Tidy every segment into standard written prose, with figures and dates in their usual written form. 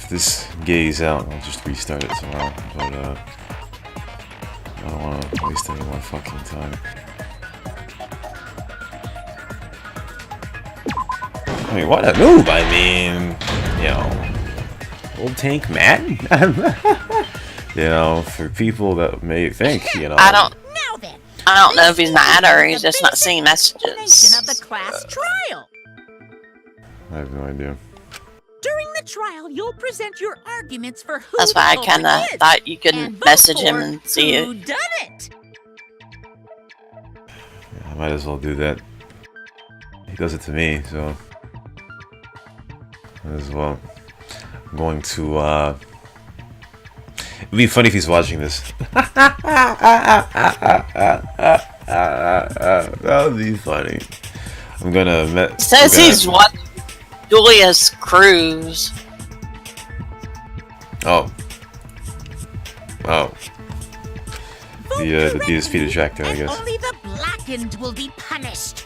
If this gay's out, I'll just restart it tomorrow. But I don't want to waste any more fucking time. I mean, what a noob! I mean, you know, old tank mad. You know, for people that may think, you know. I don't know if he's mad or he's just not seeing messages. Of the class trial. I have no idea. During the trial, you'll present your arguments for who. That's why I kind of thought you could message him and see who it. done it. Yeah, I might as well do that. He does it to me, so might as well. I'm going to. It'd be funny if he's watching this. That would be funny. I'm gonna. It says he's watching Julius Cruz. Oh. Oh. The DSP detractor, I guess. Only the blackened will be punished.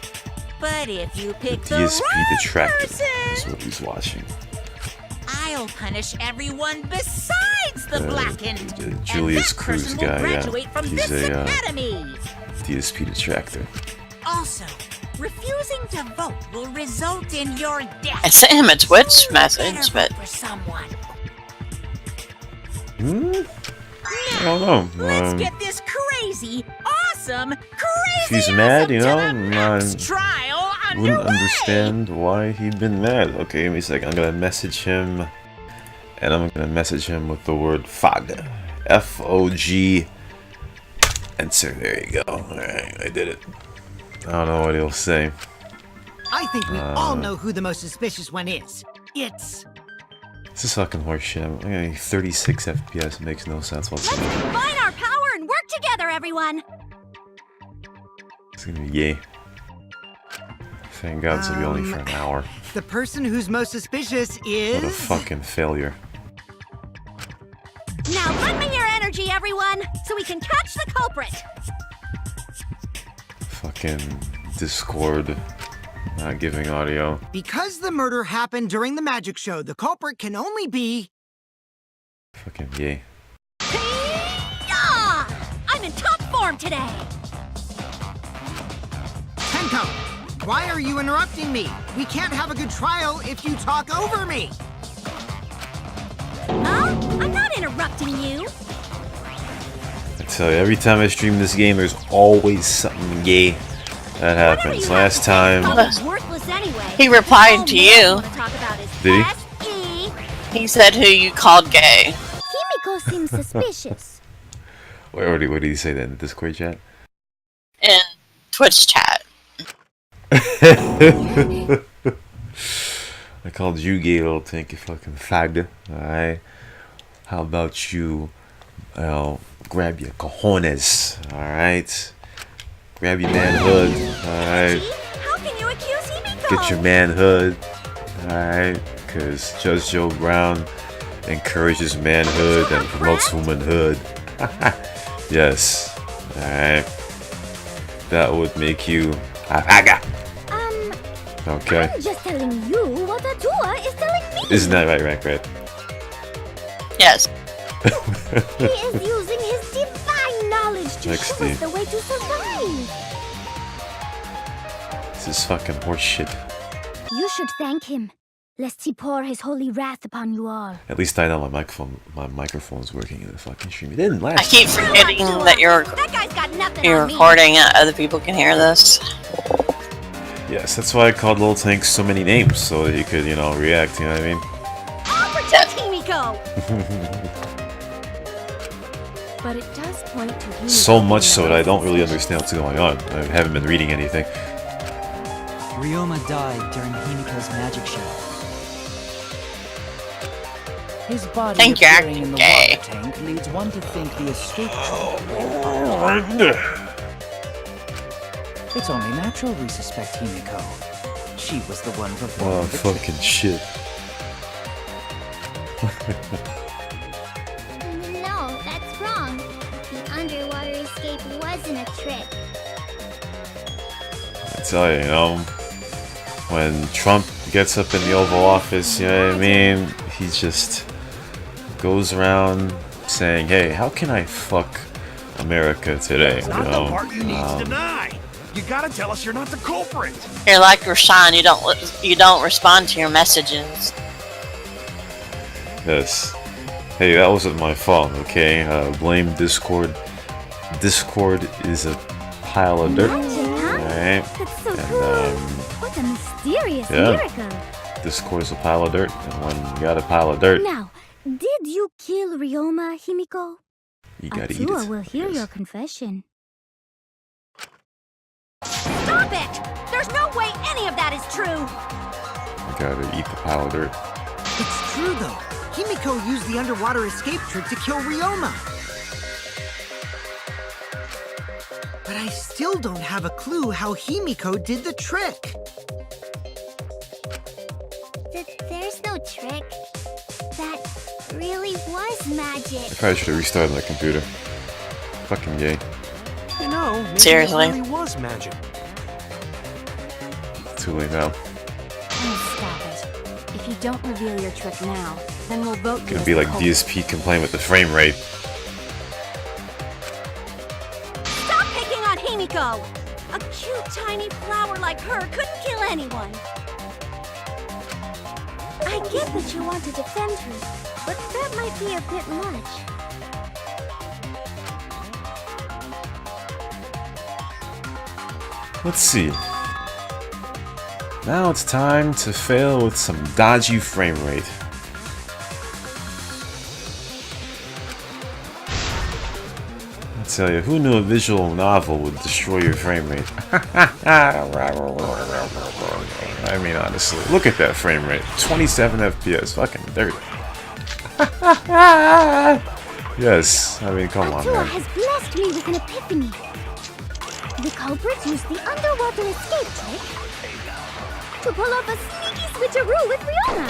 But if you pick the DSP wrong detractor person, is what he's watching. I'll punish everyone besides the blackened. The Julius and that Cruz person will guy, graduate yeah. from He's this a academy. DSP detractor. Also, refusing to vote will result in your death. I sent him a Twitch So you message, better but vote for someone. I don't know. Let's get this crazy, awesome, crazy. If he's mad, you know, trial wouldn't underway. understand why he'd been mad. Okay, give me a second. I'm gonna message him, and I'm gonna message him with the word FOG. F-O-G. Enter. There you go. Alright, I did it. I don't know what he'll say. I think we all know who the most suspicious one is. It's... This is fucking horseshit. I'm getting 36 FPS. It makes no sense whatsoever. Let's combine our power and work together, everyone. It's gonna be yay. Thank God it's gonna be only for an hour. the person who's most suspicious is... What a fucking failure. Now lend me your energy, everyone, so we can catch the culprit. Fucking Discord. Not giving audio. Because the murder happened during the magic show, the culprit can only be... Fucking yay. Yeah! I'm in top form today. Tenko, why are you interrupting me? We can't have a good trial if you talk over me. Huh? I'm not interrupting you. I tell you, every time I stream this game, there's always something gay that happens. Last time... Worthless anyway. he replied to you. Did he? He said who you called gay. Himiko seems suspicious. What did he say then in the Discord chat? In Twitch chat. I called you gay, little tanky fucking fag. Alright? How about you, grab your cojones, alright? Grab your manhood, alright? How can you accuse Himiko? Get your manhood, alright? Because Judge Joe Brown encourages manhood and promotes womanhood. Yes, alright? That would make you aga. Okay. I'm just telling you what Adua is telling me. Isn't that right? Yes. He is using his divine knowledge to Next show us the way to survive. This is fucking horseshit. You should thank him, lest he pour his holy wrath upon you all. At least I know my microphone's working in the fucking stream. It didn't last. I keep forgetting that you're That guy's got nothing you're on me. recording and other people can hear this. Yes, that's why I called Little Tank so many names, so that he could, you know, react, you know what I mean? I'll protect Himiko. But it does point to Himiko. So much so that I don't really understand what's going on. I haven't been reading anything. Ryoma died during Himiko's magic show. His body Think you're appearing in the gay. water tank leads one to think the escape It's only natural we suspect Himiko. She was the one performing Oh, the fucking shit. No, that's wrong. The underwater escape wasn't a trick. I tell you, you know, when Trump gets up in the Oval Office, you know what I mean? He's just goes around saying, "Hey, how can I fuck America today?" That's You not know, the part you need to deny. You gotta tell us you're not the culprit. You're like Rashawn. You don't respond to your messages. yes. Hey, that wasn't my fault. Okay, blame Discord. Discord is a pile of dirt. Magic, huh? Alright. That's so And, cool. What a mysterious yeah. miracle. Discord is a pile of dirt, and when you got a pile of dirt, Now, did you kill Ryoma, Himiko? you gotta eat Atua it. will hear Yes. your confession. Stop it! There's no way any of that is true! You gotta eat the pile of dirt. It's true, though. Himiko used the underwater escape trick to kill Ryoma. But I still don't have a clue how Himiko did the trick. There's no trick. That really was magic. I probably should have restarted my computer. Fucking gay. You know, maybe Seriously. it really was magic. Too late now. Oh, stop it. If you don't reveal your trick now, then we'll vote you Gonna as be the like culprit. DSP complain with the frame rate. Stop picking on Himiko! A cute tiny flower like her couldn't kill anyone! I get that you want to defend her, but that might be a bit much. Let's see. Now it's time to fail with some dodgy frame rate. I tell you, who knew a visual novel would destroy your frame rate? I mean, honestly, look at that frame rate. 27 FPS, fucking dirty. Yes, I mean, come on, Atua man. has blessed me with an epiphany. The culprit used the underwater escape trick to pull off a sneaky switcheroo with Ryoma.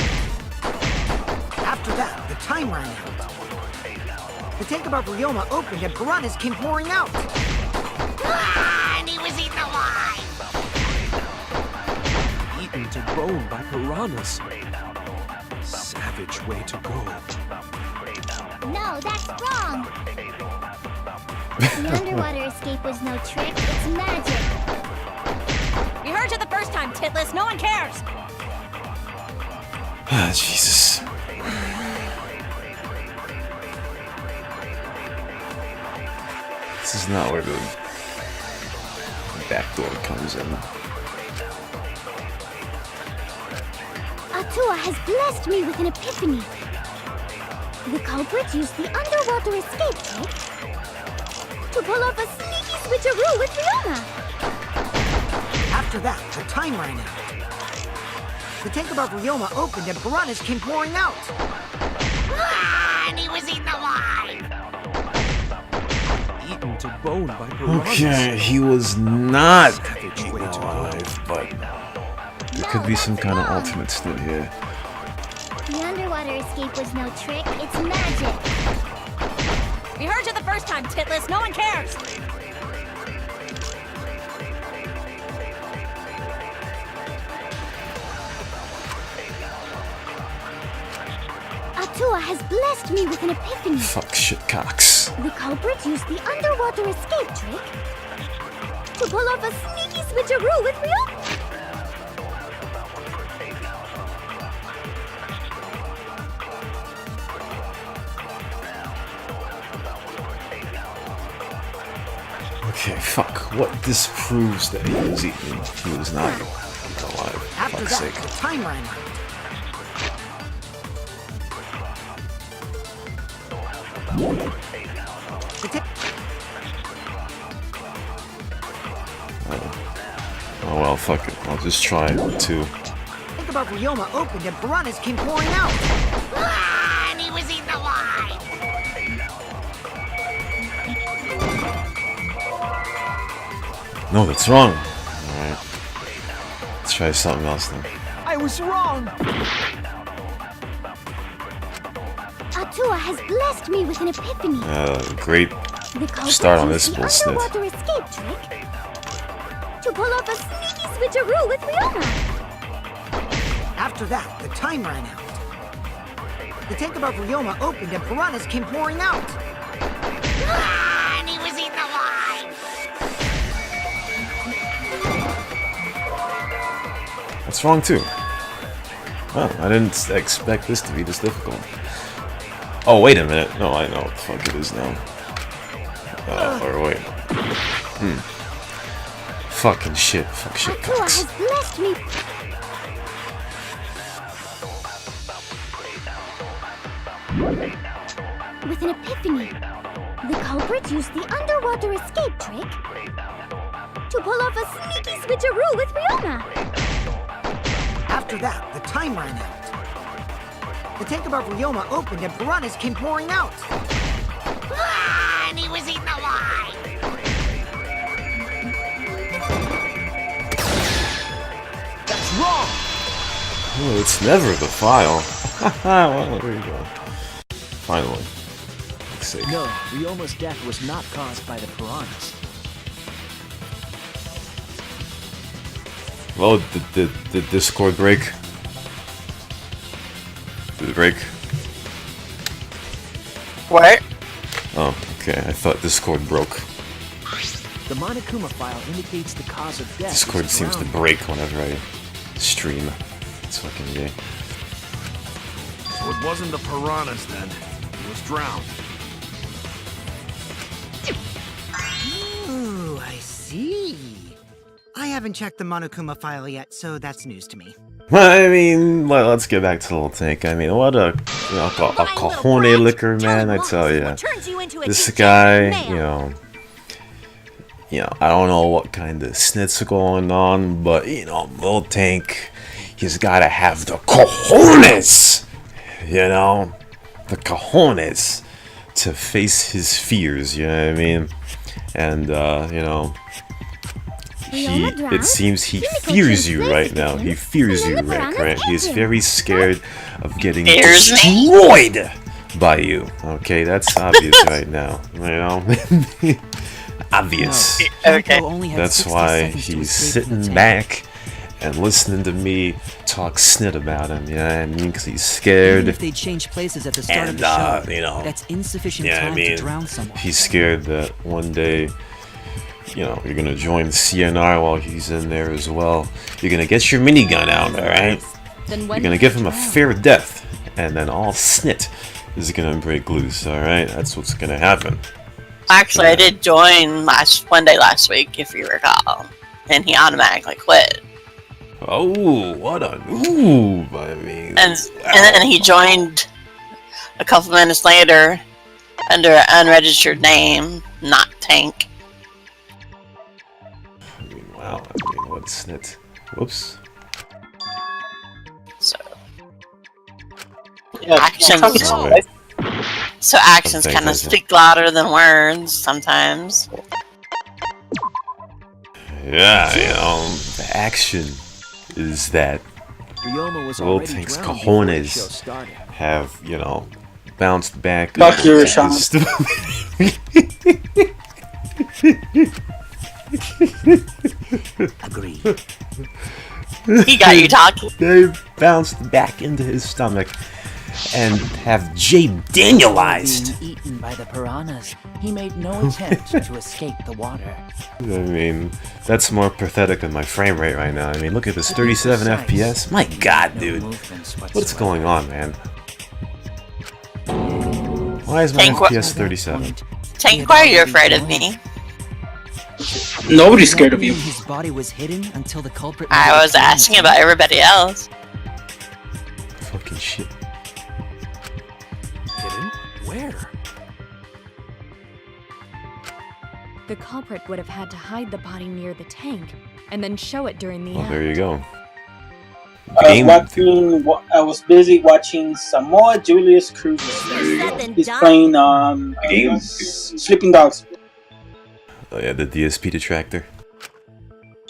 After that, the time ran out. The tank above Ryoma opened and piranhas came pouring out. Ah, and he was eaten alive! Eaten to bone by piranhas. Savage way to go. No, that's wrong. The underwater escape was no trick, it's magic. We heard you the first time, Titless. No one cares! Ah, Jesus. This is not where the back door comes in. Atua has blessed me with an epiphany. The culprit used the underwater escape trick to pull off a sneaky switcheroo with Ryoma. After that, the time ran out. The tank above Ryoma opened and piranhas came pouring out. Ah, and he was eaten alive! Eaten to bone by piranhas. Okay, he was not Savage eaten way to go. alive, but there could be some kind of alternate still here. The underwater escape was no trick, it's magic. We heard you the first time, Titless. No one cares! Atua has blessed me with an epiphany. Fuck shit cocks. The culprit used the underwater escape trick to pull off a sneaky switcheroo with Ryoma. Okay, fuck. What disproves that he was eaten? He was not eaten alive. After Fuck's that, sake. the time ran out. The ta- Oh well, fuck it. I'll just try it too. tank above Ryoma opened and piranhas came pouring out. Ah, and he was eaten alive! No, that's wrong. Alright. Let's try something else then. I was wrong. Atua has blessed me with an epiphany. Great The culprit start on used this the bullshit. underwater escape trick to pull off a sneaky switcheroo with Ryoma. After that, the time ran out. The tank above Ryoma opened and piranhas came pouring out. Ah, and he was eaten alive! That's wrong too. Wow, I didn't expect this to be this difficult. Oh, wait a minute. No, I know what the fuck it is now. Or wait. Fucking shit. Fuck shit Akua cocks. has blessed me. With an epiphany. The culprit used the underwater escape trick to pull off a sneaky switcheroo with Ryoma. After that, the time ran out. The tank above Ryoma opened and piranhas came pouring out. Ah, and he was eaten alive! That's wrong! Oh, it's never the file. Well, there you go. Finally. Let's see. No, Ryoma's death was not caused by the piranhas. Well, did Discord break? Did it break? What? Oh, okay. I thought Discord broke. The Monokuma file indicates the cause of death. Discord is seems to drowning. break whenever I stream. It's fucking gay. So it wasn't the piranhas then. He was drowned. Ooh, I see. I haven't checked the Monokuma file yet, so that's news to me. I mean, let's get back to the little tank. I mean, what a cajone liquor, man, I tell ya. This guy, I don't know what kind of snits are going on, but, little tank, he's gotta have the cojones, the cojones to face his fears, you know what I mean? And, it seems he fears you right now. He fears you, Rick, right? He is very scared of getting destroyed by you. Okay, that's obvious right now. Obvious. Okay. That's why he's sitting back and listening to me talk snit about him. Yeah, I mean, because he's scared. Even if they change places at the start of And, the show, you know, that's insufficient yeah, time I mean, to drown someone. he's scared that one day, you're gonna join CNR while he's in there as well. You're gonna get your minigun out, alright? You're gonna give him a fair death, and then all snit is gonna break loose, alright? That's what's gonna happen. Actually, I did join one day last week, if you recall, and he automatically quit. Oh, what a noob! I mean, And then he joined a couple minutes later under an unregistered name, not Tank. wow, I mean, what snit? Whoops. So actions, Something kind of doesn't- speak louder than words sometimes. Yeah, the action is that Ryoma was Little already Tank's drowned before the cojones show started. have, bounced back. Fuck you, Rashawn. Agreed. He got you talking. They bounced back into his stomach and have Jay Danielized. Being eaten by the piranhas, he made no attempt to escape the water. I mean, that's more pathetic than my frame rate right now. I mean, look at this, 37 FPS. My god, dude. What's going on, man? Why is my Tank, what- FPS 37? Tank, why are you afraid of me? Nobody's scared of you. His body was hidden until the culprit. I was asking about everybody else. Fucking shit. Hidden? Where? The culprit would have had to hide the body near the tank, and then show it during the Well, end. there you go. I was busy watching Samoa Julius Cruz. He's playing Sleeping Dogs. Oh yeah, the DSP detractor.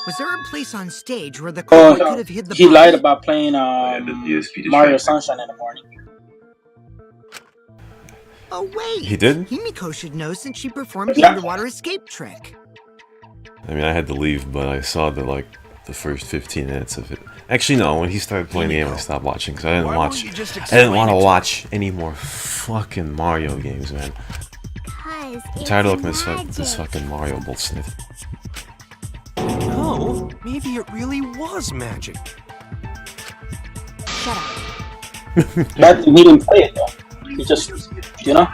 Was there a place on stage where the culprit could have hid the He body? lied about playing Mario detractor. Sunshine in the morning. Oh wait! He did? Himiko should know since she performed the Yeah. underwater escape trick. I mean, I had to leave, but I saw the the first 15 minutes of it. Actually, no. When he started playing the game, I stopped watching because I didn't watch. I didn't want to watch any more fucking Mario games, man. I'm tired of looking at this fucking Mario bullshit. No, maybe it really was magic. Shut up. But he didn't play it though. He just, you know.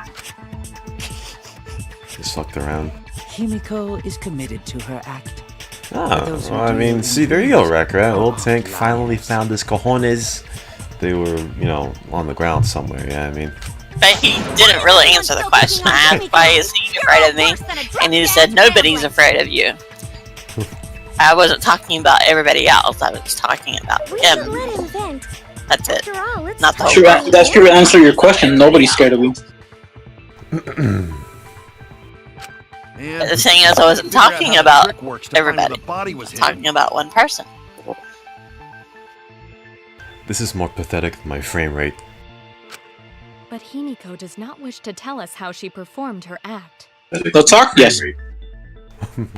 Just fucked around. Himiko is committed to her act. Oh, well, I mean, see, there you go, Rekra. Little Tank finally found his cojones. They were, you know, on the ground somewhere, yeah, I mean. But he didn't really answer the question. I asked, why is he afraid of me? And he said, nobody's afraid of you. I wasn't talking about everybody else. I was talking about him. That's it. Not the whole world. That's true to answer your question. Nobody's scared of you. But the thing is, I wasn't talking about everybody. I was talking about one person. This is more pathetic than my frame rate. But Himiko does not wish to tell us how she performed her act. The talk? Yes. Then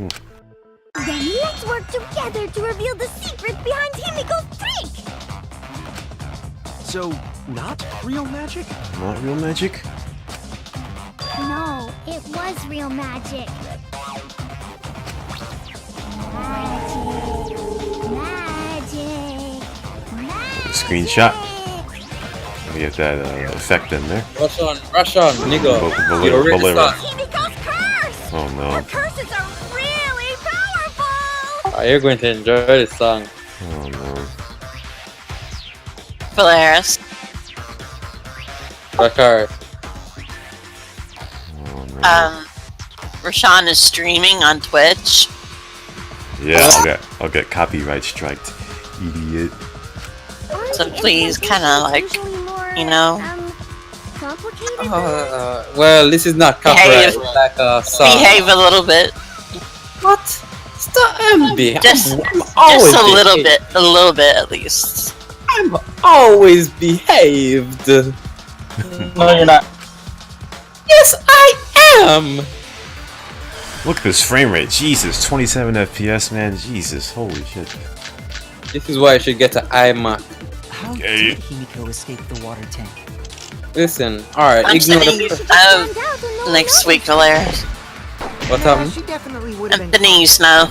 let's work together to reveal the secret behind Himiko's trick! So, not real magic? Not real magic? No, it was real magic. Magic. Screenshot. Let me get that effect in there. Rush on, nigga. You already start. Himiko's curse! Oh Her no. curses are really powerful! Oh, you're going to enjoy this song. Oh no. Polaris. Record. Oh no. Rashawn is streaming on Twitch. Yeah, I'll get copyright striked. Idiot. So please, kind of like, you know. Well, this is not copyright. Behave. Like a song. Behave a little bit. What? Stop MB. Just a little bit. A little bit at least. I'm always behaved. No, you're not. Yes, I am. Look at this frame rate. Jesus, 27 FPS, man. Jesus, holy shit. This is why I should get an iMac. How Okay. did Himiko escape the water tank? Listen, alright, I'm ignore sending you the... next week, Polaris. What happened? She definitely would have I'm been. sending you Snow.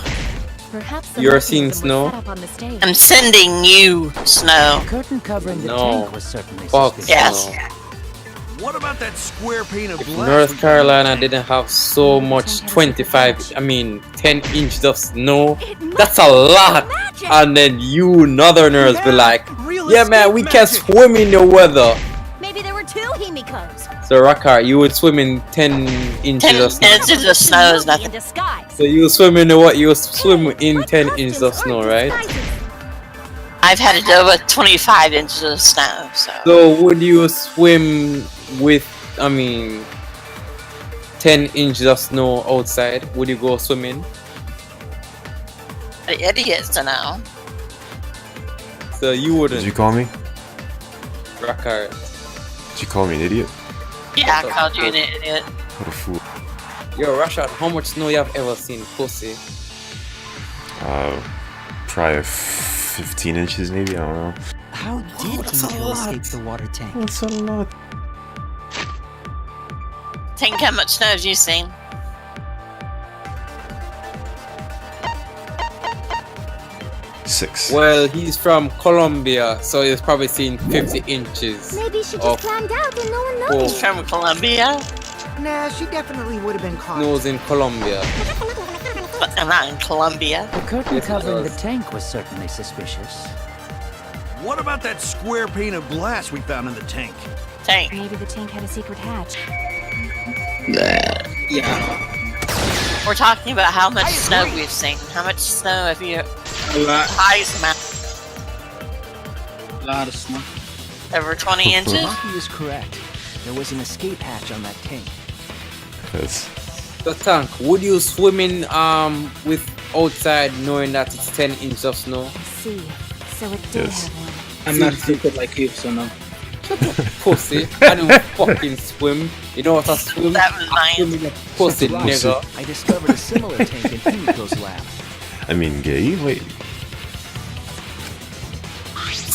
Perhaps the You're seeing mechanism Snow? was set up on the stage. I'm sending you Snow. The curtain covering the No. tank was certainly Fuck suspicious. Yes. no. What about that square pane of glass? North Carolina didn't have so much 10 inches of snow. That's a lot. And then you northerners be like, yeah man, we can swim in the weather. Maybe there were two Himikos. So Rockart, you would swim in 10 inches 10 of snow. inches of snow is In nothing. disguise. So you swim in the what? You swim in 10 inches of snow, right? I've had to deal with 25 inches of snow, so. So would you swim with, 10 inches of snow outside? Would you go swimming? The idiots to know. So you wouldn't. Did you call me? Rockart. Did you call me an idiot? Yeah, I called you an idiot. What a fool. Yo, Rashad, how much snow you have ever seen, pussy? Probably 15 inches maybe, I don't know. How did Himiko escape the water tank? That's a lot. Tank, how much snow have you seen? Six. Well, he's from Colombia, so he's probably seen 50 inches. Maybe she just of planned out and no one Oh. knows. From Colombia? Nah, she definitely would have been caught. snows in Colombia. But I'm not in Colombia. The curtain Yes, it covering the does. tank was certainly suspicious. What about that square pane of glass we found in the tank? Tank. Maybe the tank had a secret hatch. Yeah. We're talking about how much snow we've seen. How much snow have you... A lot. Highest amount. A lot of snow. Over 20 inches? Monkey is correct. There was an escape hatch on that tank. Yes. The tank, would you swim in with outside knowing that it's 10 inches of snow? I see. So it did Yes. have one. I'm not stupid like you, so no. Pussy, I don't fucking swim. You know what I swim? That was I swim mine. in a pussy, nigga. I discovered a similar tank in Himiko's lab. I mean, gay? Wait.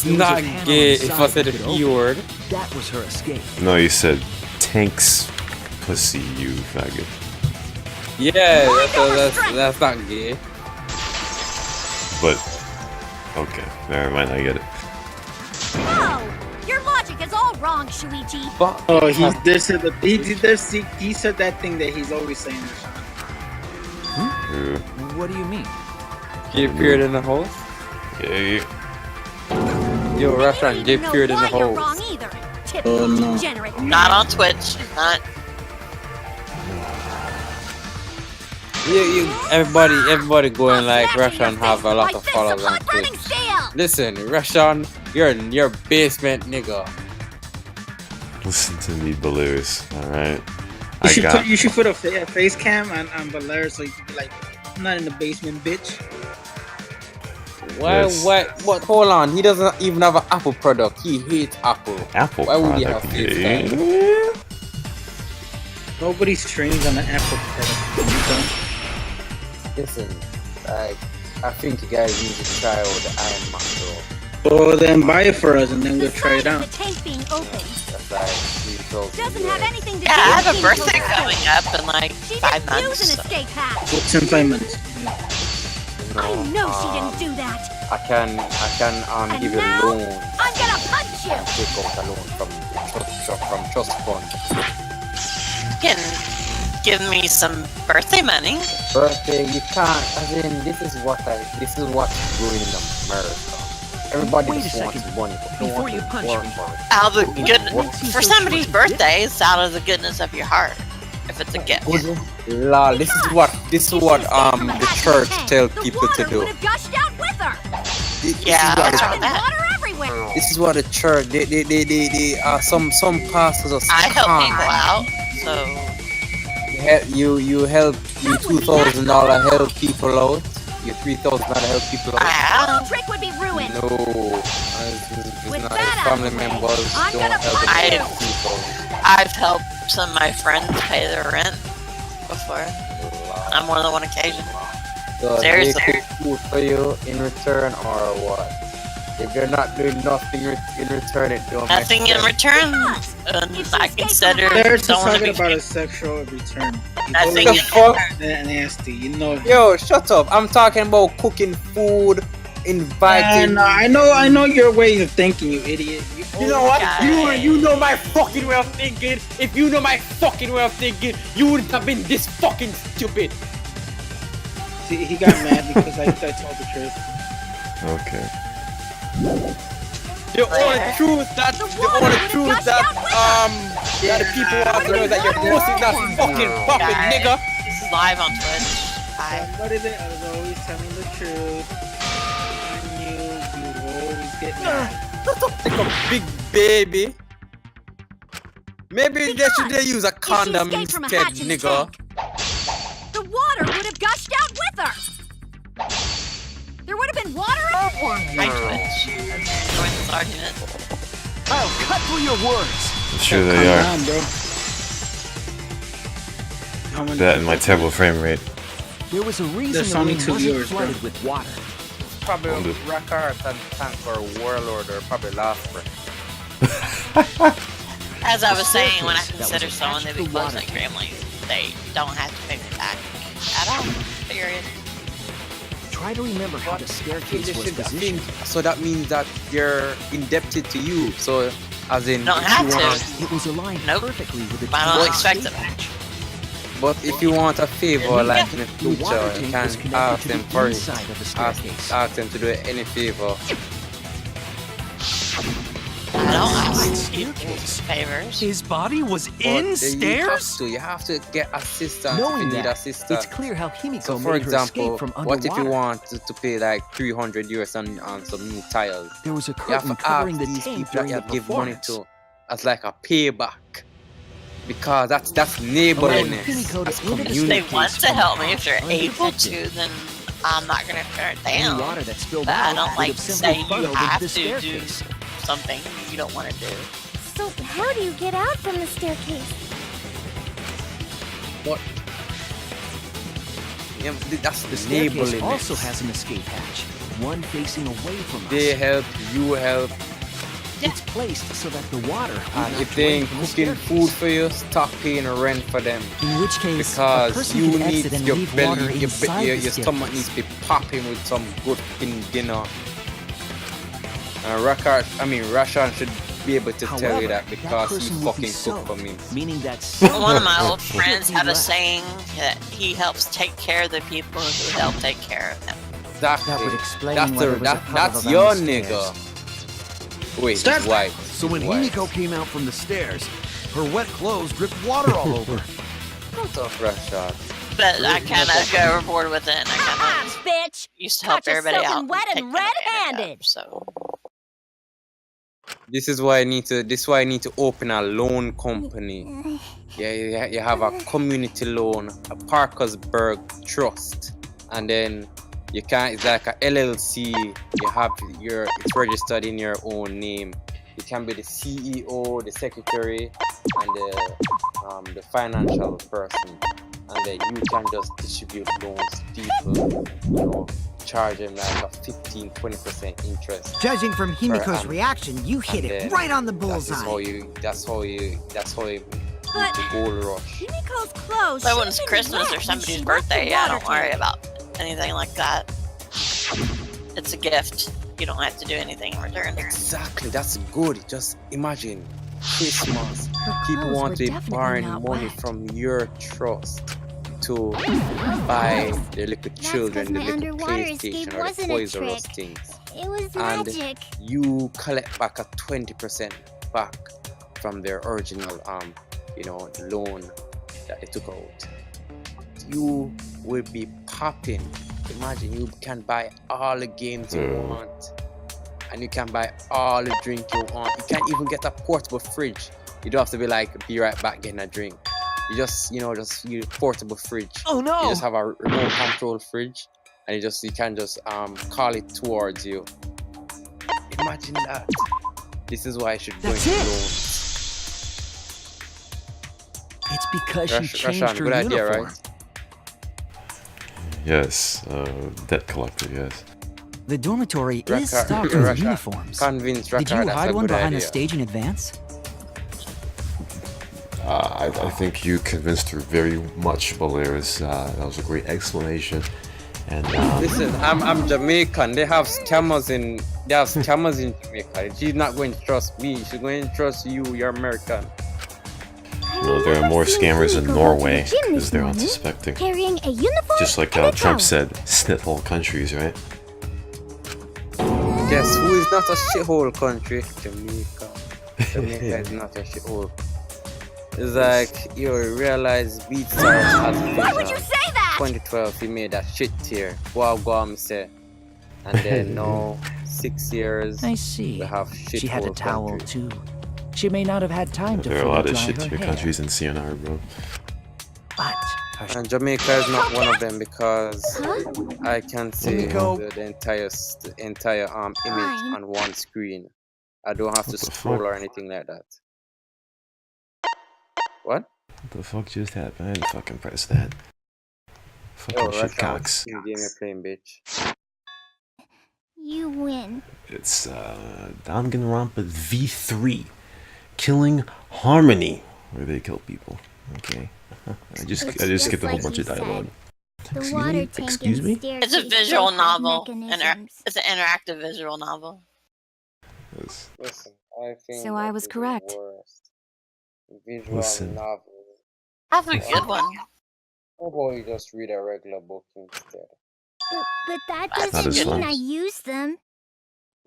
It's not gay if I said the P word. That was her escape. No, you said Tank's pussy, you faggot. Yeah, that's not gay. But, okay, never mind, I get it. No! Your logic is all wrong, Shuichi. But Oh, he said that thing that he's always saying. Yeah. What do you mean? Gay period in the house? Yeah. Yo, restaurant, gay period in the You're wrong house. either. Typical no. degenerate. Not on Twitch. Not. Everybody going like Russian have a lot of followers on Twitch. Listen, Russian, you're in your basement, nigga. Listen to me, Belarus, alright? You should put a face cam on Valera so you can be like, I'm not in the basement, bitch. Why? Yes. What? Hold on. He doesn't even have an Apple product. He hates Apple. Apple Why would he product, have face yeah. cam? Nobody streams on the Apple product. Listen, like, I think you guys need to try out the Iron Man Pro. Well, then buy it for us and then we'll try it out. The tank being open That's like doesn't have anything to do Yeah, I with have a being birthday open. coming up in like She 5 didn't use months. an escape hatch. What's in 5 months? I know she didn't do that. I can And give you a now, loan. I'm gonna punch you. Take out a loan from trust fund. You can give me some birthday money. Birthday, you can't. As in, this is what's going in America. Everybody Wait a just wants second. money, but don't Before want you to punch work me. for it. Out of the good What's he for so somebody's sure to do? birthday, it's out of the goodness of your heart. If it's a gift. Lol, this is what the church tell people to do. Would have gushed out with her. Yeah, This is what what's the- wrong with that? Water everywhere. This is what the church. Some pastors are I help scam. people out, so You help you $2,000 help people out. You $3,000 help people I out. have. The trick would be ruined. No, With it's not that family out of the way, members I'm don't gonna help punch the you. people. I've helped some of my friends pay their rent before on more than one occasion. So Seriously. they cook food for you in return or what? If you're not doing nothing in return, it don't Nothing make in sense. return. If she I escaped consider from the There's someone to talking be about a sexual return. nothing The in fuck? Nasty, you know. Yo, shut up! I'm talking about cooking food, inviting. I know your way of thinking, you idiot. You know what? guy. You know my fucking way of thinking. If you know my fucking way of thinking, you wouldn't have been this fucking stupid. See, he got mad because I told the truth. Okay. The only truth that the people want to know is that your pussy not fucking popping, Guys, nigga. This is live on Twitch. Hi. Somebody that was always telling the truth. And you always get mad. Like a big baby. Maybe they should use a condom If she escaped from a instead, hatch in the nigga. tank, the water would have gushed out with her. There would have been water everywhere. Hi, Twitch. Join this argument. I'll cut through your words. I'm sure they Calm are. down, bro. How many That and my people- terrible frame rate. There was a reason There's the only room 2 wasn't viewers, bro. flooded with water. Probably Wonder. Rockart and Tank or Warlord or probably Last Breath. As I was The saying, when I staircase that consider was someone to attached be to close water. like family, they don't have to pay me back at all. Period. Try to remember how the staircase was positioned. So that means that you're indebted to you. So, as in, Don't if have you to. want, It was aligned Nope. perfectly with the I don't tank's expect escape it. hatch. but if you want a favor, like in the The future, water you tank can was connected ask to them the for it. inside of the staircase. Ask them to do any favor. I don't ask you favors. His body was You have to get assistance if Knowing you need that, assistance. it's clear how Himiko So, for made her example, escape from what if you underwater. want to pay like 300 US on some new tiles? There was a You have curtain to covering ask the these tank people that during you the have give money performance. to as like a payback. Because that's Allowing neighborliness. Himiko That's to enter the If they community. want to help me, if they're able Unpredicted. to, then I'm not gonna turn it Any down. water that spilled But I out don't would like have to simply say you funneled into have the to do staircase. something you don't want to do. So how do you get out from the staircase? Yeah, that's The the staircase neighborliness. also has an escape hatch. one facing away from us. They help, you help. It's placed so that the water. And if they ain't cooking food for you, stop paying rent for them. In which case, a Because person you could need exit and your leave water belly, inside your the stomach staircase. needs to be popping with some good fucking dinner. And Rashan should be able to tell you that because he fucking cooked for me. Meaning that One of my old friends had a saying that he helps take care of the people who help take care of him. Exactly. That would explain That's why there was a puddle that's around your the stairs. nigga. Wait, Stop. it's white. So when Himiko came out from the stairs, her wet clothes dripped water all over. What's up, Rashan? But I kind of go overboard with it, and I kind of Bitch! used to help Caught you everybody soaking out. wet and take them advantage red-handed. of, So This is why I need to. This is why I need to open a loan company. Yeah, you have a community loan, a Parkersburg trust, and then you can. It's like a LLC. You have it's registered in your own name. You can be the CEO, the secretary, and the financial person, and then you can just distribute loans to people. You know, charge them like a 15-20% interest. Judging from Himiko's annum. reaction, you hit And it then right on the That's bullseye. how you But the gold rush. Himiko's clothes. so when it's shouldn't be Christmas wet or when somebody's she left the birthday, I water don't worry tank. about anything like that. It's a gift. You don't have to do anything in return. Exactly, that's good. Just imagine Christmas. Her People clothes want were to be definitely borrowing not money wet. from your trust to buy their little 'cause children the my little underwater escape PlayStation or the wasn't a Toys R Us trick. things. It was And magic. you collect back a 20% back from their original loan that they took out. You will be popping. Imagine you can buy all the games you want, and you can buy all the drink you want. You can't even get a portable fridge. You don't have to be like, be right back getting a drink. You just you portable fridge. Oh no! You just have a remote control fridge, and you can just call it towards you. Imagine that. This is why I should go That's into it. loans. It's because she changed Rashan, her good idea, uniform. right? Yes, debt collector, yes. The dormitory is Raka- stocked Raka- with uniforms. Convince Did Raka you that's hide a one good behind idea. the stage in advance? I think you convinced her very much, Balears. That was a great explanation. And Listen, I'm Jamaican. They have scammers in Jamaica. She's not going to trust me. She's going to trust you. You're American. there are more scammers in Himiko go to Norway the gym because this they're morning, unsuspecting. Carrying a uniform Just like and a Trump towel. said, snithole countries, right? Guess who is not a shithole country? Jamaica. Jamaica is not a shithole. It's like you realize BeatStars has Why would you vision. say that? 2012 he made that shit tier. Guam say. And then now 6 years I see. we have shit She had a hole towel country. too. She may not have had time to There are a fully lot of dry shit her tier hair, countries in CNR, bro. but her And Jamaica is not one of them because I can see Himiko. the entire image Fine. on one screen. I don't have to What the scroll fuck? or anything like that. What? What the fuck just happened? I didn't fucking press that. Fucking Yo, shit Russia, cocks. what game you're playing, bitch? You win. It's Danganronpa V3. Killing Harmony. Where they kill people. Okay. I just It's skipped a whole like bunch you of dialogue. The Excuse water me? tank Excuse and me? It's a staircase visual both have novel. mechanisms. It's an interactive visual novel. Yes. Listen, I think So I that was is the correct. worst visual Listen. novel. Have a good one. How about you just read a regular book instead? But that That's not doesn't as mean fun. I use them.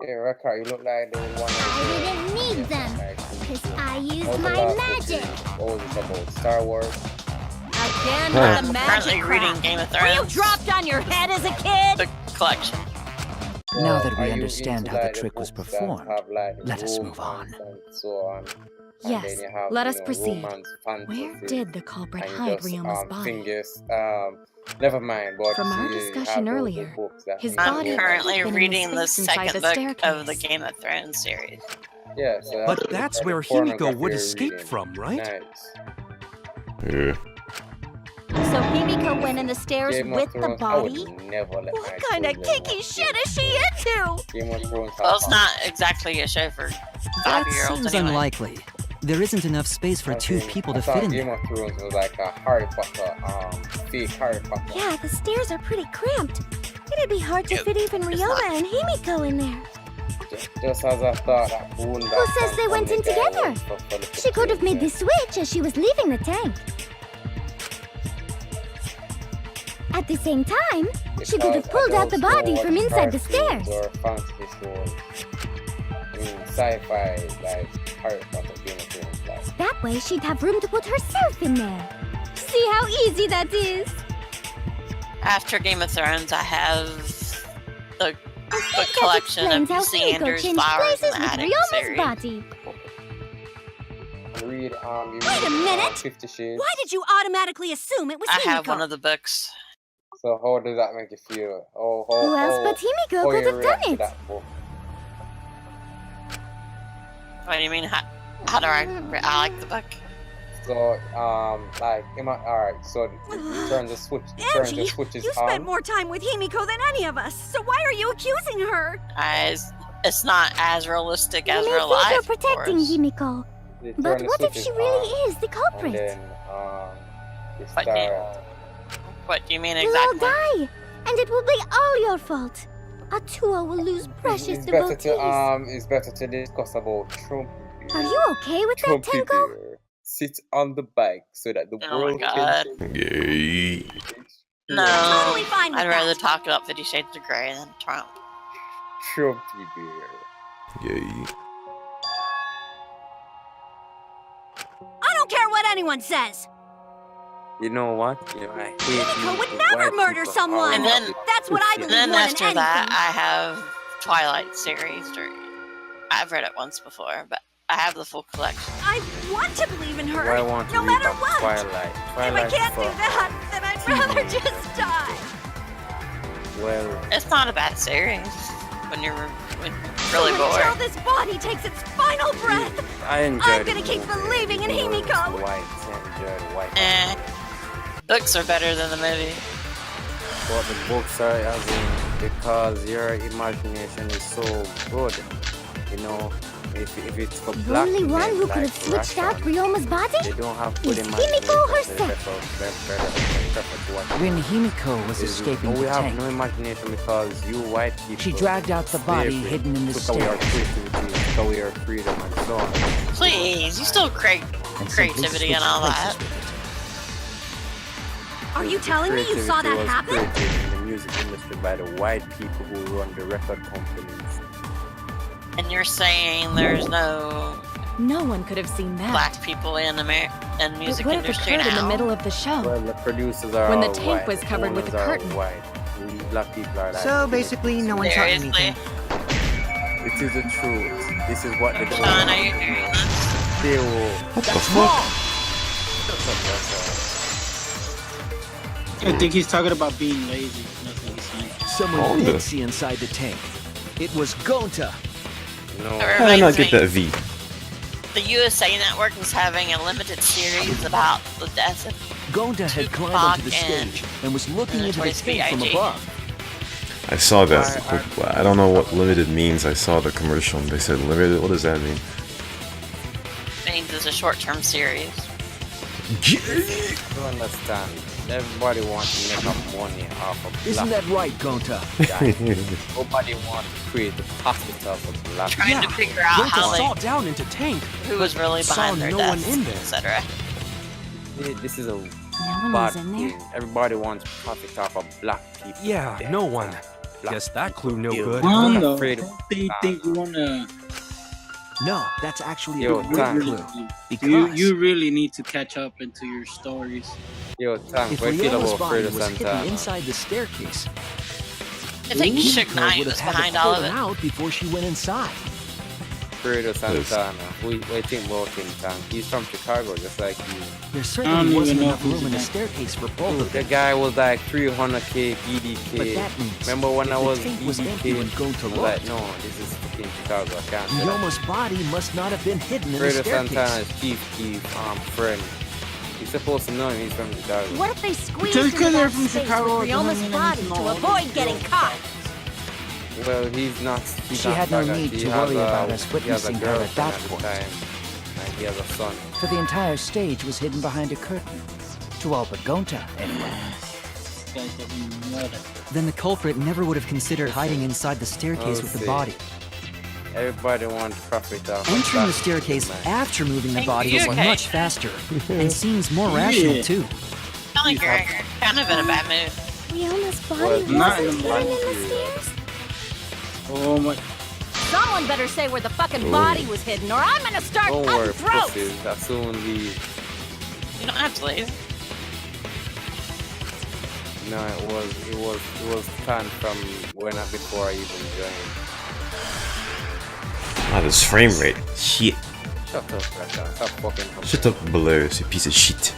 Yeah, Rekka, you look like the one I didn't need them. Because I used my magic. What was it about? Star Wars? Again Huh. with the Currently magic reading crap. Game of Were you Thrones. dropped on your head as a kid? The collection. Now that we Are you understand into, how the like, trick was books that performed, have, like, let us move romance on. and so on. And Yes, then you have, let you us know, proceed. romance, Where fantasy, did the culprit and hide just, Ryoma's body? fingers, never mind. But From our you discussion have those earlier, books that his have I'm body romance. currently had been in the reading the space inside second the book of the staircase. Game of Thrones series. Yeah, so But that's the where pornography Himiko would you're escape reading. from, right? Nice. Yeah. So Himiko went in the stairs Game of with the Thrones, I body? would never let What my kind of children kinky watch shit is she into? Game of Thrones. Well, it's not exactly a show for That 5-year-olds seems anyway. unlikely. There isn't enough space for two people to I fit thought in Game there. of Thrones was like a Harry Potter, fake Harry Potter. Yeah, the stairs are pretty cramped. It'd be hard to fit even Ryoma and Himiko in there. Just as I thought, that Who says they went in together? She could have made the switch as she was leaving the tank. At the same time, she could have pulled out the body from inside the stairs. Or fantasy shows. I mean, sci-fi, like Harry Potter, Game of Thrones, like. That way she'd have room to put herself in there. See how easy that is? After Game of Thrones, I have the I book think that collection of explains how UC Himiko Andrews' changed Flowers places in the with Attic Ryoma's series. body. Read, you Wait a minute! 50 Shades. Why did you automatically assume it was I Himiko? have one of the books. So how does that make you feel? Who else but Himiko how could you have done react to it? that book? What do you mean? How do I like the book? So, like, alright, so you turn the switch, Angie, you switches spent on. more time with Himiko than any of us, so why are you accusing her? It's not as realistic You as may real think life. you're of protecting course. Himiko, You but turn the what if switches she really on, is the And culprit? then, you What start. What do you mean We'll all exactly? die, and it will be all your fault. Atua will lose precious It's better devotees. it's better to discuss about Trump. Are you okay with that, Trumpy Tenko? bear sits on the bike so that the Oh world my god. Yay. No. Totally fine with I'd rather that. talk about 50 Shades of Grey than Trump. Trumpy bear. Yay. I don't care what anyone says. You know what? I hate Himiko would you never white murder people someone. And then- That's what I And believe then more after than that, anything. I have Twilight series. I've read it once before, but I have the full collection. I want to believe in her, Why I want to no read matter about what. Twilight. If I Twilight can't do fuck. that, then I'd rather just die. Well, It's not a bad series when you're really Until bored. this body takes its final breath, I enjoyed I'm gonna the keep movie. believing in The movie was Himiko. White, I enjoyed White. Books are better than the movie. But the books are as in because your imagination is so good. You know, if it's for The black only one men who could like have switched out Russian, Ryoma's body? they don't have good Is imagination. Himiko They herself. prefer to watch When Himiko was escaping we the have tank, no imagination because you white people. she dragged out the body slavery, hidden in the took away our stairs. creativity, took away our freedom, and so on. Please, you still create and simply creativity and switched all that. places with it. Are you telling me you saw that Creativity was happen? created in the music industry by the white people who run the record companies. And you're saying there's no No one could have seen that. black people in It music would have industry occurred in the now? middle of the show. Well, the producers are When the all tank white, was covered with a owners are curtain. white. We black people are like. So basically, no one saw Seriously? anything. It is the truth. This is what they do. Sean, are you hearing this? They will. What the fuck? I think he's talking about being lazy. Nothing he's saying. Someone Gonta. did see inside the tank. It was Gonta. No. How did I not get that V? The USA Network is having a limited series about the death of Gonta had climbed onto the stage and was looking into the tank from above. I saw that. I don't know what limited means. I saw the commercial and they said limited. What does that mean? means it's a short-term series. You understand? Everybody wants to make up money off of black. Isn't that right, Gonta? Nobody wants to create the hospital for black. Trying to figure out how Gonta saw they, down into tank. who was really Saw behind their no one deaths, in there. etc. This is a No one bad was in there. thing. Everybody wants to profit off of black people. Yeah, death. no one. Black Guess that people clue no killed. good. I'm Wanda, afraid of do you think you wanna? No, that's actually Yo, a Tank. good clue. You Because you really need to catch up into your stories. Yo, Tank, if what do you feel Rioma's about body Fredo was hidden Santana? inside the staircase, I think Suge Himiko Knight would was have had to behind all pull of him it. out before she went inside. Fredo Santana. What do you think about him, Tank? He's from Chicago, just like you. There I certainly don't wasn't even know enough who's room in the that. staircase for both of The them. guy was like 300k But BDK. that means Remember when if I the was tank was empty BDK? when I Gonta was like, looked, no, this is fucking Chicago. I can't say that. Rioma's body must not have been hidden in the Fredo staircase. Santana's chief friend. You're supposed to know him. He's from Chicago. What if they squeezed Just into because they're that from space Chicago with doesn't Ryoma's mean body anything. to No, avoid getting caught? Well, he's not. He's She not had no Saga. need He to has worry a- about us he has a witnessing her at girlfriend that at the point. time, and he has a son. For the entire stage was hidden behind a curtain. To all but Gonta, anyway. This guy doesn't know that. Then the culprit never would have considered hiding inside the staircase with the body. Everybody wants to profit off. Entering the staircase after moving the Hey, body you was okay? much faster and seems more rational too. Sound like you're kind of in a bad mood. Ryoma's body Well, not wasn't in hidden the in the stairs? Oh my. Someone better say where the fucking body was hidden, or I'm gonna start Don't cutting worry, throats! pussies. As soon leave. You don't have to leave. No, it was planned from before I even joined. Ah, this frame rate. Shit. Shut up, Raka. Stop fucking complaining. Shut up, Blur, you piece of shit.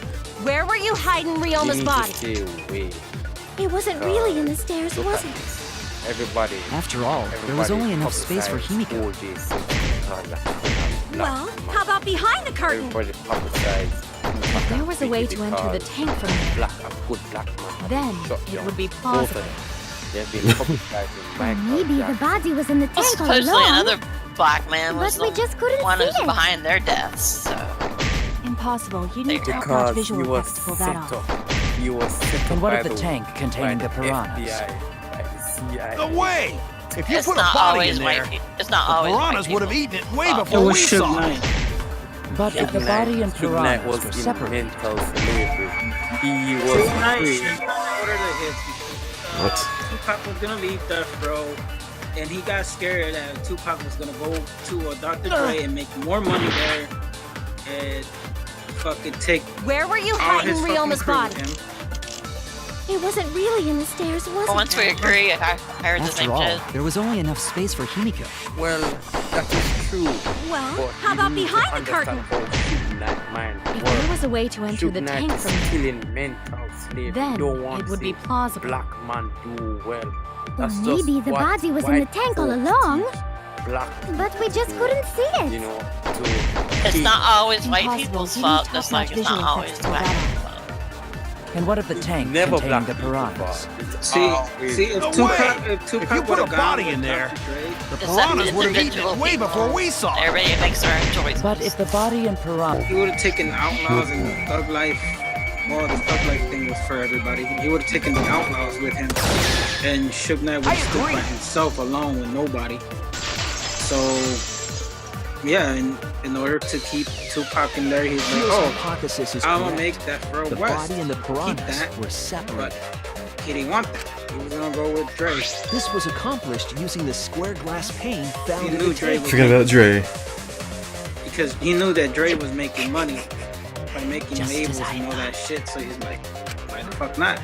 Where were you hiding You Ryoma's need body? to stay away. It wasn't really in the stairs, Look was at it? this. Everybody. After all, there was only enough space for Himiko. Well, how about behind the curtain? Everybody publicized. If there was a way to enter the tank from there, Black, a good black man. then it would be plausible. They've been publicized in Or maybe the body was in the Well, tank all supposedly along. another black man was But we just couldn't the one see who's it. behind their deaths. So Impossible. You need top-notch Because he visual was effects to pull that set off. up. He was set up And what by of the tank containing the piranhas? FBI, by the CIA. No way! If you it's put a not body always in white there, people. It's not the always white piranhas would have people. eaten it way Oh. It before we was Suge saw Knight. it. But if the body and Suge Knight piranhas was were in separated, mental slavery. He was Suge Knight free. should not order the hits because What? Tupac was gonna leave Death Row, and he got scared that Tupac was gonna go to a Dr. Dre and make more money there, and fucking take Where were you all hiding his fucking Ryoma's crew body? with him. It wasn't really in the stairs, was Well, it? once we agree, I heard the After same all, shit. there was only enough space for Himiko. Well, that is true. Well, But how you about need to behind the curtain? understand how Suge Knight mind If there works. was a way to enter the Suge Knight tank is from there, killing mental slaves. then You don't want it would to be see plausible. black man do well. Or That's just maybe the what body was in the white tank all folks along, teach black but we just people, couldn't see it. You know, It's to not always white Impossible. people's You fault, need just like top-notch it's not visual always effects the to black pull that people's fault. and what of the tank never containing black the people piranhas? fault. It's See, always if No Tupac, way. if Tupac If you put a would've gone body with in there, Dr. Dre, the It's piranhas up would have eaten individual it way people. before we saw it. Everybody makes their own choices. But if the body and piranhas, he would have taken Outlaws and Thug Life. Well, the Thug Life thing was for everybody. He would have taken the Outlaws with him, and Suge Knight would I have stood agree. by himself alone with nobody. So, yeah, in order to keep Tupac in there, he's like, Leo's oh, hypothesis is I'm gonna correct. make Death Row The West. body and the Keep piranhas that, were but separated. he didn't want that. He was gonna go with Dre. This was accomplished using the square glass pane found He in knew the Dre tank. was Forget about Dre. because he knew that Dre was making money by making Just labels as I and all thought. that shit. So he's like, why the fuck not?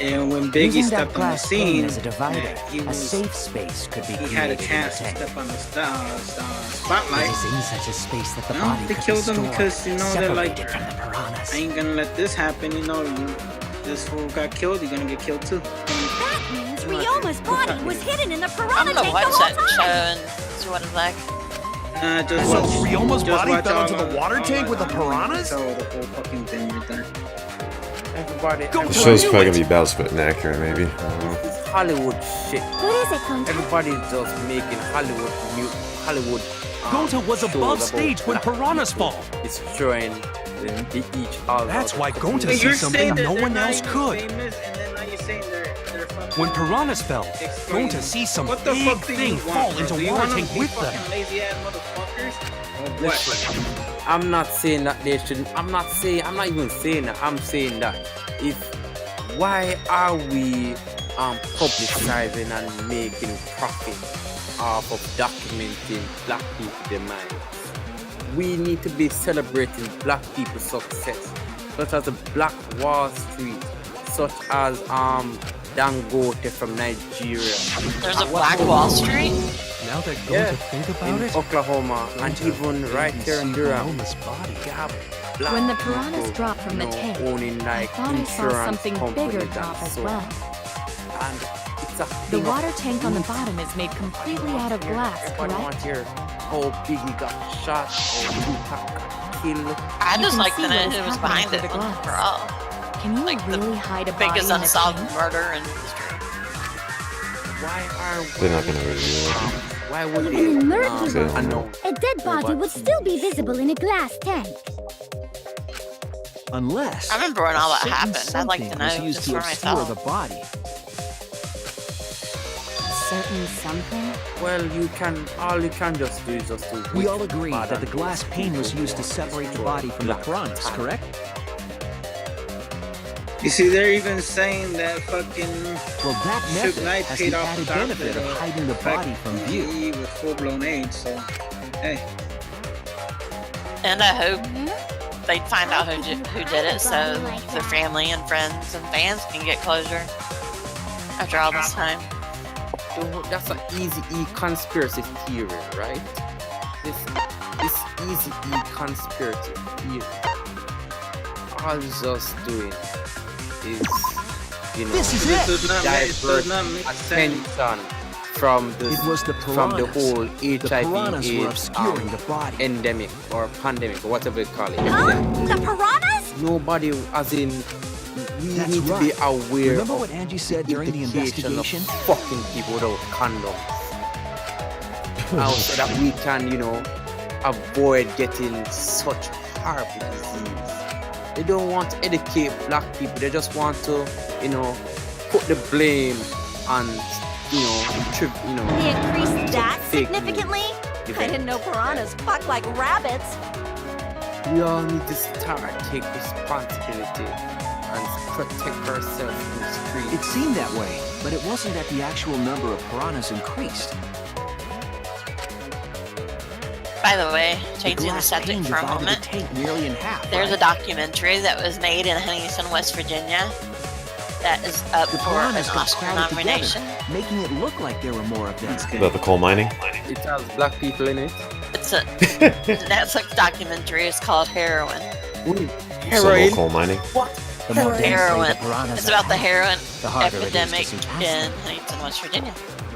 And when Biggie Using that stepped on the glass pane scene, as a divider, he a was safe space could be he created had a in the chance to tank. step on the It spotlight. is in such a space that the No, body they could killed be him stored, because, you know, they're like, separated from the piranhas. I ain't gonna let this happen. You know, this fool got killed. You're gonna get killed too. That means Ryoma's body was hidden in the I'm piranha gonna tank watch the whole that time! show and see what it's like. Nah, just So watch. Ryoma's just body watch fell all into the of- water all tank of- with the piranhas? So the whole fucking thing right there. Everybody, Go The to show's it. probably gonna be Battlespit inaccurate, maybe. I don't know. It's Hollywood shit. What is it, Gonta? Everybody's just making Hollywood. Gonta was shows above about stage when black piranhas people fall. destroying each other. That's why Gonta Community. sees something that no they're one not else even could. famous, and then now you're saying they're fucking When piranhas fell, explaining. Gonta sees some What the big fuck do you thing want, fall bro? into Do you water wanna tank be with them. fucking lazy ass motherfuckers? Or what? I'm not saying that they shouldn't. I'm not even saying that. I'm saying that why are we publicizing and making profit off of documenting black people's demise? We need to be celebrating black people's success, such as the Black Wall Street, such as Dangote from Nigeria. There's a Black Wall Street? Now that Gonta Yeah, think about in it, Oklahoma, and Gonta even right didn't here in see Durham. Ryoma's body. You have black When the piranhas people, dropped from the you know, tank, owning like I thought I saw insurance something companies bigger and drop as so well. on. And it's a The thing of water tank on the youth. bottom is made completely out of glass, Everybody want correct? to hear how Biggie got shot, how Tupac got kill. I You just can like see to know what is who was happening behind through it the once glass. for all. Can you Like the really hide a body Biggest in a unsolved tank? murder in history. They're not gonna reveal it. Why would Even in they murky They don't water, know. a dead body would still be visible in a glass tank. Unless I remember when all that a certain happened. I'd like to something was know used just to for obscure myself. the body. Certain something? Well, all you can just do is just to We wait all for agree bad that the and glass pane was used to separate the body from the piranhas, correct? You see, they're even saying that fucking Well, that Suge method Knight has paid the off added the doctor benefit of to hiding the affect body from view. PE with full-blown AIDS. So, hey, And I hope they find out who did it, so their family and friends and fans can get closure after all this time. That's an easy conspiracy theory, right? This easy conspiracy theory. All it's just doing is, you know, This is it it! does not make sense. attention from the It was the piranhas. whole The piranhas were HIV/AIDS obscuring the body. endemic or pandemic or whatever you call it. Huh? The piranhas? Nobody, as in, we That's need to be right. aware. Remember of what Angie said during the implication of investigation? fucking people without condoms. So that we can, you know, avoid getting such horrible disease. They don't want to educate black people. They just want to, you know, put the blame on, you know, They increased that fake significantly? news. I didn't know piranhas fuck like rabbits. We all need to start take responsibility and protect ourselves in the street. It seemed that way, but it wasn't that the actual number of piranhas increased. By the way, The changing the glass subject pane for a divided the moment, tank nearly in half. there's a right? documentary that was made in Huntington, West Virginia that is up The for an piranhas got Oscar crowded nomination. together, making it look like there were more of them. About the coal mining? It has black people in it. It's a Netflix documentary. It's called Heroin. Solo coal mining? The more densely Heroin. the piranhas It's about the are packed, heroin the harder it is to epidemic see past in them. Huntington, West Virginia.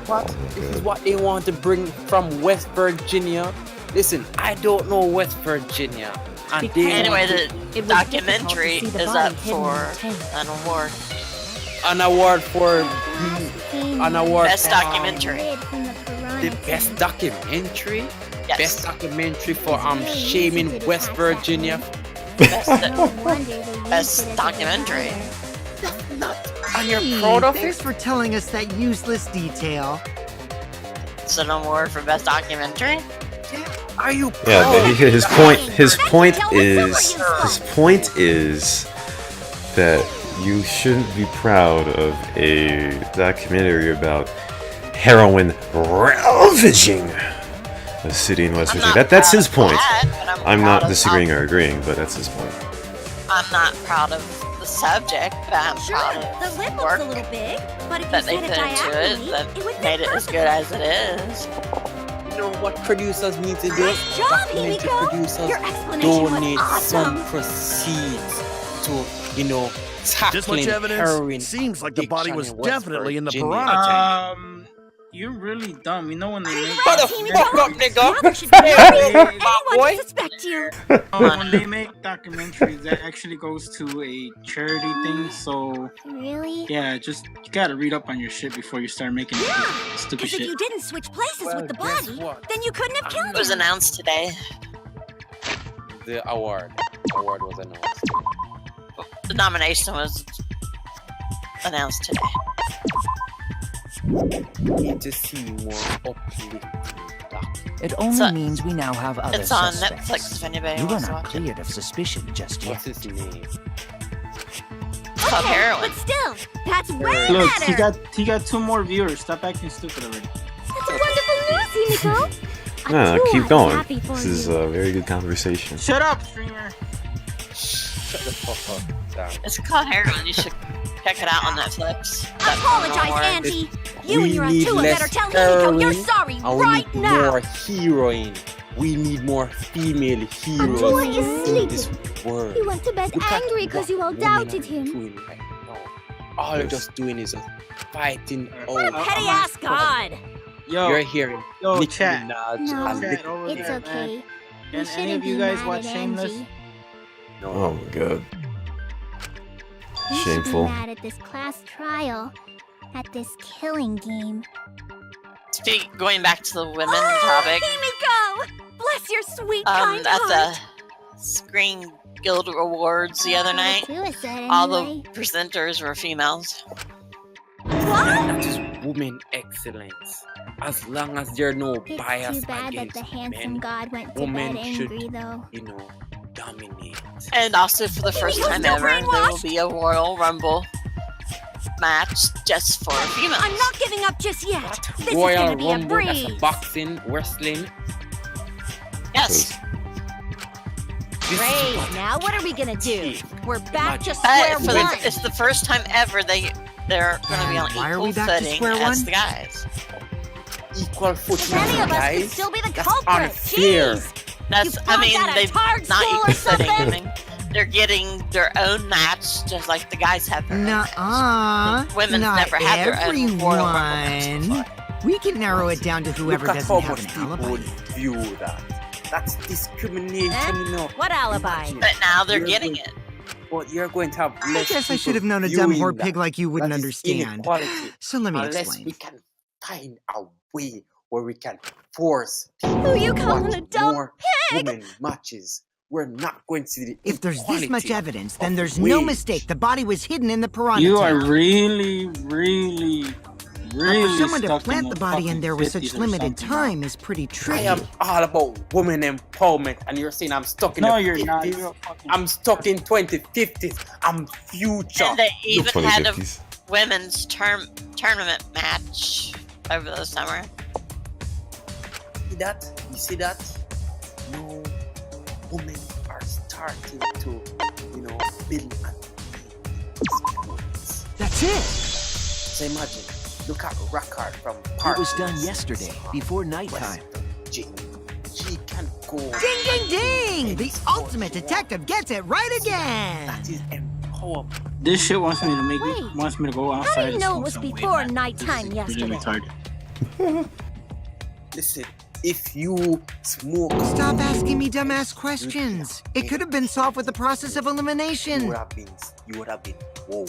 What? This is what they want to bring from West Virginia. Listen, I don't know West Virginia. And they Anyway, want the It was documentary difficult to see the is body up hidden in for the tank. an award. an award for Best documentary. the best documentary. Yes. Best documentary for shaming West Virginia. Best documentary. And you're proud of Thanks it? for telling us that useless detail. It's an award for best documentary. Are you Yeah, proud? but his point is that you shouldn't be proud of a documentary about heroin ravaging a city in West I'm Virginia. not That's proud his of point. that, but I'm proud not of disagreeing how- or agreeing, but that's his point. I'm not proud of the subject, but I'm Sure, proud the of lip the looks work a little big, but if that you they set it put into it diagonally, that it would made fit it as good as it is. You know what producers need to do? Nice job, Documentary Himiko! producers Your explanation was donate some awesome. proceeds to, you know, tackling This much evidence heroin. seems like the body was addiction in West definitely in the Virginia. piranha tank. You're really dumb. You know when they make Shut the fuck up, nigga! Anyone boy. suspect you? when they make documentaries, that actually goes to a charity thing. So Really? yeah, just you gotta read up on your shit before you start making stupid Because if shit. you didn't switch places Well, with the guess body, what? then you couldn't have killed It was him. announced today. The award was announced. The nomination was announced today. We need to see more uplifting documentaries. It only So- means we now have other It's on suspects. Netflix if anybody You are wants to not watch it. cleared of suspicion just yet. What's his name? It's called Okay, Heroin. but still, that's way Look, better. he got 2 more viewers. Stop acting stupid already. That's wonderful news, Himiko! No, keep I'm going. happy for This is you. a very good conversation. Shut up, streamer. Shut the fuck up, Sam. It's called Heroin. You should check it out on Netflix. That's Apologize, more. Auntie. You and We your need Atua less better tell Himiko you're heroin, sorry and we right need now. more heroine. We need more female heroes Atua is in this sleeping. world. He went to bed Look at angry because you all what women doubted are him. doing right now. All you're just doing is just fighting What a over. petty ass god. Yo, You're hearing yo, Nicki chat. Minaj No, and Chat Nicki over It's there, okay. man. We Can any shouldn't of you be guys mad watch at Shameless? Angie. Oh my god. We should be Shameful. mad at this class trial. At this killing game. Going back to the women topic. Himiko! Bless your sweet, kind At heart. the Screen Guild Awards the other night, Suicide all anyway. the presenters were females. That is woman excellence. As long as there are no It's bias too bad that against the handsome men, god went to women bed should, angry though. dominate. And also, for the first time ever, there will be a Royal Rumble match just for females. I'm not giving up just yet. This Royal is gonna be a Rumble, that's breeze. a boxing, wrestling. Yes. Great. Now what are we gonna do? We're back to But square one. it's the first time ever they're going to be on Why are equal we back to footing square as one? the guys. Equal footing, Any of us guys. could still be the That's culprit. unfair. Jeez. That's, You I mean, flunked out of they've Tard not school equal or footing. I something? mean, they're getting their own match just like the guys have their own Nuh-uh. match. Women's Not never had their own Royal Rumble match everyone. before. We can narrow it down to whoever Look at doesn't how have much an people alibi. would view that. That's discrimination, you know. What alibi? But now they're You're getting going- it. But you're going to have I less guess I should people have known a dumb viewing whore that. pig like you wouldn't That is understand. inequality. So let me Unless explain. we can find a way where we can force Who you to calling watch a dumb more pig? women matches. We're not going to see the If there's this much equality evidence, then of there's no wage. mistake. The body was hidden in the piranha You are tank. really But for someone to stuck plant in the the body in fucking there with 50s such or limited something. time is pretty I tricky. am all about women empowerment, and you're saying I'm stuck in No, the you're 50s. not. You're a fucking- I'm stuck in 2050s. I'm future. And they even had a 2050s. women's tournament match over the summer. See that? You see that? No, women are starting to, build and sports. That's it. So imagine, look at Rackard from It was done Parsons. yesterday, before nighttime. She can go. Ding, ding, ding! The ultimate detective gets it right again. That is empowerment. This shit wants me to Wait. wants me to go outside. How do you and know it smoke was some before weed, man. nighttime This is really yesterday? retarded. Listen, if you smoke, Stop asking me dumbass questions. It could have been solved with the process of you elimination. would have been, whoa,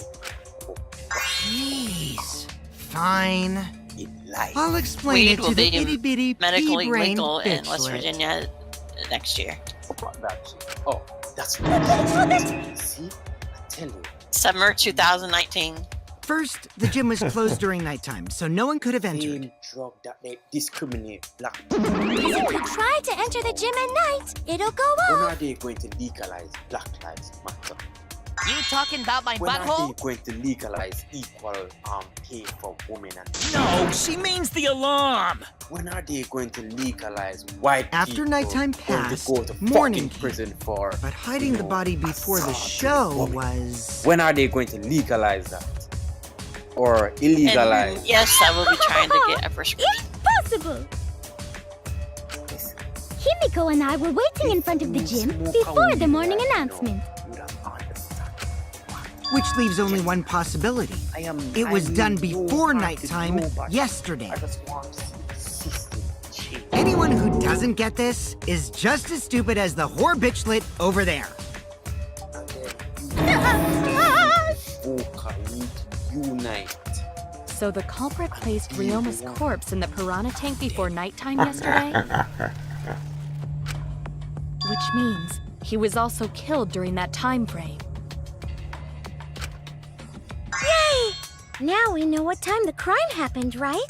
Jeez. Fine. in life. I'll explain Weed it will to the be itty bitty medically pea-brained legal in West bitchlet. Virginia next year. What that shit? Oh, that's right. See, I tell you. Summer 2019. First, the gym was closed during nighttime, so no one could have entered. Same drug that they discriminate black. If you try to enter the gym at night, it'll go When off. are they going to legalize Black Lives Matter? You talking about my When are they going to legalize equal pay for women and men? No, she means the alarm. When are they going to legalize white After people nighttime going passed, to go to morning fucking prison for? But hiding the body before the assaulting show women? was... When are they going to legalize that? Or illegalize? And yes, I will be trying to get a prescription. Impossible! Himiko and I were waiting in front of the gym before the morning announcement. Which leaves only one possibility. It was done before nighttime yesterday. I just want to see the system change. Anyone who doesn't get this is just as stupid as the whore bitchlet over there. Vocal need to unite. So the culprit placed Ryoma's corpse in the piranha tank before nighttime yesterday? Which means he was also killed during that time frame. Yay! Now we know what time the crime happened, right?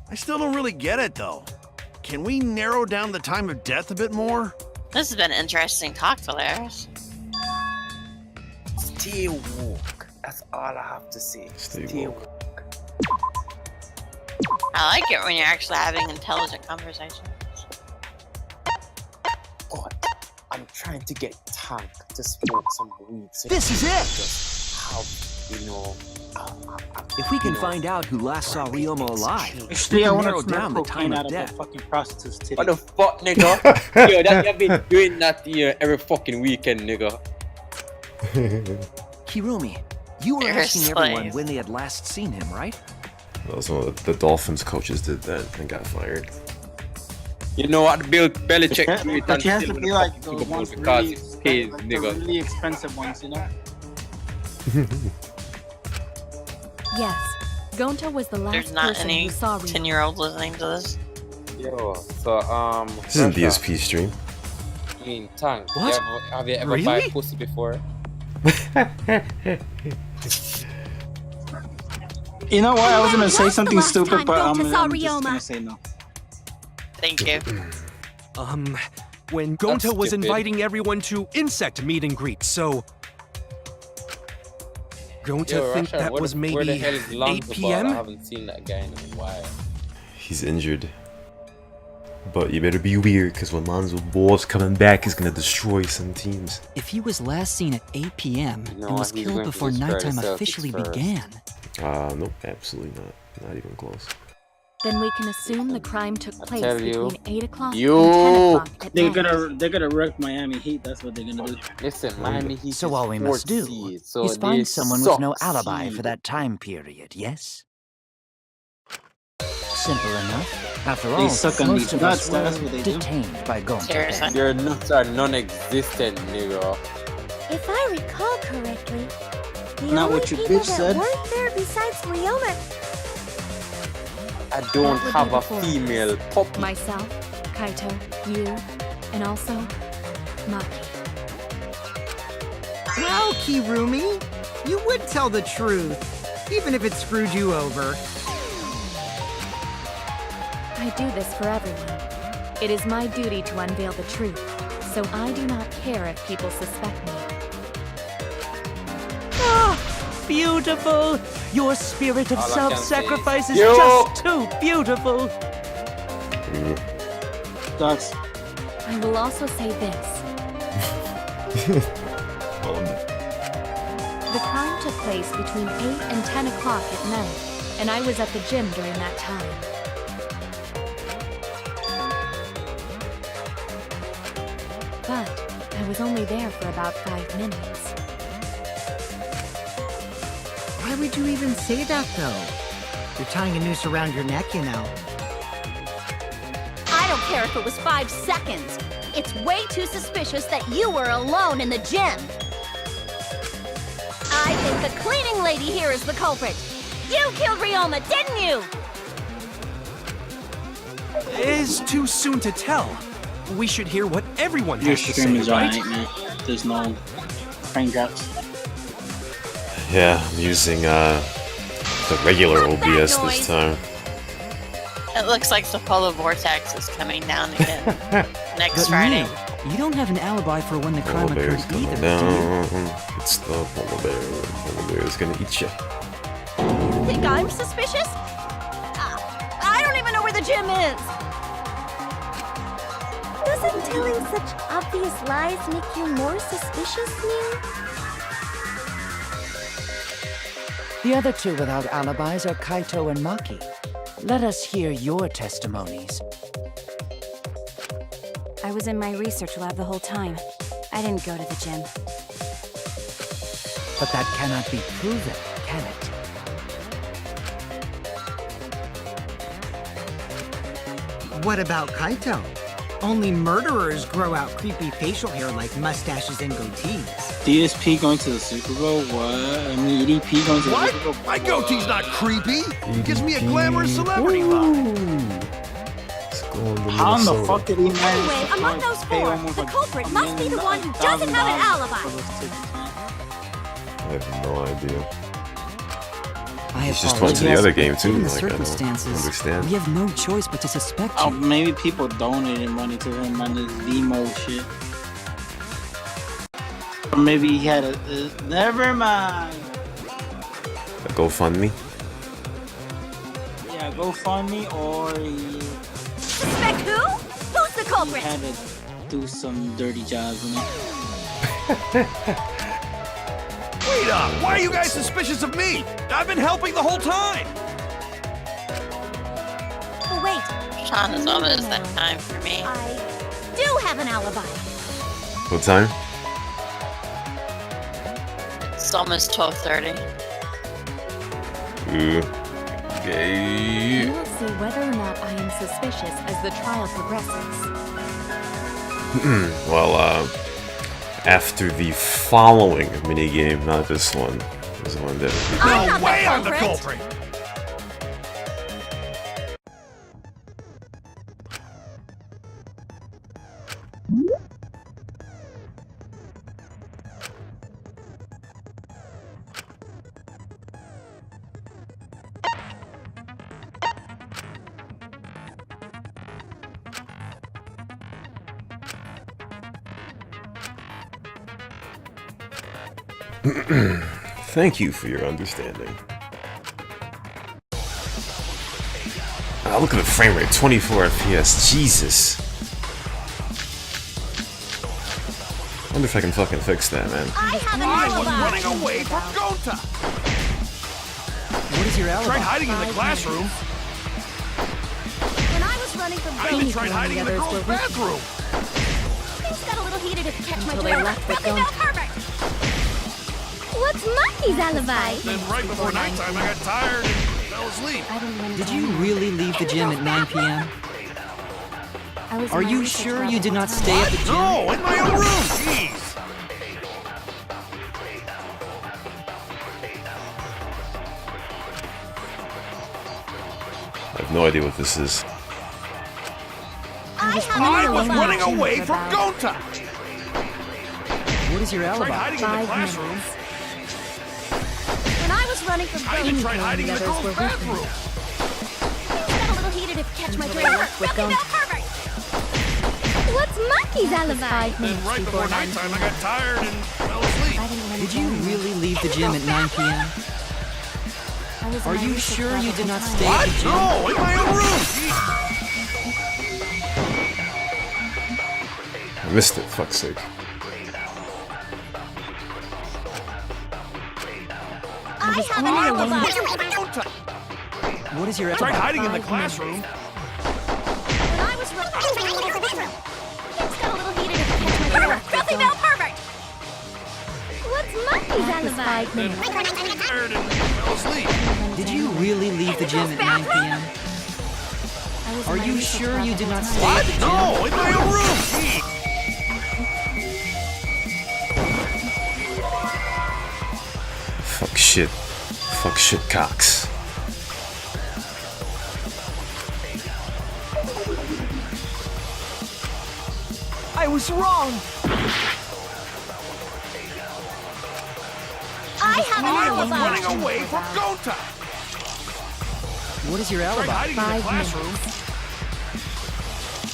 I still don't really get it, though. Can we narrow down the time of death a bit more? This has been an interesting talk, Valeris. Stay woke. That's all I have to say. Stay woke. woke. I like it when you're actually having intelligent conversations. God, I'm trying to get Tank to smoke some weed. So This is that we it! Just have, If we can find out who last saw Ryoma alive, Actually, I we want narrow to down smack the time cocaine of out of death. the fucking prostitute's titty. what the fuck, nigga? Yo, that you've been doing that every fucking weekend, nigga. Kirumi, you were You're a asking everyone slave. when they had last seen him, right? That was one of the Dolphins coaches did that and got fired. You know what? Bill Belichick tweet But and you have still to win be the like fucking the Super Bowl ones because really, it's paid the niggas. really expensive ones, you know? Yes, Gonta was the last There's not person any who saw Ryoma. 10-year-olds listening to this. Yo, so This isn't Russia, DSP stream. I mean, Tank, What? have you ever Really? buy pussy before? You know what? I was gonna say When's the something last stupid, time but Gonta I'm saw just Ryoma? gonna say no. Thank you. When Gonta was stupid. inviting everyone to insect meet and greet, so Gonta Yo, think Russia, that was where the maybe hell is 8 Lonzo Ball? I p.m.? haven't seen that guy in a while. He's injured. But you better be weird, because when Lonzo Ball's coming back, he's gonna destroy some teams. If he was last seen at 8 p.m. You know and what, was he's killed going to before destroy the nighttime Celtics officially first. began, Nope, absolutely not. Not even close. Then we can assume the crime took place tell you. between 8 o'clock You. and 10 o'clock at They're night. gonna wreck Miami Heat. That's what they're gonna do. Listen, Miami Heat So is all we must do 4th seed, so is find they someone with no succeed. alibi for that time period, yes? Simple enough. After all, suck on most these of nuts, us that's were what they do. detained by Gonta. Seriously. Your nuts are non-existent, nigga. If I recall correctly, the Not only what your people bitch that said. weren't there besides Ryoma. I don't That would have be a the four of female us. puppy. Myself, Kaito, you, and also Maki. Well, Kirumi, you would tell the truth, even if it screwed you over. I do this for everyone. It is my duty to unveil the truth, so I do not care if people suspect me. Beautiful! Your spirit of All I can self-sacrifice say is is, just too beautiful! That's I will also say this. The crime took place between 8 and 10 o'clock at night, and I was at the gym during that time. But I was only there for about 5 minutes. Why would you even say that, though? You're tying a noose around your neck, you know. I don't care if it was 5 seconds. It's way too suspicious that you were alone in the gym. I think the cleaning lady here is the culprit. You killed Ryoma, didn't you? It is too soon to tell. We should hear what everyone your has to stream say, is right? alright, man. There's no frame drops. Yeah, I'm using the regular Not that OBS noise. this time. It looks like the polar vortex is coming down again next But Friday. you, you don't have an alibi for when the crime Polar bear's occurred coming either, do down. It's the polar bear. Polar bear's gonna eat you. You think I'm suspicious? I don't even know where the gym is. Doesn't telling such obvious lies make you more suspicious, Mew? The other two without alibis are Kaito and Maki. Let us hear your testimonies. I was in my research lab the whole time. I didn't go to the gym. But that cannot be proven, can it? What about Kaito? Only murderers grow out creepy facial hair like mustaches and goatees. DSP going to the Super Bowl? What? I mean, EDP going to the What? Super Bowl? My goatee's not creepy. It gives me a glamorous celebrity look. How in the fuck did he manage Anyway, to among those pay four, almost the like culprit must be the one who doesn't have an alibi. for those tickets, man? I have no idea. I He's just apologize. went to the other game too. Given the Like, I don't circumstances, understand. we have no choice but to suspect Oh, you. maybe people donated money to him on his Vimo shit. Or maybe he had a. Never mind. A GoFundMe. Yeah, GoFundMe or he Suspect who? Who's the culprit? had to do some dirty jobs, you know? Wait up! Why are you guys suspicious of me? I've been helping the whole time! Oh, wait. Sean is almost that time for me. I do have an alibi. What time? It's almost 12:30. Ooh. Okay. You will see whether or not I am suspicious as the trial progresses. Well, after the following minigame, not this one. This one that. No way I'm the culprit! Thank you for your understanding. Look at the frame rate, 24 FPS. Jesus. I wonder if I can fucking fix that, man. I was running away from Gonta! What is your alibi? Tried hiding in the classroom. When I was running from I even tried hiding in the girls' bathroom. things got a little heated if you catch my Until they drift. left with Nothing felt perfect. What's Monkey's alibi? Then right before nighttime, I got tired and fell asleep. Did you really leave the gym at 9 p.m.? Are you sure you did not stay at the gym? No, in my own room! Jeez! I have no idea what this is. I was running away from Gonta! What is your alibi? Tried hiding in the classroom. When I was running from I even tried hiding in the girls' bathroom. things got a little heated if you catch my drift. Nothing felt perfect. What's Monkey's alibi? Then right before nighttime, I got tired and fell asleep. Did you really leave the gym at 9 p.m.? Are you sure you did not stay at the gym? No, in my own room! I missed it, fuck's sake. I have an alibi. What is your Tried alibi? hiding in the classroom. When I was running things got a little heated if you catch my drift. Nothing felt perfect. What's Monkey's alibi? Tired and fell asleep. Did you really leave the gym at 9 p.m.? Are you sure you did not stay at the gym? No, in my own room! Fuck shit. Fuck shit cocks. I was wrong. I have an I was alibi. running away from Gonta! What is your Tried alibi? hiding in the classroom.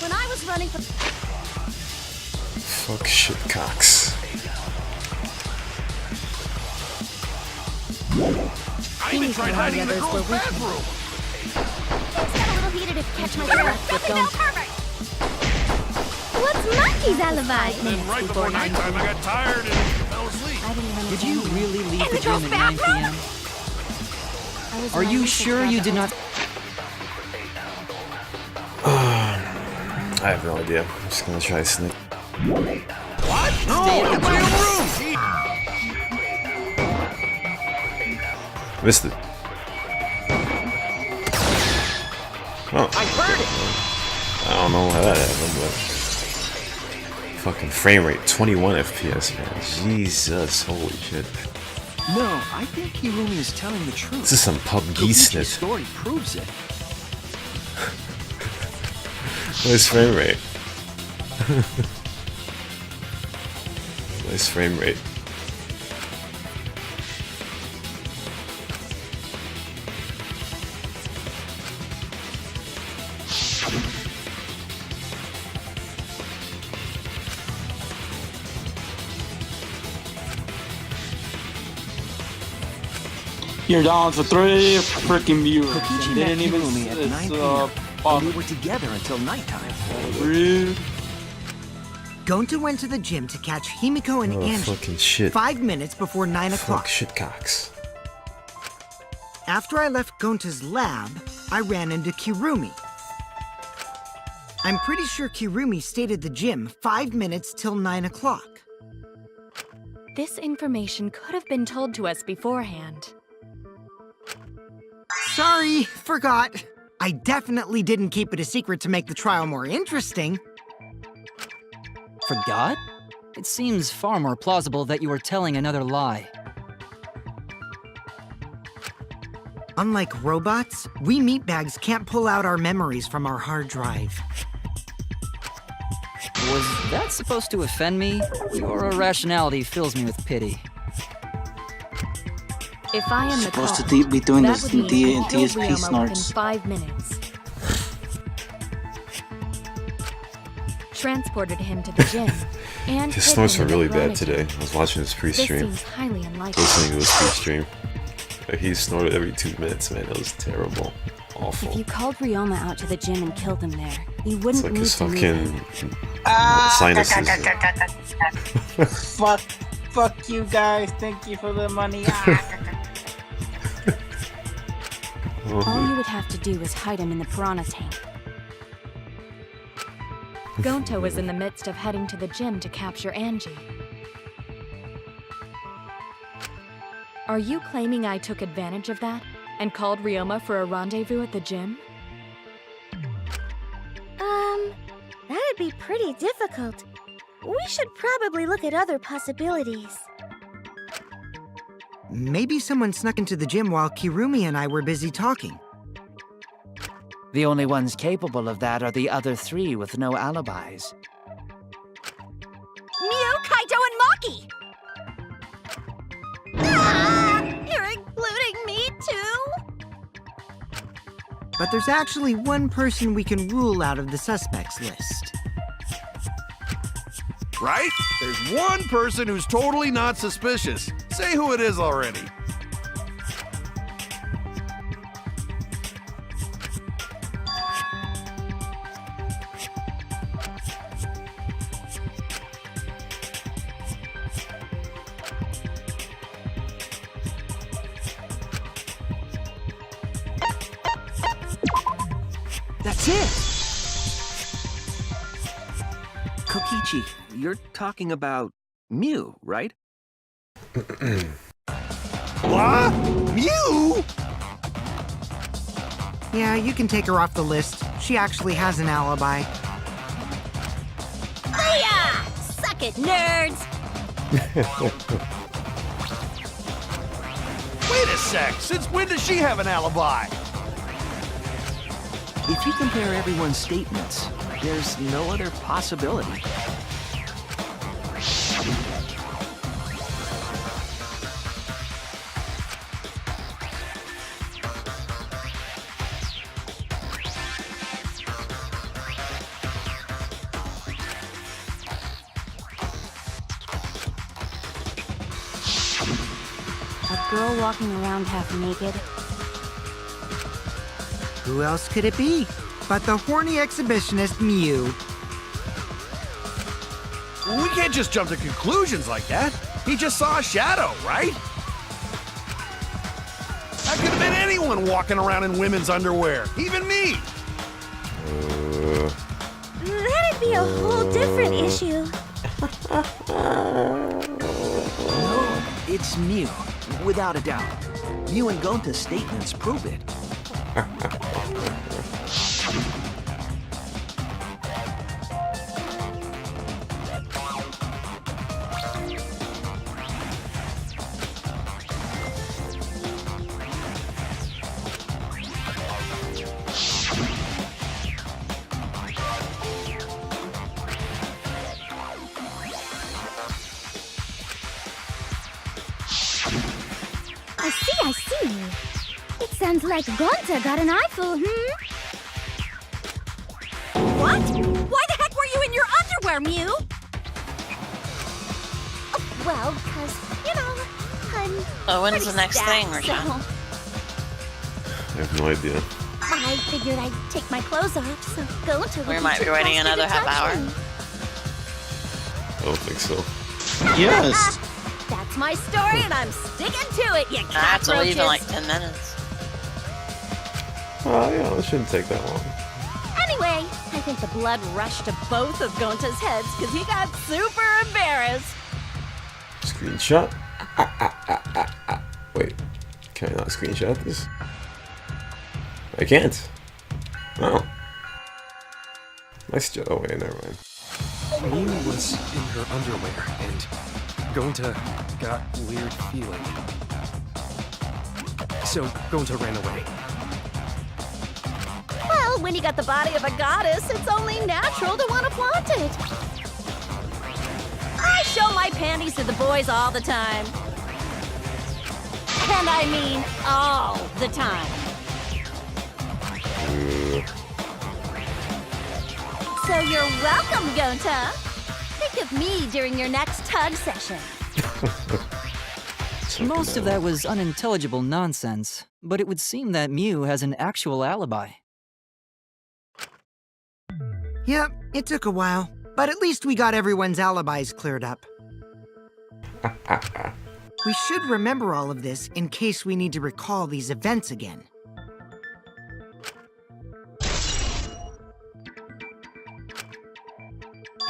When I was running from Fuck shit cocks. I even tried hiding in the girls' bathroom. things got a little heated if you catch my drift. Nothing felt perfect. What's Monkey's alibi? Then right before nighttime, I got tired and fell asleep. Did you really leave the gym at 9 p.m.? Are you sure you did not? I have no idea. I'm just gonna try sneak. What? No, in my own room! Missed it. Oh. I heard it. I don't know how that happened, but fucking frame rate, 21 FPS, man. Jesus, holy shit. No, I think Hirumi is telling the truth. This is some PUBG Kokichi's snit. story proves it. Nice frame rate. Nice frame rate. You're down to 3 freaking viewers. Kokichi They met didn't even. Hirumi at 9 p.m. and we were together until nighttime. Rude. Gonta went to the gym to catch Himiko and Oh, Angie fucking shit. 5 minutes before 9 Fuck o'clock. shit cocks. After I left Gonta's lab, I ran into Kirumi. I'm pretty sure Kirumi stayed at the gym 5 minutes till 9 o'clock. This information could have been told to us beforehand. Sorry, forgot. I definitely didn't keep it a secret to make the trial more interesting. Forgot? It seems far more plausible that you were telling another lie. Unlike robots, we meatbags can't pull out our memories from our hard drive. Was that supposed to offend me? Your irrationality fills me with pity. If I am the Supposed cause, to be doing that this would mean I killed TSP Ryoma snorts. within 5 minutes. Transported him to the gym, and His hid snorts him were in the really bad piranha today. tank. I was watching his This pre-stream. seems highly unlikely. Listening to his pre-stream. He snorted every 2 minutes, man. It was terrible. If Awful. you called Ryoma out to the gym and killed him there, you It's wouldn't like need his to move fucking him. sinuses. Fuck you guys. Thank you for the money. All you would have to do is hide him in the piranha tank. Gonta was in the midst of heading to the gym to capture Angie. Are you claiming I took advantage of that and called Ryoma for a rendezvous at the gym? That'd be pretty difficult. We should probably look at other possibilities. Maybe someone snuck into the gym while Kirumi and I were busy talking. The only ones capable of that are the other 3 with no alibis. Mew, Kaito, and Maki! Ah, you're including me too? But there's actually one person we can rule out of the suspects list. Right? There's one person who's totally not suspicious. Say who it is already. That's it! Kokichi, you're talking about Mew, right? What? Mew? Yeah, you can take her off the list. She actually has an alibi. Booyah! Suck it, nerds! Wait a sec. Since when does she have an alibi? If you compare everyone's statements, there's no other possibility. A girl walking around half naked. Who else could it be but the horny exhibitionist Mew? We can't just jump to conclusions like that. He just saw a shadow, right? That could have been anyone walking around in women's underwear, even me. That'd be a whole different issue. No, it's Mew, without a doubt. Mew and Gonta's statements prove it. I see. It sounds like Gonta got an eyeful, What? Why the heck were you in your underwear, Mew? Well, because, I'm... So when's the next thing, so Rashawn? I have no idea. I figured I'd take my clothes off, so Gonta We would might be waiting another half hour. I don't think so. Yes. That's my story, and I'm sticking to it, you I have to leave in like cockroaches. 10 minutes. Oh, yeah, it shouldn't take that long. Anyway, I think the blood rushed to both of Gonta's heads because he got super embarrassed. Screenshot. Wait, can I not screenshot this? I can't. Oh. Nice job. Oh, wait, never mind. Mew was in her underwear, and Gonta got weird feeling. So Gonta ran away. Well, when you got the body of a goddess, it's only natural to want to flaunt it. I show my panties to the boys all the time. And I mean all the time. So you're welcome, Gonta. Think of me during your next tug session. Most of that was unintelligible nonsense, but it would seem that Mew has an actual alibi. Yep, it took a while, but at least we got everyone's alibis cleared up. We should remember all of this in case we need to recall these events again.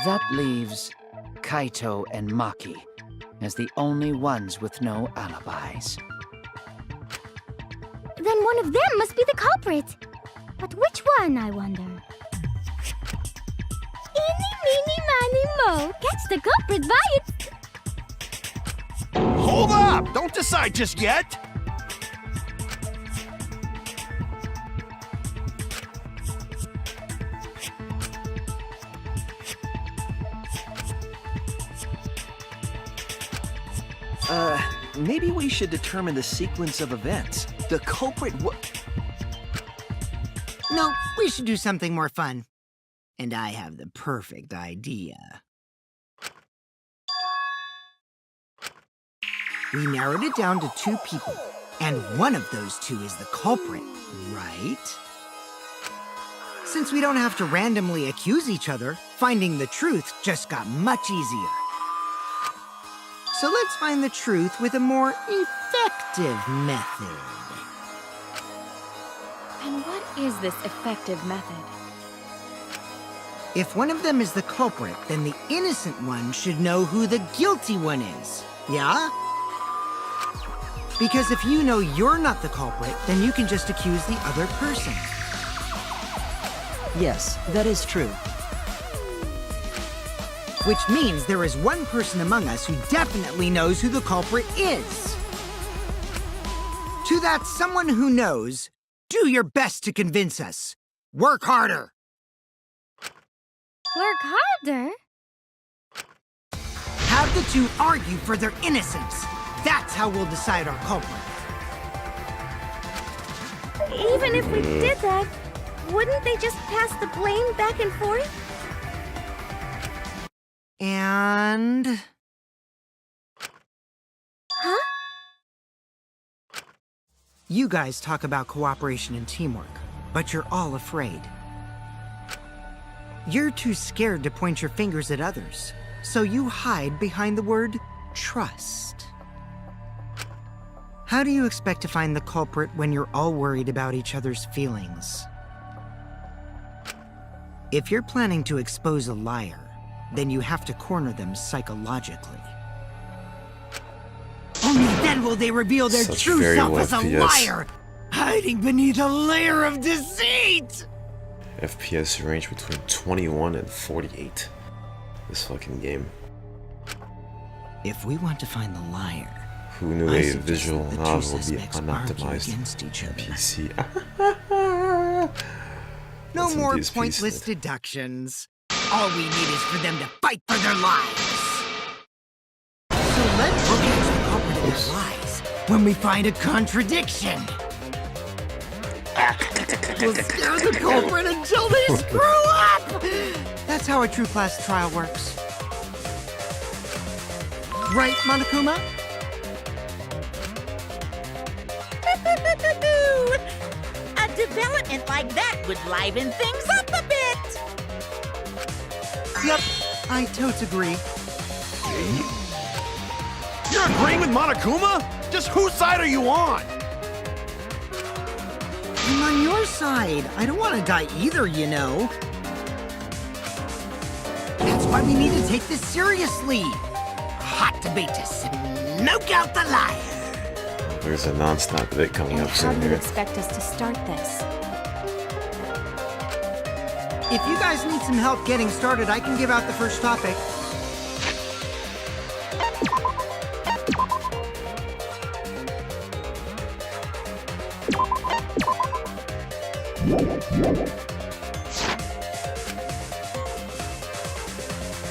That leaves Kaito and Maki as the only ones with no alibis. Then one of them must be the culprit. But which one, I wonder? Eeny, meeny, miny, mo. Catch the culprit by its... Hold up! Don't decide just yet! Maybe we should determine the sequence of events. The culprit No, we should do something more fun. And I have the perfect idea. We narrowed it down to 2 people, and one of those 2 is the culprit, right? Since we don't have to randomly accuse each other, finding the truth just got much easier. So let's find the truth with a more effective method. And what is this effective method? If one of them is the culprit, then the innocent one should know who the guilty one is. Yeah? Because if you know you're not the culprit, then you can just accuse the other person. Yes, that is true. Which means there is one person among us who definitely knows who the culprit is. To that someone who knows, do your best to convince us. Work harder. Work harder? Have the 2 argue for their innocence. That's how we'll decide our culprit. Even if we did that, wouldn't they just pass the blame back and forth? And... Huh? You guys talk about cooperation and teamwork, but you're all afraid. You're too scared to point your fingers at others, so you hide behind the word trust. How do you expect to find the culprit when you're all worried about each other's feelings? If you're planning to expose a liar, then you have to corner them psychologically. Only then will they reveal their true self as a liar, hiding beneath a layer of deceit! FPS range between 21 and 48. This fucking game. If we want to find the liar, who knew a visual novel would be unoptimized PC? No more pointless deductions. All we need is for them to fight for their lives. So let's look at the culprit of their lies when we find a contradiction. We'll scare the culprit until they screw up! That's how a true class trial works. Right, Monokuma? A development like that would liven things up a bit. Yep, I totes agree. You're agreeing with Monokuma? Just whose side are you on? I'm on your side. I don't want to die either, you know. That's why we need to take this seriously. Hot debate to smoke out the liar. There's a non-stop debate coming up How soon do you here. expect us to start this? If you guys need some help getting started, I can give out the first topic.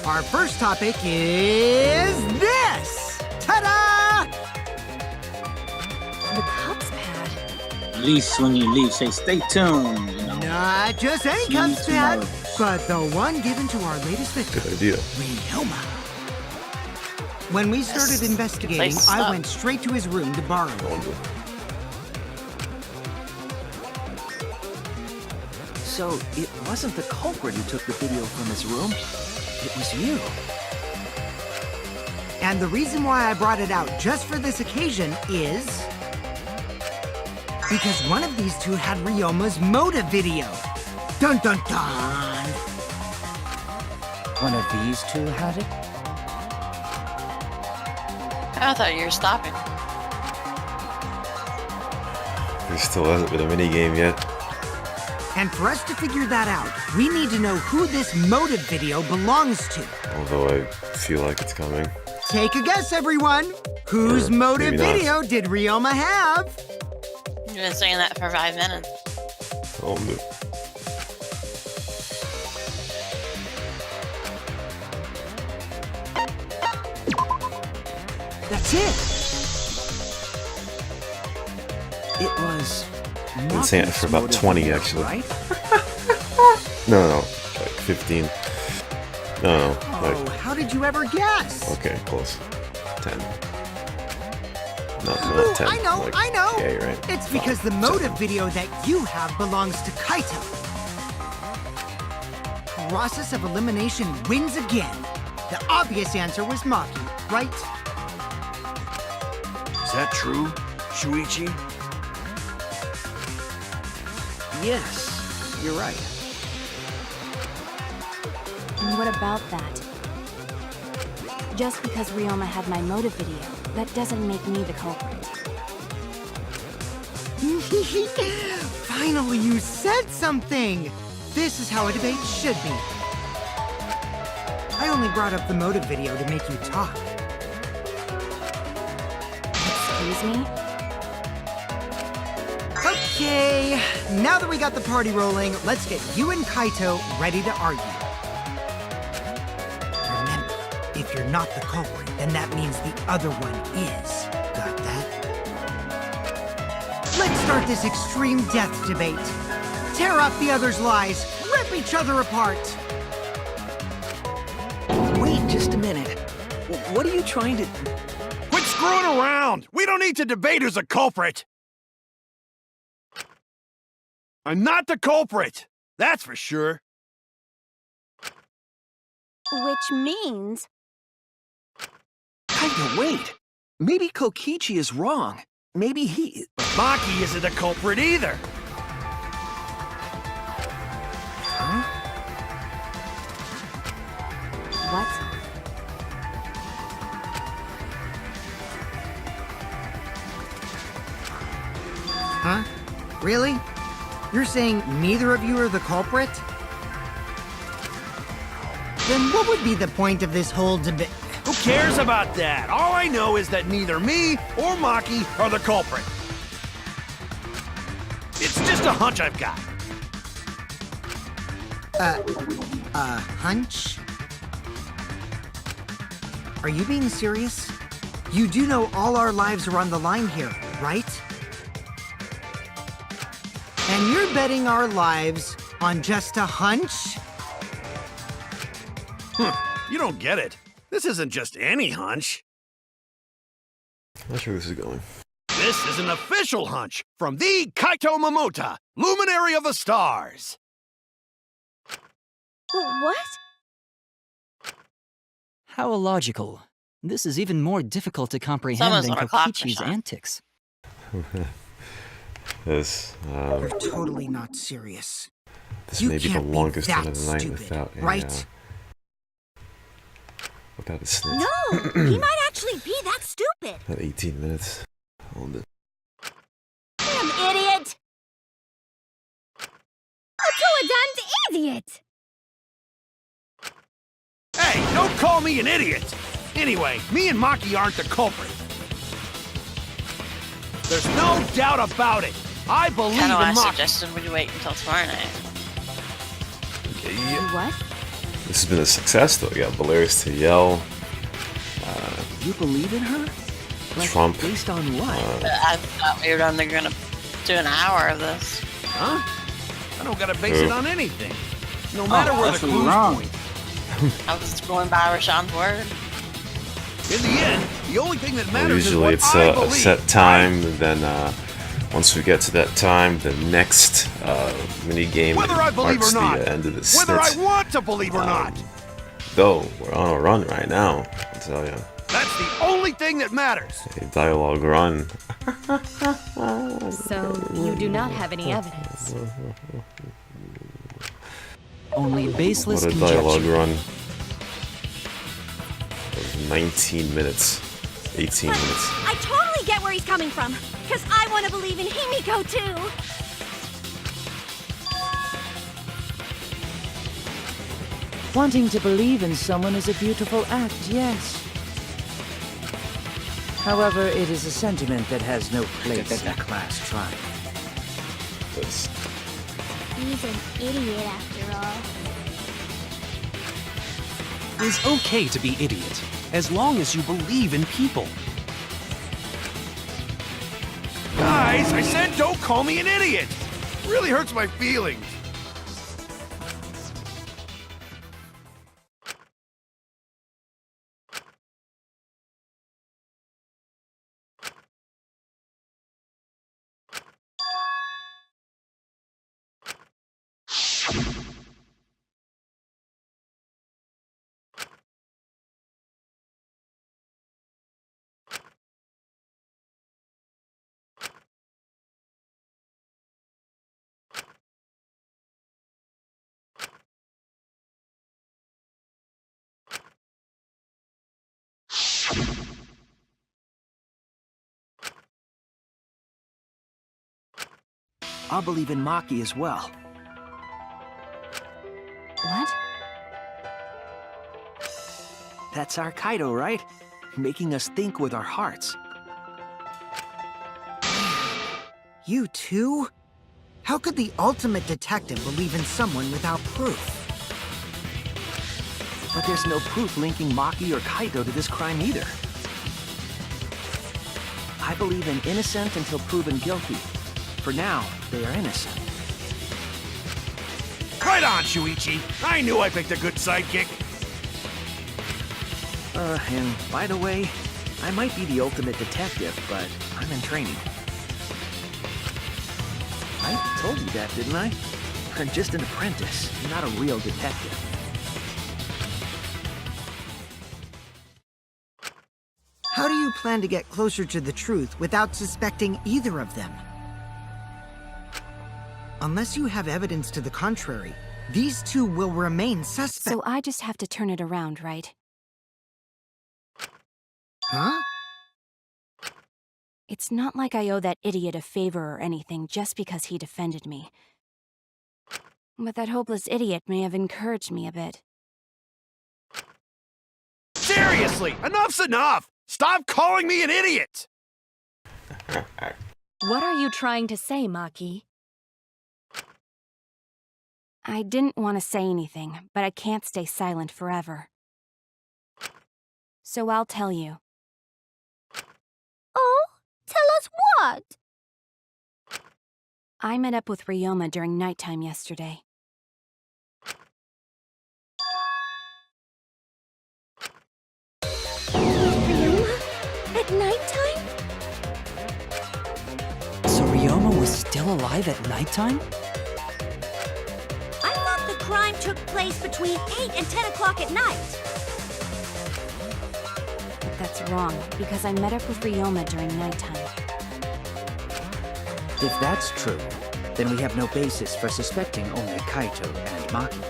Our first topic is this! Ta-da! The cups pad. At least when you leave, say stay tuned. You know. Not just any See you cups pad, tomorrow. but the one given to our latest victim. Good idea. Ryoma. When we started investigating, I went straight to his room to borrow it. So, it wasn't the culprit who took the video from his room. It was you. And the reason why I brought it out just for this occasion is... because one of these two had Ryoma's motive video. Dun dun dun! One of these two had it? I thought you were stopping. There still hasn't been a minigame yet. And for us to figure that out, we need to know who this motive video belongs to. Although I feel like it's coming. Take a guess, everyone! Whose Or motive maybe not. video did Ryoma have? You've been saying that for 5 minutes. Oh, no. That's it! It was... I've been saying it for about 20, actually. Right? No, like 15. No, Oh, like, how did you ever guess? okay, close. 10. No, Ooh, not 10. I know, like, I know! Yeah, you're right. It's because the motive video that you have belongs to Kaito. Process of elimination wins again. The obvious answer was Maki, right? Is that true, Shuichi? Yes, you're right. And what about that? Just because Ryoma had my motive video, that doesn't make me the culprit. Finally, you said something! This is how a debate should be. I only brought up the motive video to make you talk. Excuse me? Okay, now that we got the party rolling, let's get you and Kaito ready to argue. Remember, if you're not the culprit, then that means the other one is. Got that? Let's start this extreme death debate. Tear up the other's lies, rip each other apart. Wait just a minute. What are you trying to... Quit screwing around! We don't need to debate who's a culprit! I'm not the culprit! That's for sure. Which means... Kaito, wait! Maybe Kokichi is wrong. Maybe he... But Maki isn't the culprit either! Huh? What? Huh? Really? You're saying neither of you are the culprit? Then what would be the point of this whole debate? Who cares about that? All I know is that neither me or Maki are the culprit. It's just a hunch I've got. Hunch? Are you being serious? You do know all our lives are on the line here, right? And you're betting our lives on just a hunch? You don't get it. This isn't just any hunch. Not sure where this is going. This is an official hunch from the Kaito Momota, Luminary of the Stars. What? How illogical. This is even more difficult to comprehend Someone's than on a clock, Kokichi's Rashawn. antics. This, You're totally not serious. this You may be the can't be longest one that of the night stupid, without a, right? without a snitch. No, he might actually be that stupid. About 18 minutes. Hold it. Damn idiot! A two-a-done idiot! Hey, don't call me an idiot! Anyway, me and Maki aren't the culprit. There's no doubt about it. I believe Kind of in why I Maki. suggested we wait until tomorrow night. What? This has been a success, though. We got Valerius to yell. You believe in her? Like, Trump. based on what? I thought we were only going to do an hour of this. Huh? I don't gotta base Who? it on anything. No matter where the that's clues wrong. point. I was going by Rashawn's word. In the end, the only thing that Well, matters is usually what it's I a believe. set time, and then once we get to that time, the next mini game Whether I believe marks or not. the end of the Whether I snit. want to believe or not. Though we're on a run right now, I'll tell you. That's the only thing that matters. A dialogue run. So, you do not have any evidence. Only baseless What a dialogue conjecture. run. Of 19 minutes. 18 minutes. I totally get where he's coming from. Because I want to believe in Himiko, too. Wanting to believe in someone is a beautiful act, yes. However, it is a sentiment that has no place in class trial. He's an idiot after all. It's okay to be idiot, as long as you believe in people. Guys, I said don't call me an idiot. Really hurts my feelings. I believe in Maki as well. What? That's our Kaido, right? Making us think with our hearts. You too? How could the ultimate detective believe in someone without proof? But there's no proof linking Maki or Kaido to this crime either. I believe in innocent until proven guilty. For now, they are innocent. Right on, Shuichi. I knew I picked a good sidekick. And by the way, I might be the ultimate detective, but I'm in training. I told you that, didn't I? I'm just an apprentice, not a real detective. How do you plan to get closer to the truth without suspecting either of them? Unless you have evidence to the contrary, these two will remain suspects. So I just have to turn it around, right? Huh? It's not like I owe that idiot a favor or anything just because he defended me. But that hopeless idiot may have encouraged me a bit. Seriously, enough's enough! Stop calling me an idiot! What are you trying to say, Maki? I didn't want to say anything, but I can't stay silent forever. So I'll tell you. Oh? Tell us what? I met up with Ryoma during nighttime yesterday. Ryoma? At nighttime? So Ryoma was still alive at nighttime? I thought the crime took place between 8 and 10 o'clock at night. But that's wrong, because I met up with Ryoma during nighttime. If that's true, then we have no basis for suspecting only Kaito and Maki.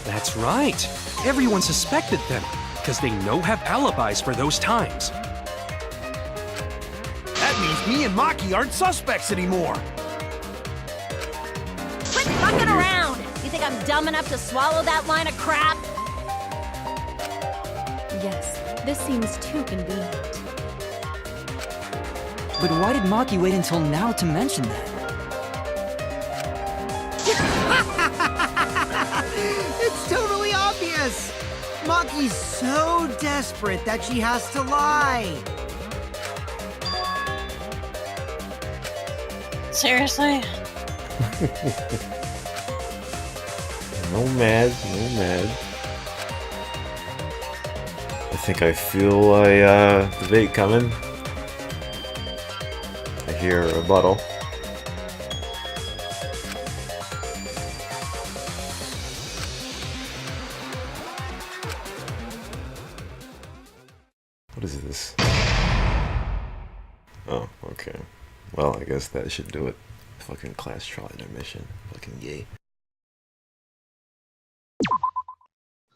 That's right. Everyone suspected them, because they know have alibis for those times. That means me and Maki aren't suspects anymore. Quit bucking You think I'm dumb enough to swallow that line of crap? Yes, this seems too convenient. But why did Maki wait until now to mention that? It's totally obvious! Maki's so desperate that she has to lie. Seriously? No mad, no mad. I think I feel a debate coming. I hear a rebuttal. What is this? Oh, okay. Well, I guess that should do it. Fucking class trial intermission. Fucking gay.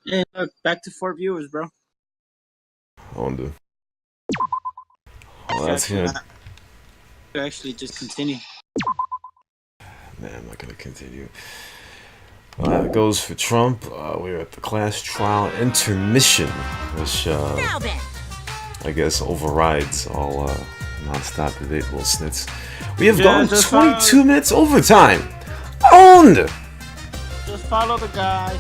Hey, look, back to 4 viewers, bro. I wonder. Well, that's good. To actually just continue. Man, I'm not gonna continue. That goes for Trump. We're at the class trial intermission, which Now then. I guess overrides all non-stop debatable snits. We have Yeah, gone just 22 minutes overtime. Owned. Just follow the guy,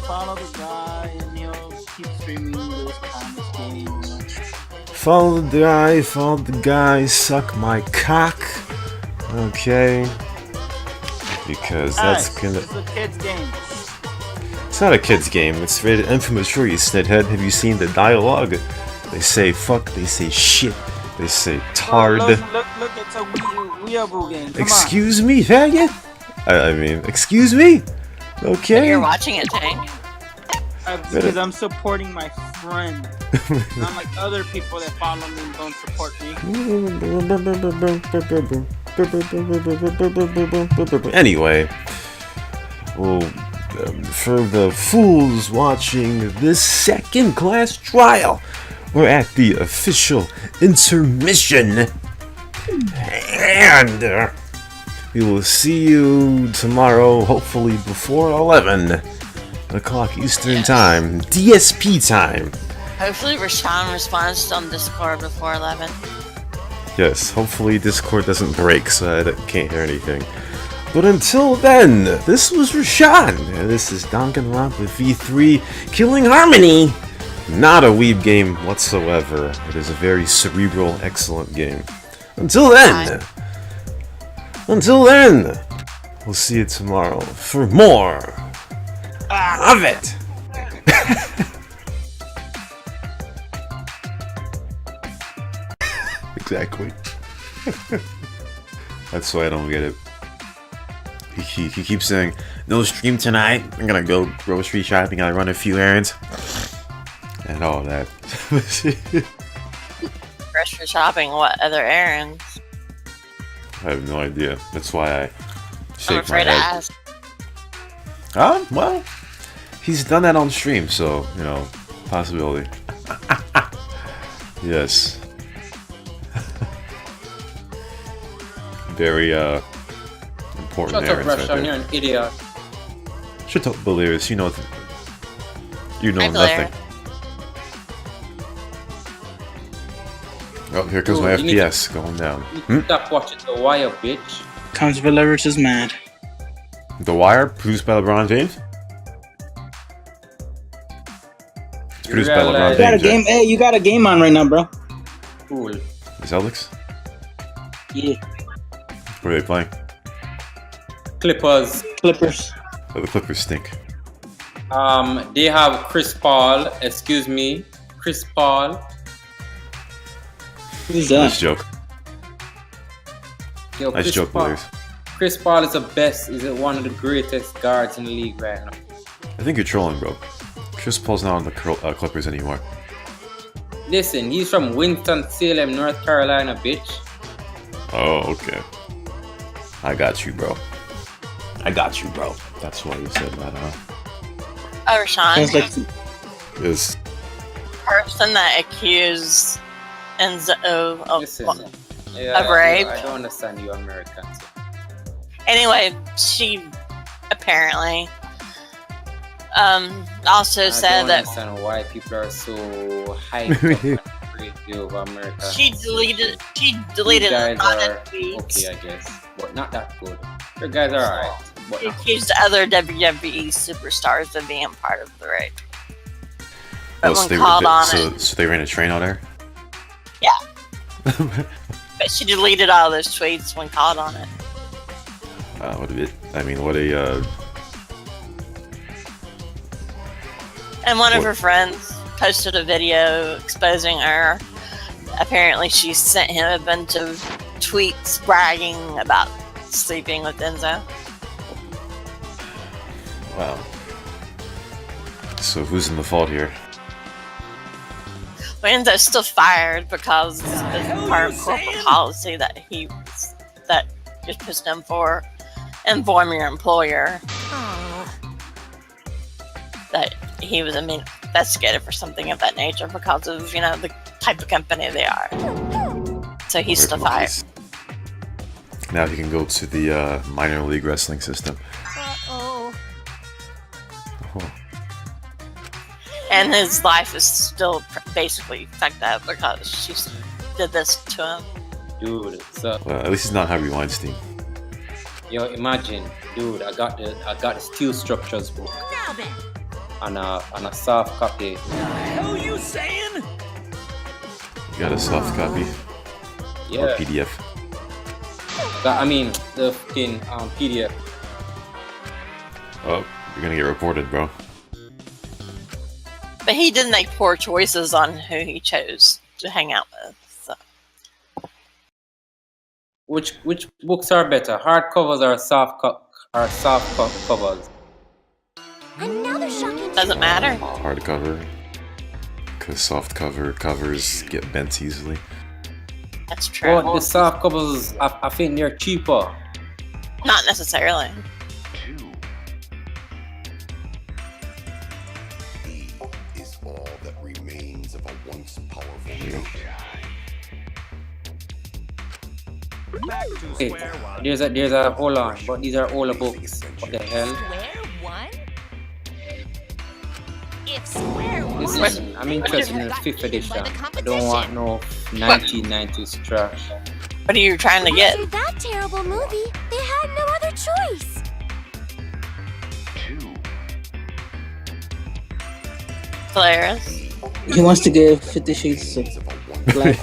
and he'll keep streaming those kind of games. Follow the guy, suck my cock. Okay. Because that's gonna. It's a kid's game. It's not a kid's game. It's rated M for mature, you snithead. Have you seen the dialogue? They say fuck, they say shit, they say tard. Look, it's a weeaboo game. Come Excuse me, faggot? I mean, excuse me? Okay. You're watching it, Tank. Because I'm supporting my friend. Not like other people that follow me and don't support me. Anyway, well, for the fools watching this second class trial, we're at the official intermission. And we will see you tomorrow, hopefully before 11 o'clock Eastern Time, DSP time. Hopefully Rashawn responds on Discord before 11. Yes, hopefully Discord doesn't break so I can't hear anything. But until then, this was Rashawn, and this is Danganronpa V3 Killing Harmony. Not a weeb game whatsoever. It is a very cerebral, excellent game. Until then, we'll see you tomorrow for more of it. Exactly. That's why I don't get it. He keeps saying, no stream tonight. I'm gonna go grocery shopping. I run a few errands. And all that. Grocery shopping, what other errands? I have no idea. That's why I I'm shake my afraid to head. ask. Well, he's done that on stream, so, you know, possibility. Yes. Very, important Shut up, errands right Russia, there. you're an idiot. Shut up, Valerius. You know Hi, nothing. Blair. Oh, here comes Dude, my you need FPS going down. Stop watching The Wire, bitch. Comes Valerius is mad. The Wire, produced by LeBron James? It's produced by LeBron You got a James. game. Hey, you got a game on right now, bro. Cool. Is Alex? Yeah. What are they playing? Clippers. Oh, the Clippers stink. They have Chris Paul. Excuse me. Chris Paul. Who's Nice joke. Yo, Nice Chris joke, Paul. Valerius. Chris Paul is the best. Is one of the greatest guards in the league right now. I think you're trolling, bro. Chris Paul's not on the Clippers anymore. Listen, he's from Winston-Salem, North Carolina, bitch. Oh, okay. I got you, bro. That's why you said that, huh? Oh, Rashawn, Is person that accused Enzo of Yeah, rape. I don't understand you Americans. Anyway, she apparently Also said don't that understand why people are so hyped up and crazy over America. she deleted You a guys lot are of tweets. okay, I guess, but not that good. You guys are alright, but She not accused other WWE superstars of being part of the rape. But Oh, when so called on it, so they ran a train on her? yeah. But she deleted all those tweets when called on it. What a bit. I mean, what a. And one of her friends posted a video exposing her. Apparently, she sent him a bunch of tweets bragging about sleeping with Enzo. Wow. So who's in the fault here? But Enzo's still fired because it's part of corporate policy that that you're supposed to inform your employer that he was investigated for something of that nature because of the type of company they are. So he's still fired. Now he can go to the minor league wrestling system. Uh-oh. Oh. And his life is still basically fucked up because she did this to him. dude. So Well, at least he's not Harvey Weinstein. yo, imagine, dude. I got the Steel Structures book Now then, on a soft copy. hell you saying? You got a soft copy? Or Yeah. PDF? I mean, the fucking PDF. Oh, you're gonna get reported, bro. But he did make poor choices on who he chose to hang out with. So. Which books are better, hardcovers or covers? Another shocking. Doesn't matter. Hardcover. Because soft covers get bent easily. That's true. But the soft covers, I think they're cheaper. Not necessarily. Is all that remains of a once powerful nation. Okay, there's a hold on, but these are older books. What the hell? Square one? If square one, This is, I'm interested in the 5th edition. I don't want no 1990s trash. What are you trying to get? After that terrible movie, they had no other choice. Polaris. He wants to give 50 Shades of Black.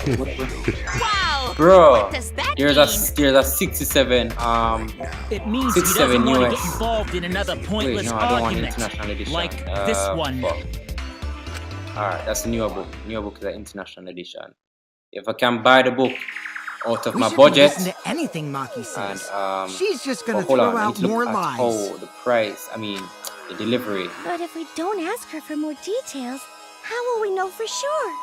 wow! Bro, does that there's a 67 It means 67 he doesn't want to US. get involved in another Wait, pointless no, I don't want argument, international edition. like this one. Fuck. Alright, that's a newer book. Newer book is an international edition. If I can buy the book out of We my shouldn't budget, listen to anything Maki says. and She's just gonna hold on, throw I out need to look more at lies. how the price, the delivery. But if we don't ask her for more details, how will we know for sure?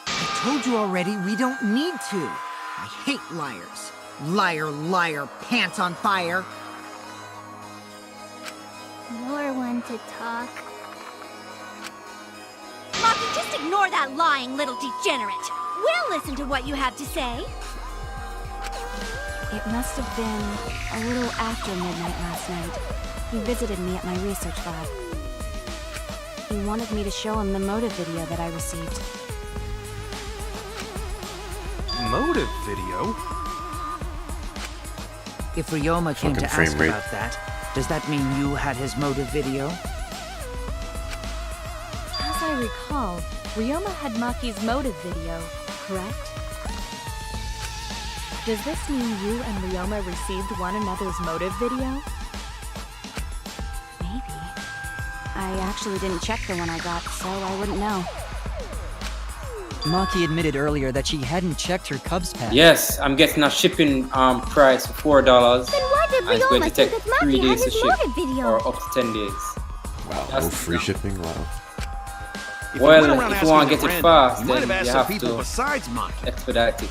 I told you already, we don't need to. I hate liars. Liar, liar, pants on fire. You're one to talk. Maki, just ignore that lying little degenerate. We'll listen to what you have to say. It must have been a little after midnight last night. He visited me at my research lab. He wanted me to show him the motive video that I received. Motive video? If Ryoma came Fucking to frame ask rate. about that, does that mean you had his motive video? As I recall, Ryoma had Maki's motive video, correct? Does this mean you and Ryoma received one another's motive video? Maybe. I actually didn't check the one I got, so I wouldn't know. Maki admitted earlier that she hadn't checked her Cubs pack. Yes, I'm getting a shipping price for $4. Then why did And it's going to Ryoma take think that 3 Maki had days to his ship, motive video? or up to 10 days. Wow, That's- no free shipping? Wow. Well, if you want to get it fast, you might then have asked you some have people to besides Maki. expedite it.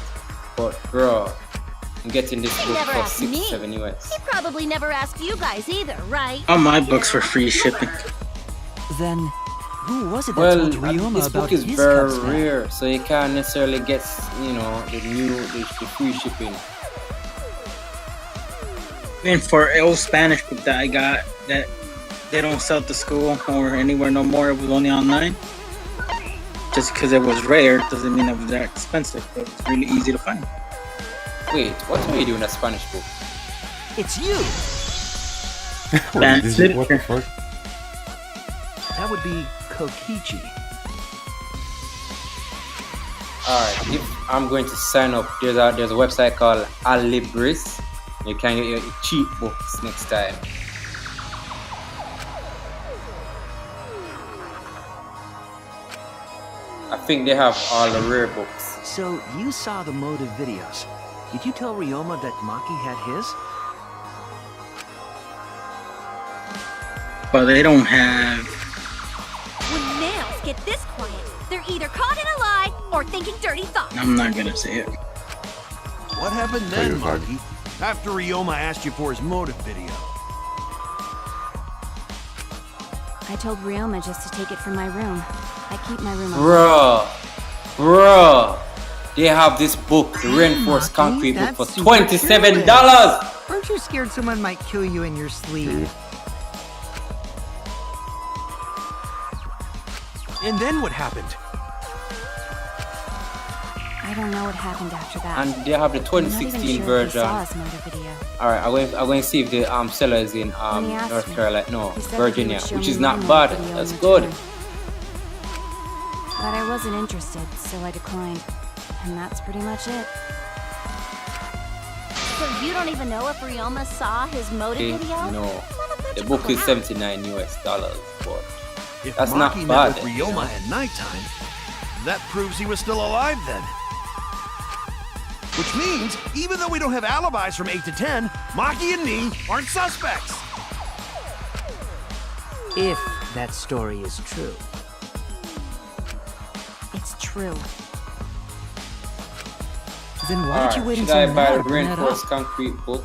But bro, I'm getting this He book never for asked me. 7 US. He probably never asked you guys either, right? All my books for free shipping. Then, who was it that Well, told Ryoma this about book is his very Cubs pack? rare, so you can't necessarily get, the free shipping. even for old Spanish book that I got that they don't sell at the school or anywhere no more. It was only online. Just because it was rare doesn't mean it was that expensive. It was really easy to find. Wait, what are you doing in a Spanish book? It's you! What the fuck? That would be Kokichi. Alright, if I'm going to sign up, there's a website called Alibris. You can get your cheap books next time. I think they have all the rare books. So, you saw the motive videos. Did you tell Ryoma that Maki had his? But they don't have... When males get this quiet, they're either caught in a lie or thinking dirty thoughts. I'm not gonna say it. What happened then, Maki? After Ryoma asked you for his motive video. I told Ryoma just to take it from my room. I keep my room Bruh, they have this book, the reinforced concrete book, for $27. Aren't you scared someone might kill you in your sleep? And then what happened? I don't know what happened after that. And they have the 2016 version. Alright, I'm going to see if the seller is in North Carolina, no, Virginia, which is not bad. That's good. But I wasn't interested, so I declined. And that's pretty much it. So you don't even know if Ryoma saw his motive video? No. The book is $79 US, but if that's Maki not met bad. with Ryoma at nighttime, that proves he was still alive then. Which means, even though we don't have alibis from 8 to 10, Maki and me aren't suspects. If that story is true. It's true. Then why did you wait should until I now buy to the bring that reinforced up? concrete book?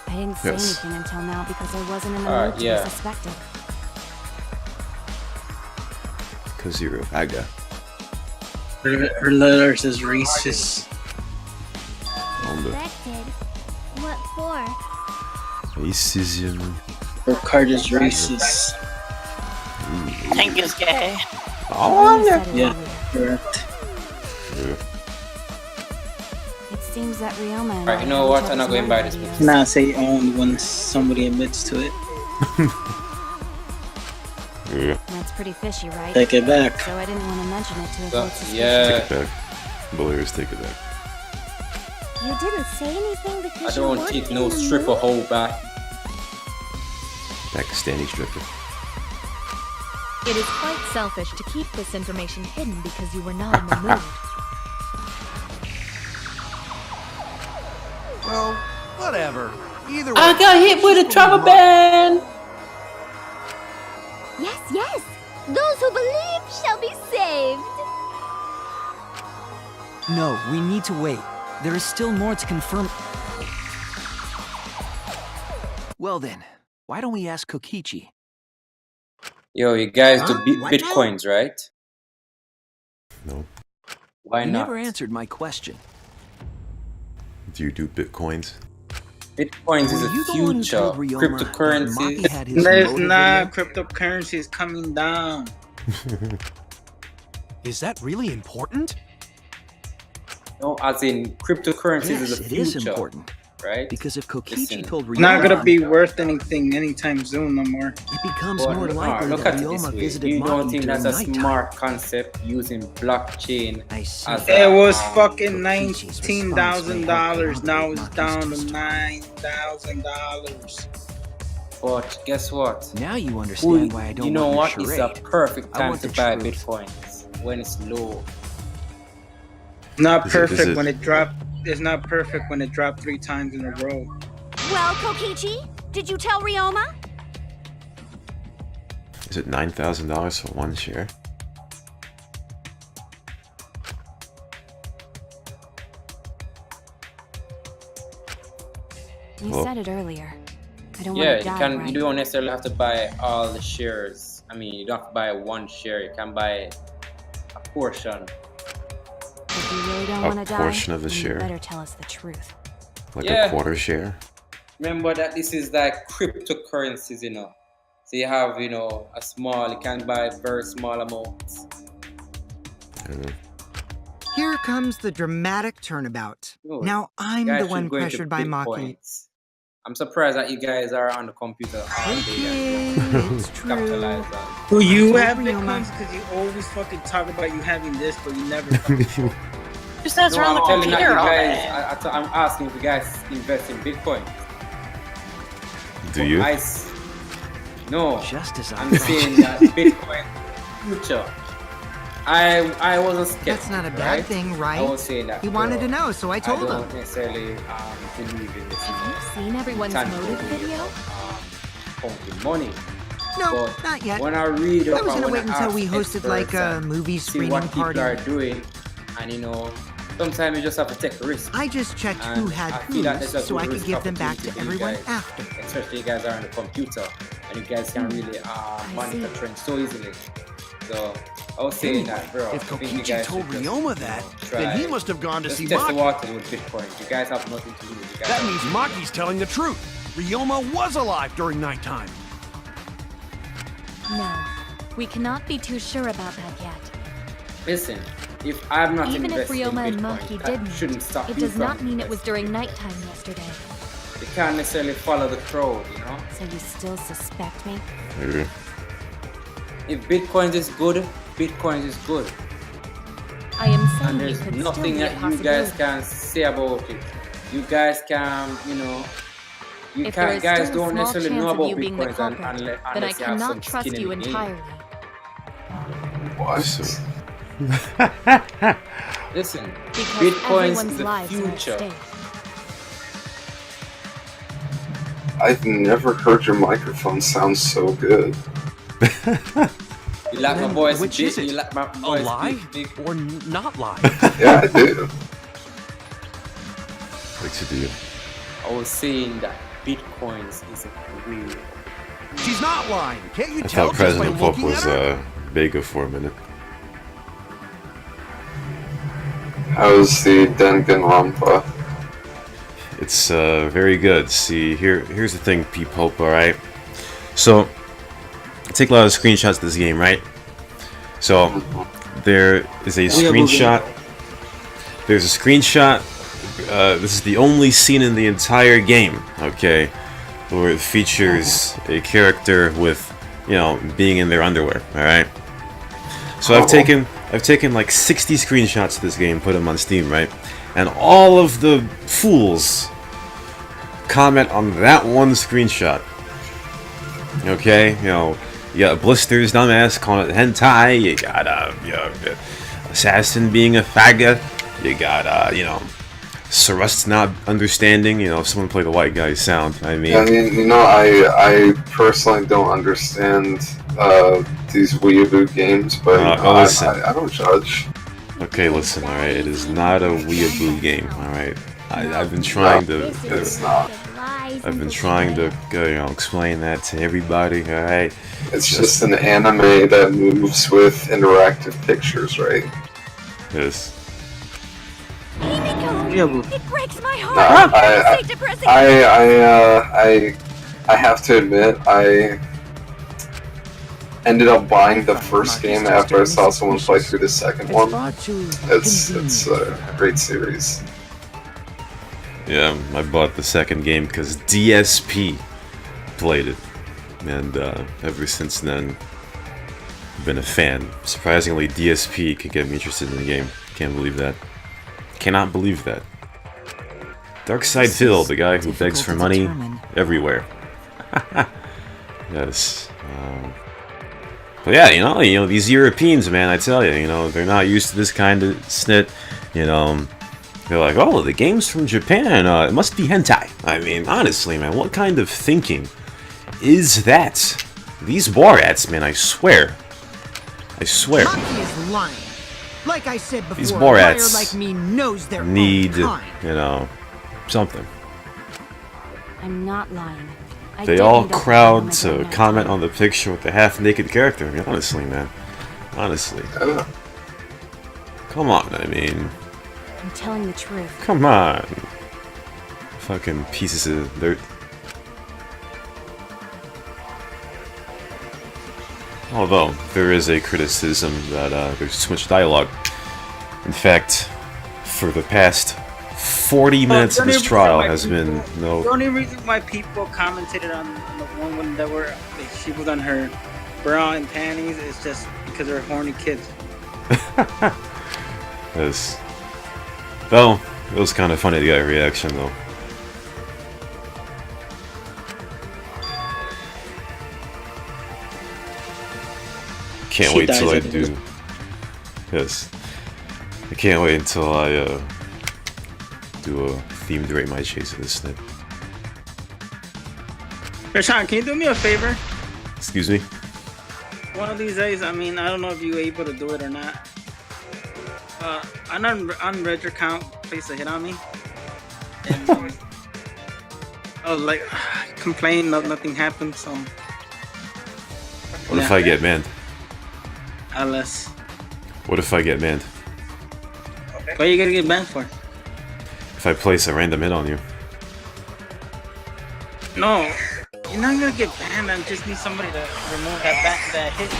I didn't say Yes. anything until now because I wasn't in the Alright, mood to yeah. be suspected. Because you're a Aga. Her letter says racist. Suspected? What for? Racism. Her card is racist. Tank is gay. Oh, Yeah, correct. It seems that Ryoma and Alright, you know what? I'm not going to buy this book. Nah, say owned when somebody admits to it. Yeah. That's pretty fishy, right? Take it back. So I didn't want to mention it to avoid suspicion. Yeah. Take it back. Believers, take it back. You didn't say anything I because you don't weren't take in no the stripper mood? hole back. Pakistani stripper. It is quite selfish to keep this information hidden because you were not in the mood. Well, whatever. Either way. I got hit with a travel ban! Yes, yes! Those who believe shall be saved! No, we need to wait. There is still more to confirm. Well then, why don't we ask Kokichi? Yo, you guys do What bitcoins, right? No. Why You not? never answered my question. Do you do bitcoins? Bitcoins is Were the you the one who future. told Ryoma that Cryptocurrency. Maki had his There's motive not. video? Cryptocurrency is coming down. Is that really important? No, as in cryptocurrency Yes, is the it future. is important. Right? Because if Kokichi Listen. told Ryoma, Not gonna be worth anything anytime soon no more. it becomes But more likely look that at it this Ryoma way. visited You don't Maki think during that's a nighttime. smart concept using blockchain I see. as It was a, fucking Kokichi's $19,000. Now it's response down to may $9,000. But guess what? Now you understand why I don't you know want what? your It's a charade. perfect I time want to the buy truth. bitcoins when it's low. Not Is perfect it- when it dropped. It's not perfect when it dropped 3 times in a row. Well, Kokichi, did you tell Ryoma? Is it $9,000 for one share? You Well- said it earlier. I don't Yeah, want to you die, can. right? You don't necessarily have to buy all the shares. I mean, you don't have to buy one share. You can buy a portion. If you really don't A want to die, portion of a then you share. better tell us the truth. Like Yeah. a quarter share? remember that this is like cryptocurrencies, you know. So you have, you know, a small, you can buy very small amounts. Here comes the dramatic turnabout. Oh, Now I'm guys the should one go into pressured by Maki. Bitcoins. I'm surprised that you guys are on the computer all day. It's true. Capitalize on. Do you I have told Ryoma. bitcoins? Because you always fucking talk about you having this, but you never fucking show. Just that's No, around the I'm telling that you computer all guys. day. I'm asking if you guys invest in Bitcoin. Do you? No. Just as I'm saying that Bitcoin future. I wasn't scared. That's not a bad thing, right? I was saying that. He wanted to know, so I told I him. don't necessarily believe in this. Have you seen everyone's motive video? Counting money. No, But not yet. when I read I up was and gonna when wait I until we ask hosted like experts a and movie see screening what party. people are doing, and you know, sometimes you just have to take a risk. I just checked who And had I feel that whose there's a so good I could risk give them back to opportunity for you everyone guys, after. especially you guys are on the computer and you guys can really monitor trends so easily. So I was saying that, bro. If I think you Kokichi guys told should just, Ryoma that, then he must have gone to just see test the Maki. water with Bitcoin. You guys have nothing to lose. You guys That have- means Maki's telling the truth. Ryoma was alive during nighttime. No, we cannot be too sure about that yet. Listen, if I'm not Even if invested in Ryoma and Bitcoin, Maki that didn't, shouldn't stop it you does from not mean it was investing. during nighttime yesterday. You can't necessarily follow the crowd, you know. So you still suspect me? Maybe. If Bitcoin is good, Bitcoin is good. I am And saying it there's could still nothing be a that you guys possibility. can say about it. You guys can, you know, you If there can't, is guys still a don't small necessarily chance know of about you being the Bitcoins culprit, unless then I you have some cannot trust skin you in the game. entirely. What? Listen, Because Bitcoin's everyone's the lives are at future. stake. I've never heard your microphone sound so good. You like my voice Which big? is it? You like my A voice lie big? or not lie? Yeah, I do. Like to do. I was saying that Bitcoins is real. She's not lying. Can't you I tell thought just by President Pope looking was at her? Vega for a minute. How's the Danganronpa? It's very good. See, here's the thing, P Pope, alright? So, I take a lot of screenshots of this game, right? So, there is a screenshot. There's a screenshot. This is the only scene in the entire game, okay, where it features a character with, you know, being in their underwear, alright? So I've taken like 60 screenshots of this game, put them on Steam, right? And all of the fools comment on that one screenshot. Okay, you know, you got Blisters, dumbass, calling it hentai. You got Assassin being a faggot. You got you know, Sarust not understanding. You know, if someone played the white guy's sound. I mean, You know, I personally don't understand these weeaboo games, but you know, listen. I don't judge. Okay, listen, alright, it is not a weeaboo game, alright? I've been trying to... It's not. I've been trying to, you know, explain that to everybody, alright? It's just an anime that moves with interactive pictures, right? Yes. It breaks my No, heart. Say depressing. I have to admit, I ended up buying the first game after I saw someone play through the second one. It's a great series. Yeah, I bought the second game because DSP played it. And ever since then, I've been a fan. Surprisingly, DSP could get me interested in the game. Can't believe that. Cannot believe that. Darkside Phil, the guy who begs for money everywhere. Yes. But yeah, you know, these Europeans, man, I tell you, they're not used to this kind of snit. You know, they're like, oh, the game's from Japan. It must be hentai. I mean, honestly, man, what kind of thinking is that? These Borats, man, I swear. I swear. Maki is lying. Like I said before, These a liar Borats like me knows their need, own kind. you know, something. I'm not lying. I They did all meet up with crowd them to again that comment time. on the picture with the half-naked character. I mean, honestly, man. Honestly. Come on, I mean... I'm telling the truth. Come on. Fucking pieces of dirt. Although, there is a criticism that there's too much dialogue. In fact, for the past 40 minutes of this trial has been no... The only reason why people commented on the one that were like, she was on her bra and panties is just because they're horny kids. Yes. Well, it was kind of funny to get a reaction though. Can't wait till I do. Yes. I can't wait until I do a themed rate my chase of this snip. Rashawn, can you do me a favor? Excuse me? One of these days, I mean, I don't know if you're able to do it or not. On Red account, place a hit on me. And I was like, complain, nothing happened, so. What if I get banned? Unless. What if I get banned? What are you gonna get banned for? If I place a random hit on you. No, you're not gonna get banned. I just need somebody to remove that hit.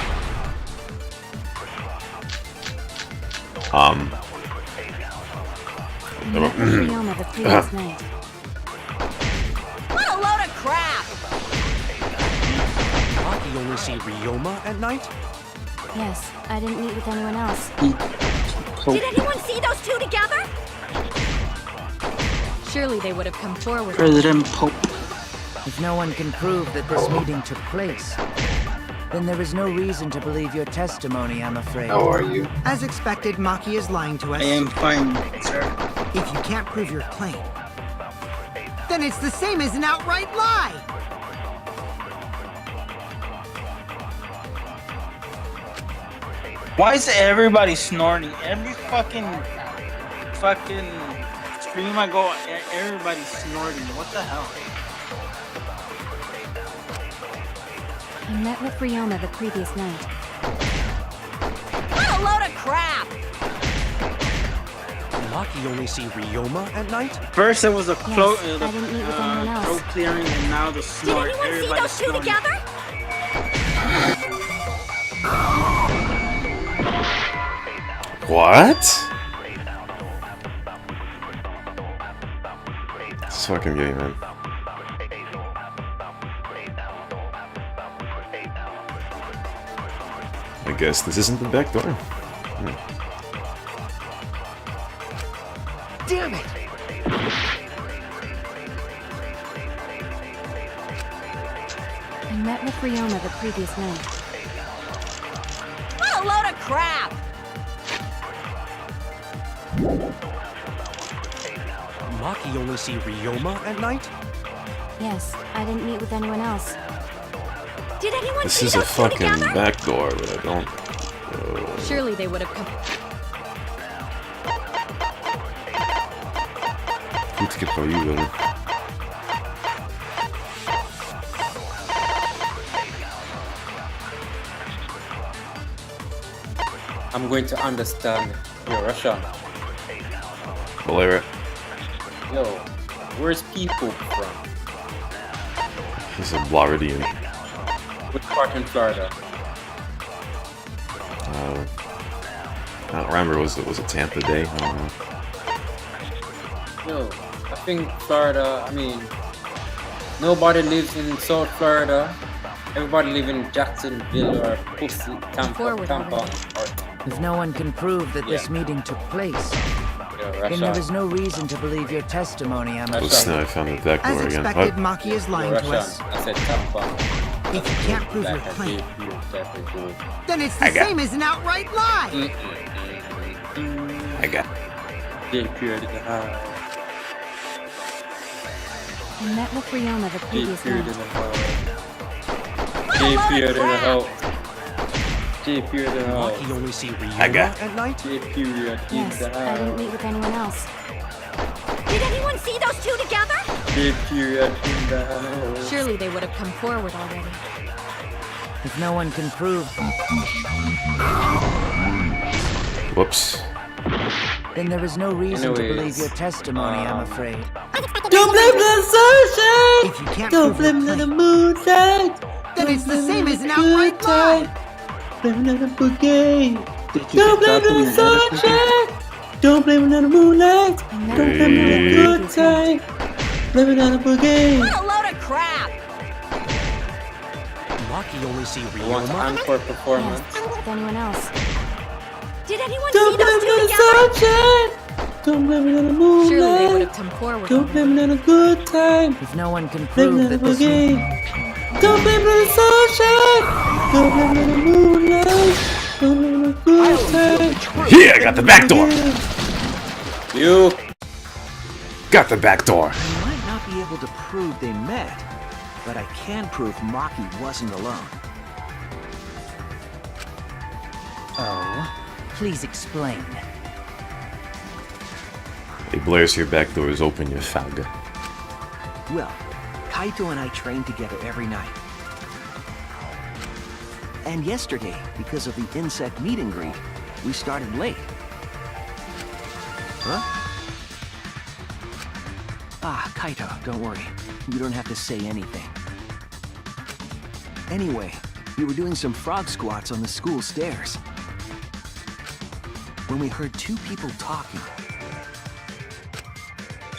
What a load of crap! Maki only see Ryoma at night? Yes, I didn't meet with anyone else. Did anyone see those two together? Surely they would have come forward. President Pope. If no one can prove that this meeting took place, then there is no reason to believe your testimony, I'm afraid. How are you? As expected, Maki is lying to us. I am fine, sir. If you can't prove your claim, then it's the same as an outright lie! Why is everybody snorting? Every fucking stream I go, everybody's snorting. What the hell? I met with Ryoma the previous night. What a load of crap! Maki only see Ryoma at night? First it was a throat else. clearing, and now the snort. Did anyone see those two together? What? This fucking game, man. I guess this isn't the back door. Damn it! I met with Ryoma the previous night. What a load of crap! Maki only see Ryoma at night? Yes, I didn't meet with anyone else. Did anyone This see is a those two fucking together? back door, but I don't. Surely they would have come. Who skip are you, really? I'm going to understand your Russian. Valera. Yo, where's people from? He's a Floridian. Which part in Florida? I don't remember. Was it Tampa Day? I don't know. Yo, I think Florida. I mean, nobody lives in South Florida. Everybody lives in Jacksonville or Pussy, Tampa. If no one can prove that this meeting took place, then there is no reason to believe your testimony, I'm afraid. Listen, I found the back door As again. expected, What? Maki is lying to us. I said Tampa. If you can't prove your claim, then it's the same as an outright lie! I got. I met with Ryoma the previous night. Maki only see Ryoma at night? Yes, I didn't meet with anyone else. Did anyone see those two together? Surely they would have come forward already. If no one can prove, Whoops. then there is no reason to believe your testimony, I'm afraid. Don't blame the sunshine! If you can't Don't prove your blame the claim, moonlight! then it's the same as an outright lie! blame it on the boogie. Did you Don't blame get it on the sunshine. Don't blame it on the moonlight. Don't blame it on the good time. Blame it on the boogie. What a load of crap! Maki only see One Ryoma. encore performance. With anyone else? Did anyone Don't see blame those it two on the together? sunshine. Don't blame it on the Surely they would moonlight. have come forward. Don't blame it on a good time. If no one can Blame prove it on that the this boogie. Don't blame it on the sunshine. Don't blame it on the moonlight. Don't blame it on a good time. Yeah, I got the back door. You Got the back door. I might not be able to prove they met, but I can prove Maki wasn't alone. Oh, please explain. Hey, Blair's your back door is open, you faggot. Well, Kaito and I train together every night. And yesterday, because of the insect meet and greet, we started late. Huh? Ah, Kaito, don't worry. You don't have to say anything. Anyway, we were doing some frog squats on the school stairs when we heard two people talking.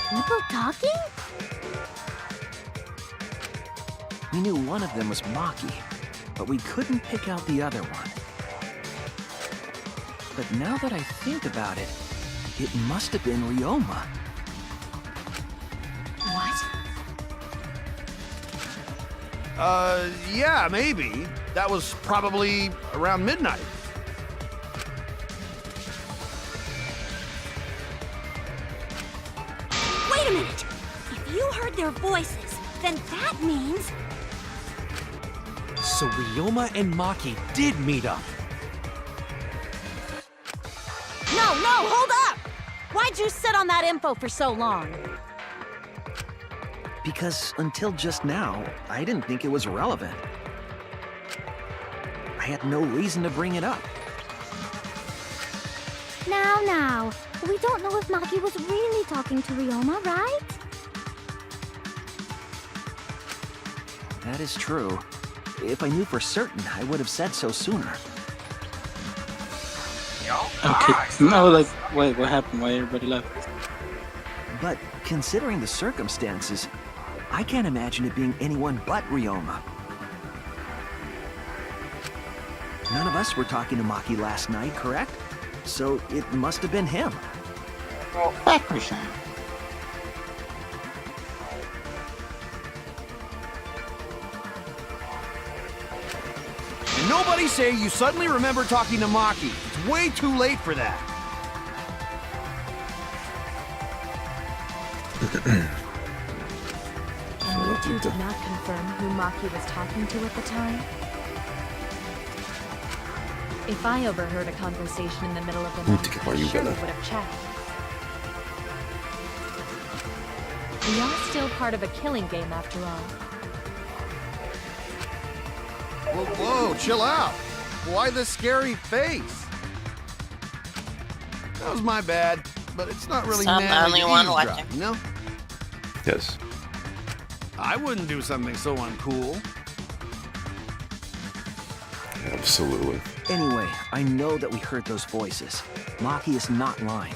People talking? We knew one of them was Maki, but we couldn't pick out the other one. But now that I think about it, it must have been Ryoma. What? Yeah, maybe. That was probably around midnight. Wait a minute! If you heard their voices, then that means... So Ryoma and Maki did meet up. No, hold up! Why'd you sit on that info for so long? Because until just now, I didn't think it was relevant. I had no reason to bring it up. Now. We don't know if Maki was really talking to Ryoma, right? That is true. If I knew for certain, I would have said so sooner. Okay. No, like, wait, what happened? Why everybody left? But considering the circumstances, I can't imagine it being anyone but Ryoma. None of us were talking to Maki last night, correct? So it must have been him. And nobody say you suddenly remember talking to Maki. It's way too late for that. And you two did not confirm who Maki was talking to at the time? If I overheard a conversation in the middle of the night, I surely would have checked. We are still part of a killing game after all. Whoa, chill out. Why the scary face? That was my bad, but it's not really So I'm the only one watching. You know? Yes. I wouldn't do something so uncool. Absolutely. Anyway, I know that we heard those voices. Maki is not lying.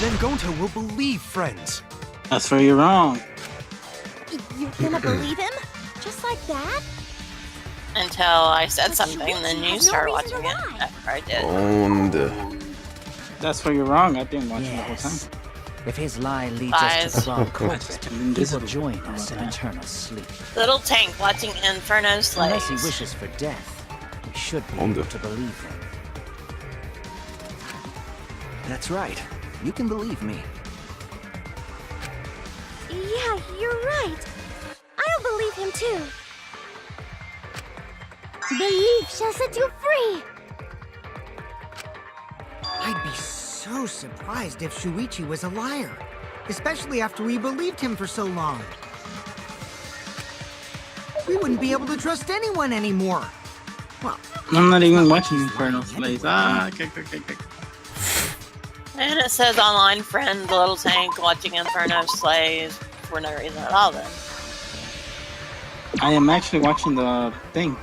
Then Gonta will believe friends. That's where you're wrong. You're gonna believe him? Just like that? Until I said something, then you started watching it after I did. Owned. That's where you're wrong. I've been watching the whole time. If his lie leads us to the wrong culprit, he will invisible. join us in eternal sleep. Little Tank watching Inferno Unless he Slaves. wishes for death, we should be Onda. able to believe him. That's right. You can believe me. Yeah, you're right. I'll believe him too. Belief shall set you free! I'd be so surprised if Shuichi was a liar. Especially after we believed him for so long. We wouldn't be able to trust anyone anymore. Well, I'm not even watching Inferno Slaves. Okay. And it says online friend Little Tank watching Inferno Slaves for no reason at all then. I am actually watching the thing.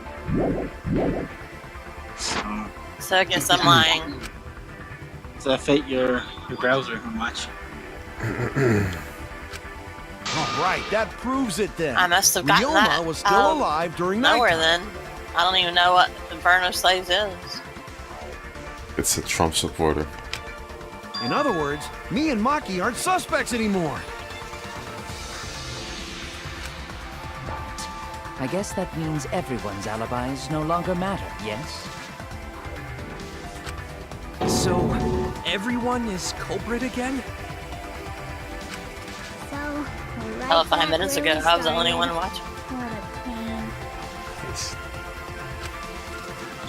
So I guess I'm lying. So I fate your browser and watch. Alright, that proves it then. I must have gotten Ryoma that was still out of alive during nowhere nighttime. then. I don't even know what Inferno Slaves is. It's a Trump supporter. In other words, me and Maki aren't suspects anymore. I guess that means everyone's alibis no longer matter, yes? So, everyone is culprit again? So, we're right Hell, 5 back minutes where ago, we I was the only started. one watching. What a pain.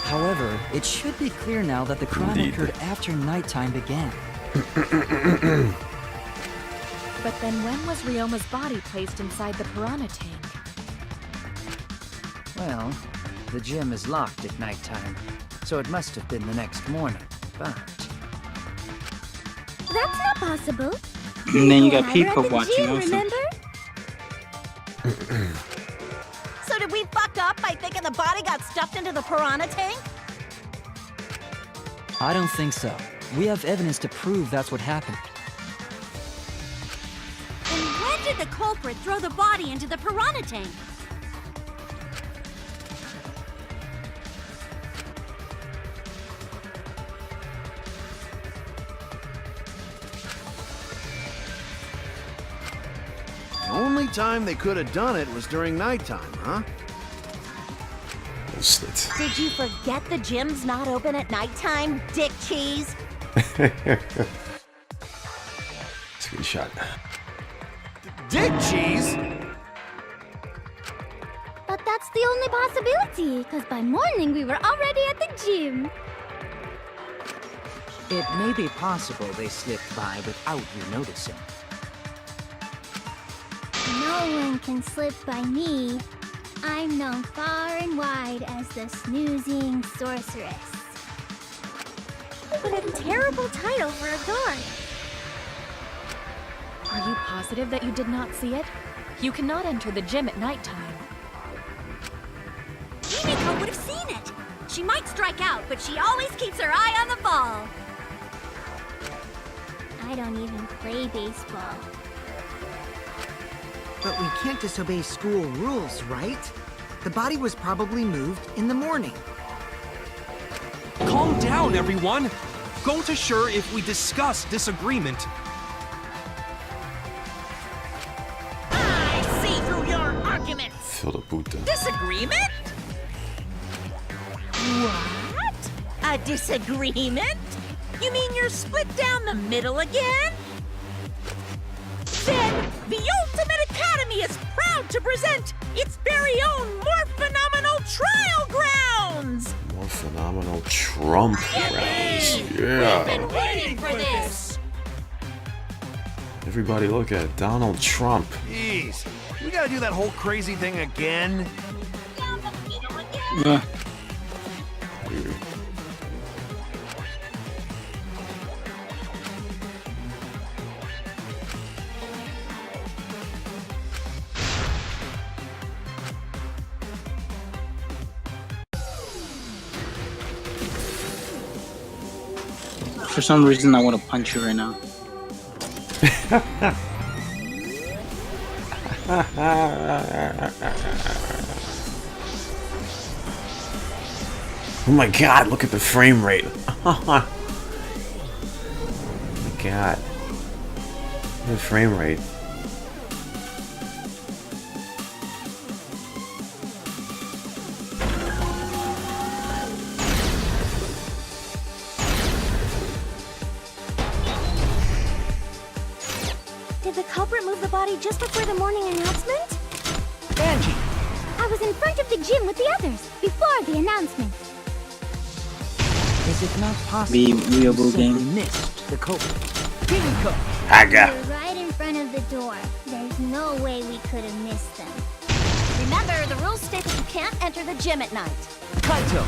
However, it should be clear now that the crime occurred after nighttime began. But then when was Ryoma's body placed inside the piranha tank? Well, the gym is locked at nighttime, so it must have been the next morning, but... That's not possible. And then you got We're people at the watching gym, also. remember? So did we fuck up by thinking the body got stuffed into the piranha tank? I don't think so. We have evidence to prove that's what happened. And when did the culprit throw the body into the piranha tank? The only time they could have done it was during nighttime, huh? Did you forget the gym's not open at nighttime, dick cheese? Screenshot. Dick cheese? But that's the only possibility, because by morning we were already at the gym. It may be possible they slipped by without you noticing. No one can slip by me. I'm known far and wide as the snoozing sorceress. What a terrible title for a guard. Are you positive that you did not see it? You cannot enter the gym at nighttime. Himiko would have seen it. She might strike out, but she always keeps her eye on the ball. I don't even play baseball. But we can't disobey school rules, right? The body was probably moved in the morning. Calm down, everyone! Go to Sure if we discuss disagreement. I see through your arguments. Fill the boot then. Disagreement? What? A disagreement? You mean you're split down the middle again? Then the Ultimate Academy is proud to present its very own more phenomenal trial grounds! More phenomenal Trump rounds. We've been Yeah. waiting for this! Everybody look at Donald Trump. Jeez, we gotta do that whole crazy thing again? Yeah. For some reason, I want to punch you right now. Oh my god, look at the frame rate. Oh my god. The frame rate. Did the culprit move the body just before the morning announcement? Angie! I was in front of the gym with the others, before the announcement. Is it not possible Be you real simply game. missed the culprit? Himiko! Haga. We're right in front of the door. There's no way we could have missed them. Remember, the rules state that you can't enter the gym at night. Kaito!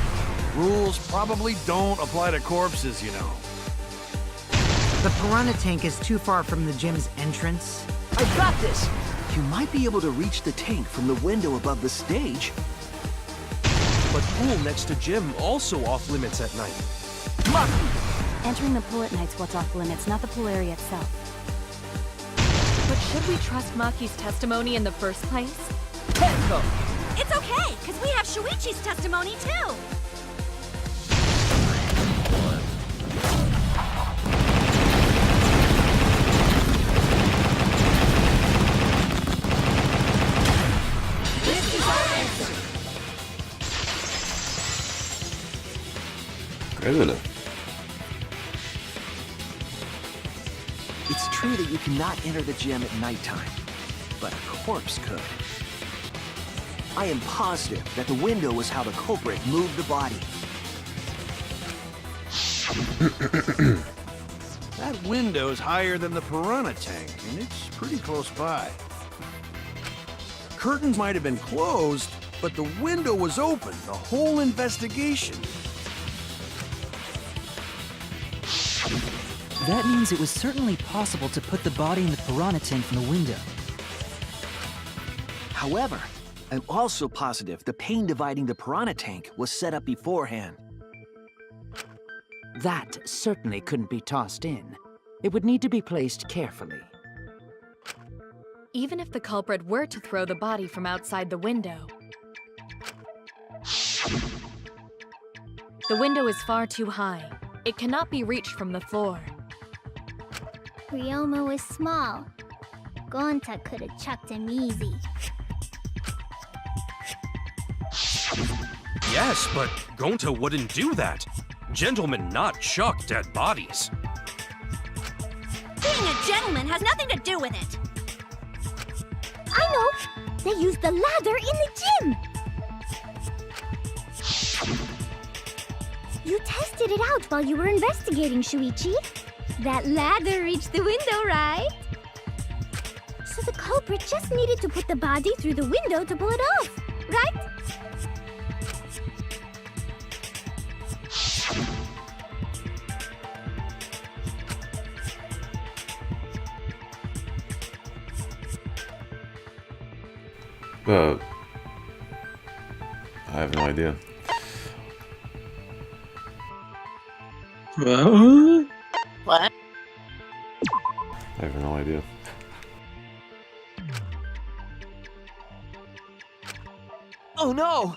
Rules probably don't apply to corpses, you know. The piranha tank is too far from the gym's entrance. I've got this! You might be able to reach the tank from the window above the stage. But pool next to gym also off limits at night. Entering the pool at night's what's off limits, not the pool area itself. But should we trust Maki's testimony in the first place? It's okay, because we have Shuichi's testimony too. Incredible. It's true that you cannot enter the gym at nighttime, but a corpse could. I am positive that the window was how the culprit moved the body. That window's higher than the piranha tank, and it's pretty close by. Curtains might have been closed, but the window was open the whole investigation. That means it was certainly possible to put the body in the piranha tank from the window. However, I'm also positive the pane dividing the piranha tank was set up beforehand. That certainly couldn't be tossed in. It would need to be placed carefully. Even if the culprit were to throw the body from outside the window, the window is far too high. It cannot be reached from the floor. Ryomu is small. Gonta could have chucked him easy. Yes, but Gonta wouldn't do that. Gentlemen not chuck dead bodies. Being a gentleman has nothing to do with it. I know! They used the ladder in the gym! You tested it out while you were investigating, Shuichi. That ladder reached the window, right? So the culprit just needed to put the body through the window to pull it off, right? I have no idea. What? I have no idea. Oh no!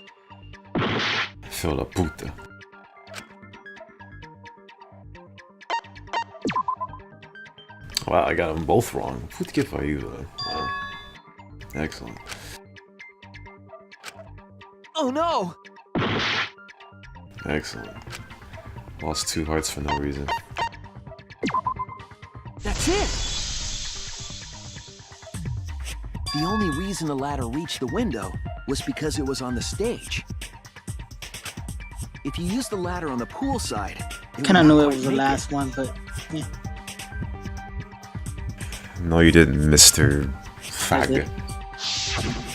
Feel la puta. Wow, I got them both wrong. Puta que pariu. Wow. Excellent. Oh no! Excellent. Lost 2 hearts for no reason. That's it! The only reason the ladder reached the window was because it was on the stage. If you use the ladder on the pool side, Kinda knew it was the last one, but yeah. No, you didn't, Mr. Fag.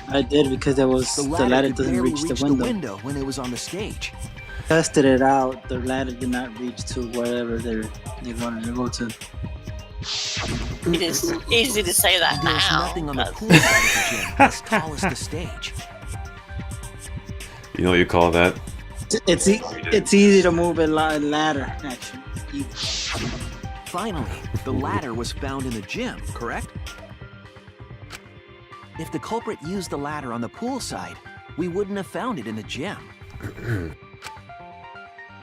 I did because it was the ladder could doesn't barely reach the window. when it was on the stage. Tested it out. The ladder did not reach to wherever they wanted to go to. It is easy to say that There's now. nothing on the pool side of the gym as tall as the stage. You know what you call that? It's easy to move a ladder, actually. Easy. Finally, the ladder was found in the gym, correct? If the culprit used the ladder on the pool side, we wouldn't have found it in the gym.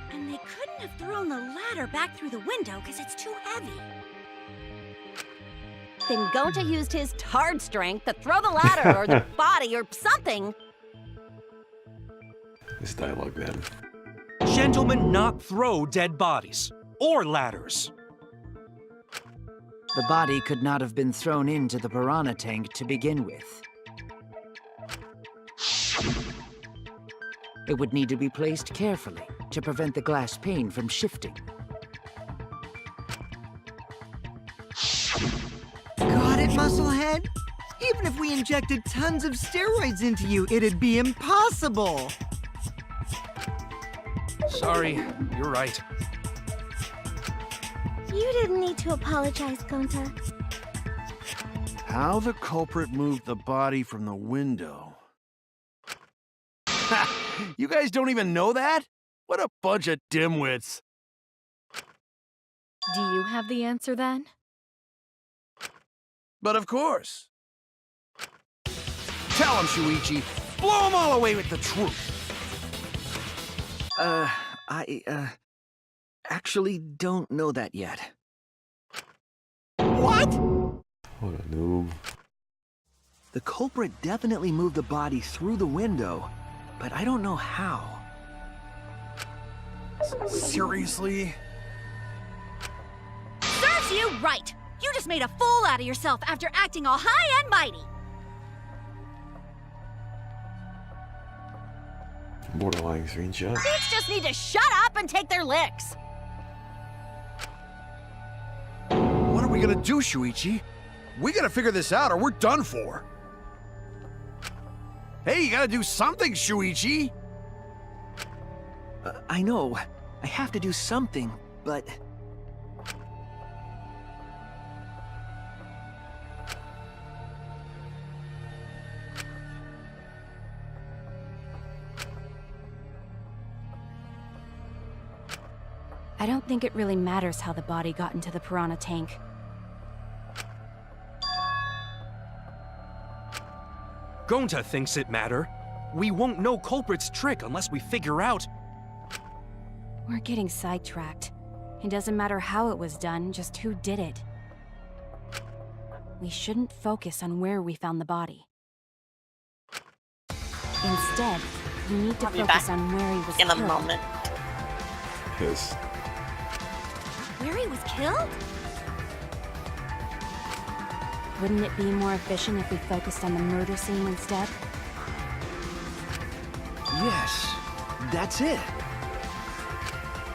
And they couldn't have thrown the ladder back through the window because it's too heavy. Then Gonta used his tard strength to throw the ladder or the body or something. This dialogue, man. Gentlemen not throw dead bodies. Or ladders. The body could not have been thrown into the piranha tank to begin with. It would need to be placed carefully to prevent the glass pane from shifting. Got it, Musclehead? Even if we injected tons of steroids into you, it'd be impossible! Sorry, you're right. You didn't need to apologize, Gonta. How the culprit moved the body from the window. Ha! You guys don't even know that? What a bunch of dimwits. Do you have the answer then? But of course. Tell him, Shuichi. Blow them all away with the truth. I actually don't know that yet. What? What a noob. The culprit definitely moved the body through the window, but I don't know how. Seriously? Serves you right! You just made a fool out of yourself after acting all high and mighty! Borderline screenshot. Kids just need to shut up and take their licks. What are we gonna do, Shuichi? We gotta figure this out or we're done for. Hey, you gotta do something, Shuichi! I know. I have to do something, but... I don't think it really matters how the body got into the piranha tank. Gonta thinks it matter. We won't know culprit's trick unless we figure out... We're getting sidetracked. It doesn't matter how it was done, just who did it. We shouldn't focus on where we found the body. Instead, we need to focus on where he was in killed. a moment. Yes. Where he was killed? Wouldn't it be more efficient if we focused on the murder scene instead? Yes, that's it.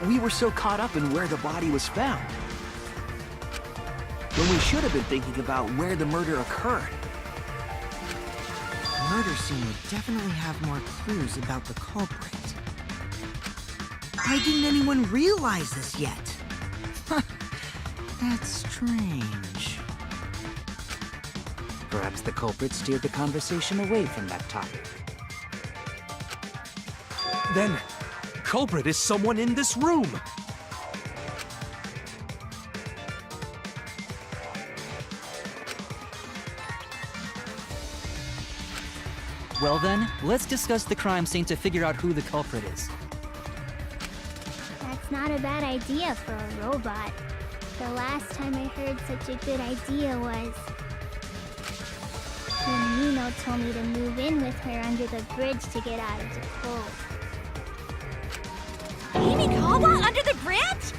We were so caught up in where the body was found, when we should have been thinking about where the murder occurred. The murder scene would definitely have more clues about the culprit. Why didn't anyone realize this yet? That's strange. Perhaps the culprit steered the conversation away from that topic. Then, culprit is someone in this room! Well then, let's discuss the crime scene to figure out who the culprit is. That's not a bad idea for a robot. The last time I heard such a good idea was when Nino told me to move in with her under the bridge to get out of the cold. Himikawa under the bridge?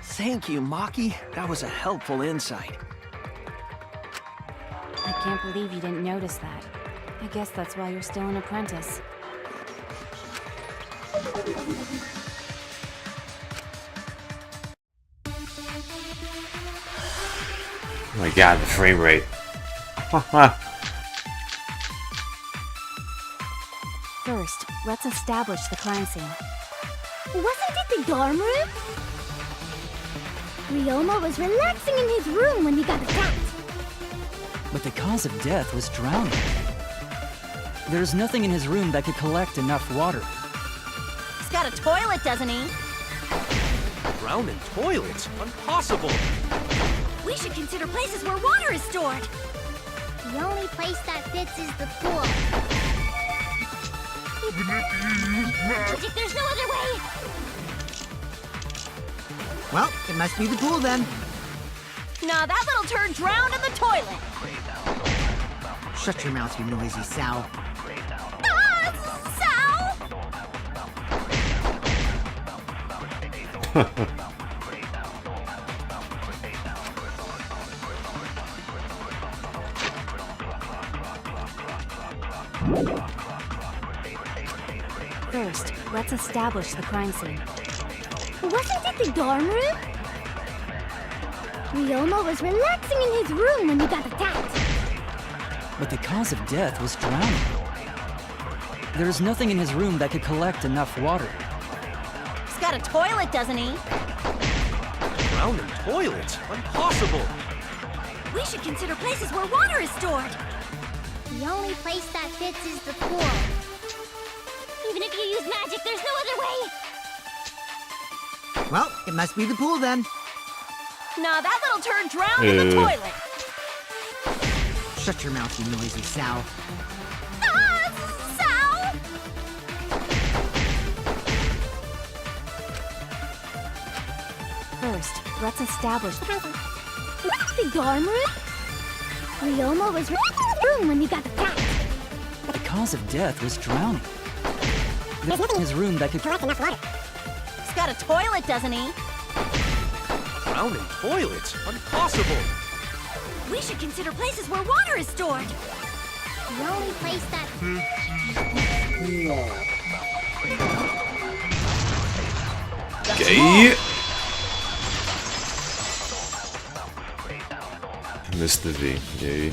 Thank you, Maki. That was a helpful insight. I can't believe you didn't notice that. I guess that's why you're still an apprentice. Oh my god, the frame rate. First, let's establish the crime scene. Wasn't it the dorm room? Ryoma was relaxing in his room when he got attacked. But the cause of death was drowning. There's nothing in his room that could collect enough water. He's got a toilet, doesn't he? Drown in toilets? Impossible! We should consider places where water is stored. The only place that fits is the pool. If there's no other way. Well, it must be the pool then. Nah, that little turd drowned in the toilet. Shut your mouth, you noisy sow. First, let's establish the crime scene. Wasn't it the dorm room? Ryoma was relaxing in his room when he got attacked. But the cause of death was drowning. There's nothing in his room that could collect enough water. He's got a toilet, doesn't he? Drown in toilets? Impossible! We should consider places where water is stored. The only place that fits is the pool. Even if you use magic, there's no other way. Well, it must be the pool then. Nah, that little turd drowned in the toilet. Shut your mouth, you noisy Sal. Sal! First, let's establish The dorm room? Ryoma was in the room when we got attacked. The cause of death was drowning. There's nothing in his room that could collect enough water. He's got a toilet, doesn't he? Drowning toilets? Impossible! We should consider places where water is stored. The only place that... Okay. Mr. V. Yay.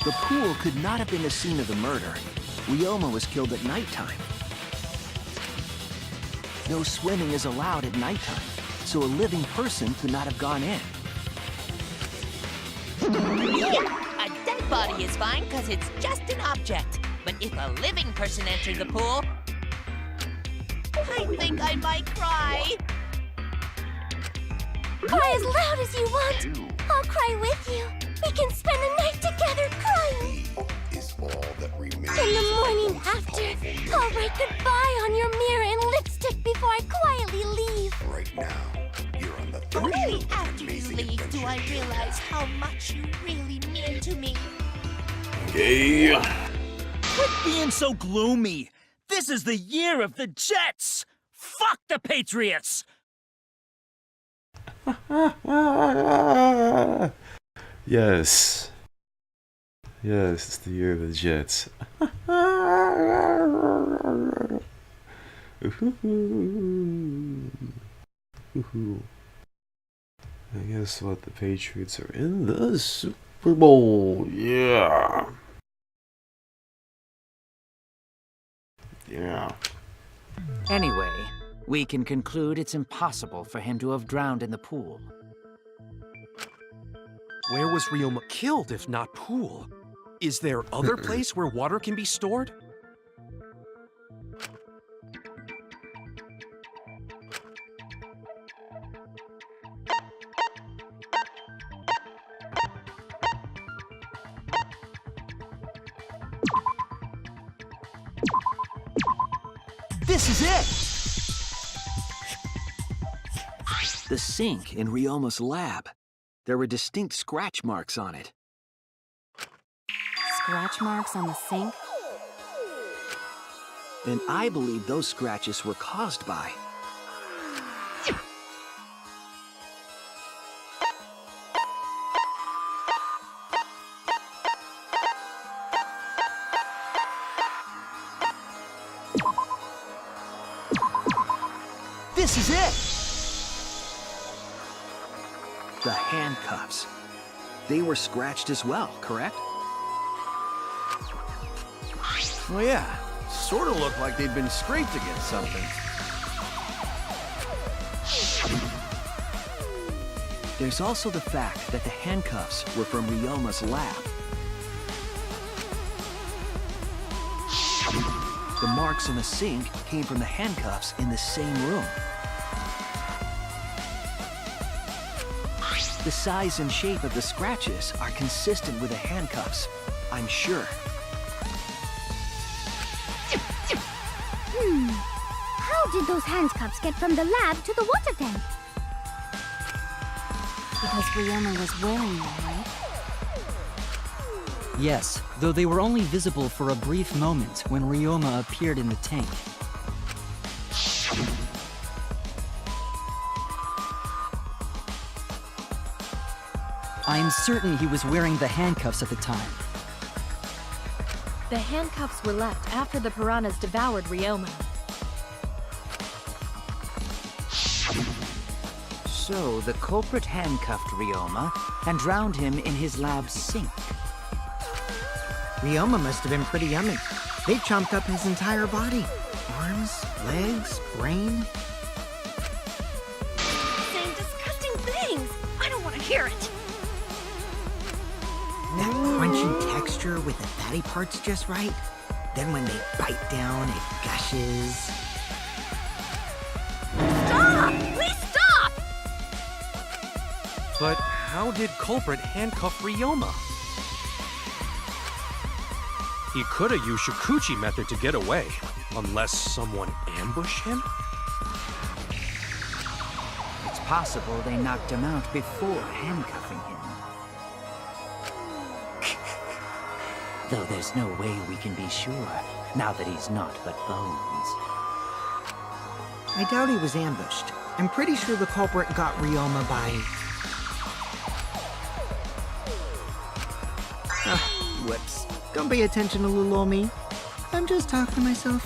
The pool could not have been the scene of the murder. Ryoma was killed at nighttime. No swimming is allowed at nighttime, so a living person could not have gone in. Yeah, a dead body is fine because it's just an object. But if a living person entered the pool, I think I might cry. Cry as loud as you want. I'll cry with you. We can spend the night together crying. Is all that remains. In the morning after, I'll write goodbye on your mirror in lipstick before I quietly leave. Right now, you're on the Only after you leave do I realize how much you really mean to me. Okay. Quit being so gloomy. This is the year of the Jets. Fuck the Patriots. Yes. Yes, it's the year of the Jets. And guess what? The Patriots are in the Super Bowl. Yeah. Yeah. Anyway, we can conclude it's impossible for him to have drowned in the pool. Where was Ryoma killed if not pool? Is there other place where water can be stored? This is it! The sink in Ryoma's lab. There were distinct scratch marks on it. scratch marks on the sink. And I believe those scratches were caused by... This is it! The handcuffs. They were scratched as well, correct? Well, yeah. Sort of looked like they'd been scraped against something. There's also the fact that the handcuffs were from Ryoma's lab. The marks on the sink came from the handcuffs in the same room. The size and shape of the scratches are consistent with the handcuffs, I'm sure. How did those handcuffs get from the lab to the water tank? Because Ryoma was wearing them, right? Yes, though they were only visible for a brief moment when Ryoma appeared in the tank. I am certain he was wearing the handcuffs at the time. The handcuffs were left after the piranhas devoured Ryoma. So, the culprit handcuffed Ryoma and drowned him in his lab's sink. Ryoma must have been pretty yummy. They chomped up his entire body. Arms, legs, brain. Saying disgusting things. I don't want to hear it. texture with the fatty parts just right. Then when they bite down, it gushes. Stop! Please stop! But how did Culprit handcuff Ryoma? He could have used Shikuchi method to get away, unless someone ambushed him? It's possible they knocked him out before handcuffing him. Though there's no way we can be sure, now that he's not but bones. I doubt he was ambushed. I'm pretty sure the culprit got Ryoma by... Whoops. Don't pay attention to little old me. I'm just talking to myself.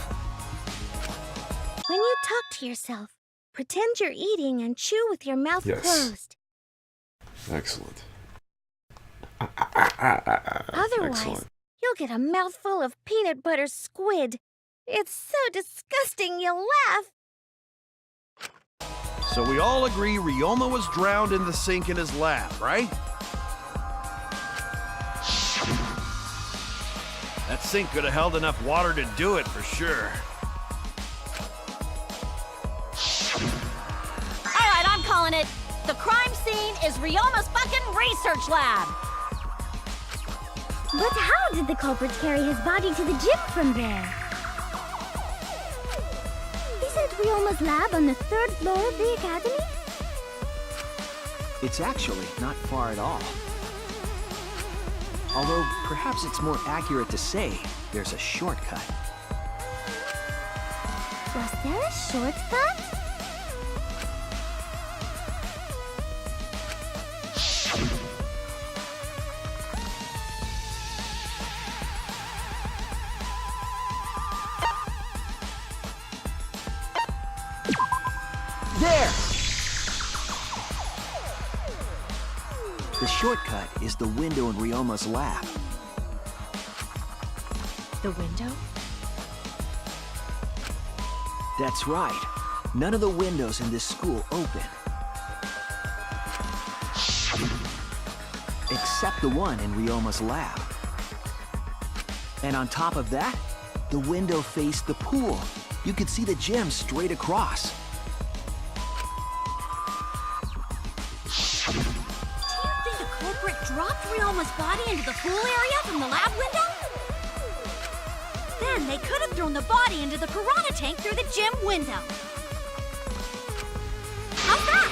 When you talk to yourself, pretend you're eating and chew with your mouth closed. Excellent. Otherwise, Excellent. you'll get a mouthful of peanut butter squid. It's so disgusting you'll laugh. So we all agree Ryoma was drowned in the sink in his lab, right? That sink could have held enough water to do it for sure. All right, I'm calling it. The crime scene is Ryoma's fucking research lab. But how did the culprit carry his body to the gym from there? Isn't Ryoma's lab on the 3rd floor of the academy? It's actually not far at all. Although, perhaps it's more accurate to say there's a shortcut. Was there a shortcut? There! The shortcut is the window in Ryoma's lab. The window? That's right. None of the windows in this school open. Except the one in Ryoma's lab. And on top of that, the window faced the pool. You could see the gym straight across. Dropped Ryoma's body into the pool area from the lab window? Then they could have thrown the body into the piranha tank through the gym window. How's that?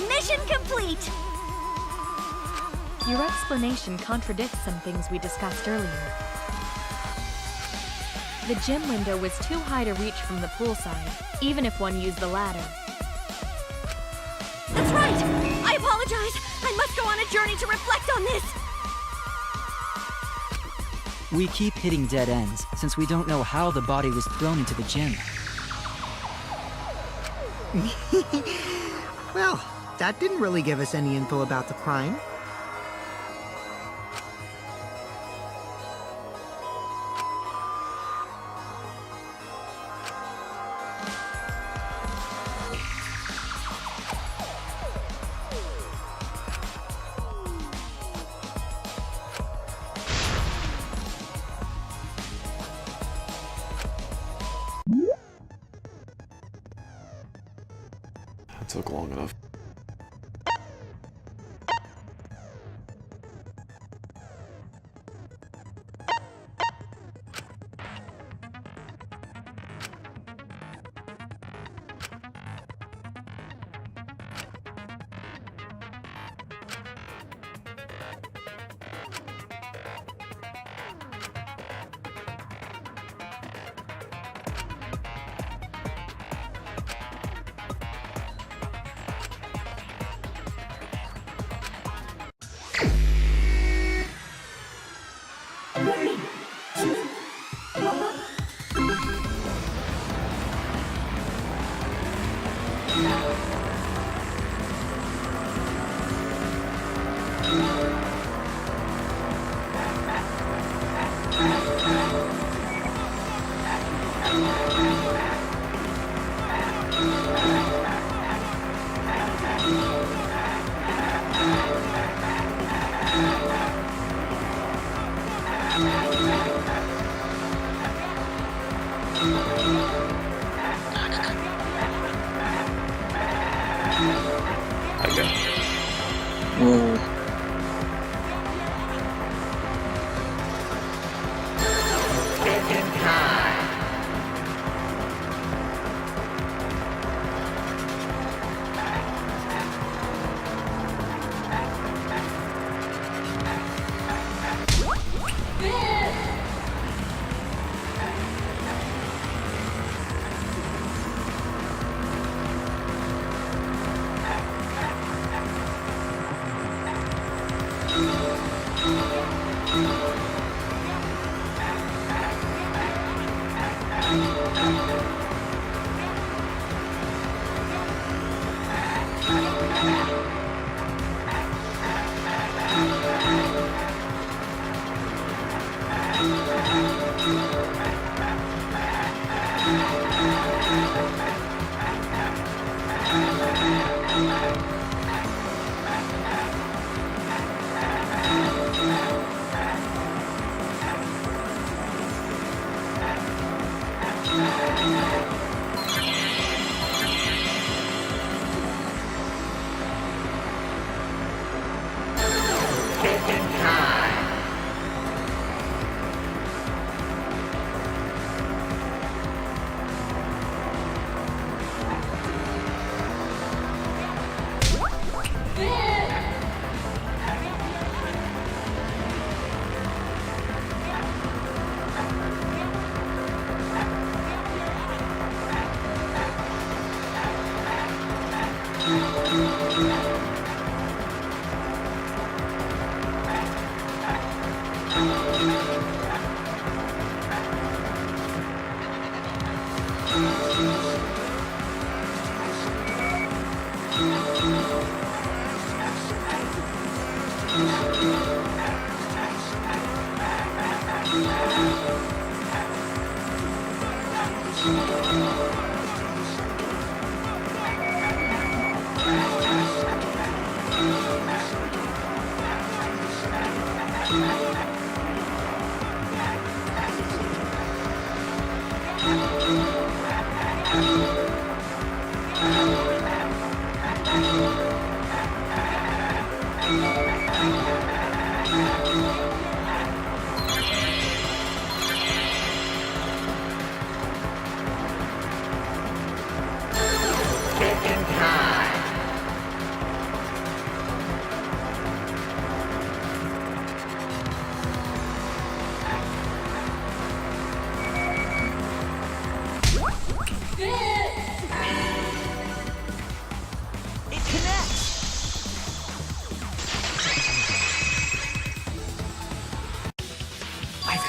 Mission complete! Your explanation contradicts some things we discussed earlier. The gym window was too high to reach from the pool side, even if one used the ladder. That's right! I apologize! I must go on a journey to reflect on this! We keep hitting dead ends, since we don't know how the body was thrown into the gym. Well, that didn't really give us any info about the crime. Took long enough.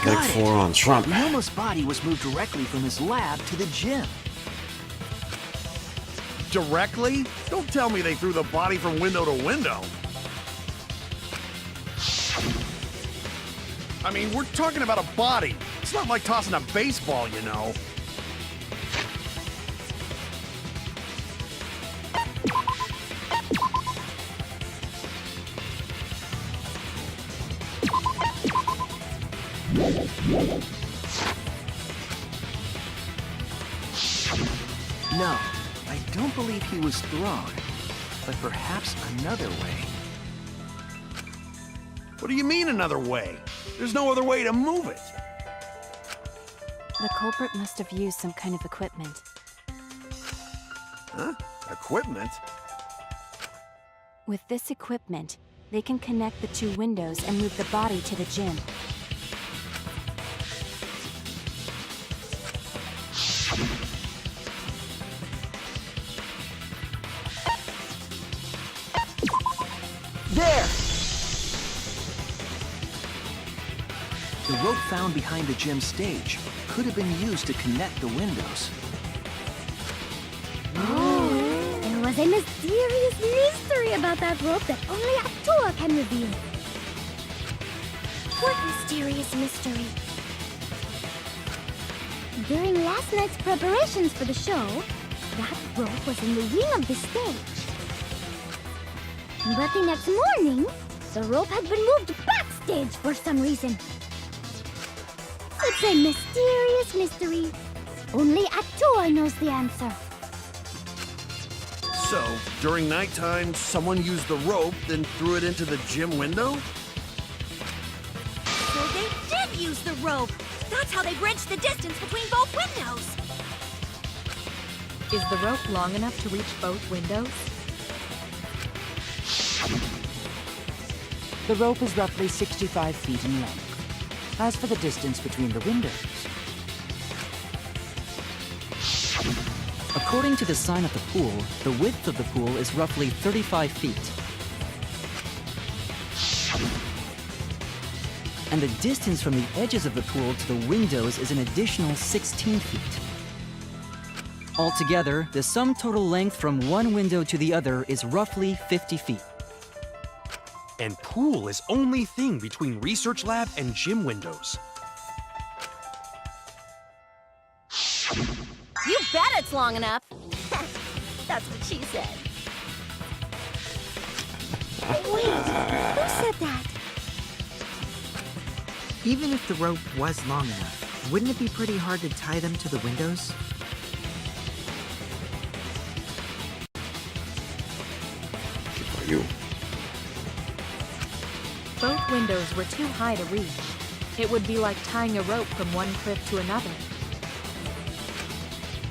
Like 4 on Trump. Noma's body was moved directly from his lab to the gym. Directly? Don't tell me they threw the body from window to window. I mean, we're talking about a body. It's not like tossing a baseball, you know. No, I don't believe he was thrown, but perhaps another way. What do you mean another way? There's no other way to move it. The culprit must have used some kind of equipment. Huh? Equipment? With this equipment, they can connect the 2 windows and move the body to the gym. There! The rope found behind the gym stage could have been used to connect the windows. Oh, there was a mysterious mystery about that rope that only Atua can reveal. What mysterious mystery? During last night's preparations for the show, that rope was in the wing of the stage. But the next morning, the rope had been moved backstage for some reason. It's a mysterious mystery. Only Atua knows the answer. So, during nighttime, someone used the rope, then threw it into the gym window? So they did use the rope. That's how they bridged the distance between both windows. Is the rope long enough to reach both windows? The rope is roughly 65 feet in length. As for the distance between the windows, according to the sign at the pool, the width of the pool is roughly 35 feet. And the distance from the edges of the pool to the windows is an additional 16 feet. Altogether, the sum total length from one window to the other is roughly 50 feet. And pool is only thing between research lab and gym windows. You bet it's long enough. That's what she said. Wait, who said that? Even if the rope was long enough, wouldn't it be pretty hard to tie them to the windows? You. Both windows were too high to reach. It would be like tying a rope from one cliff to another.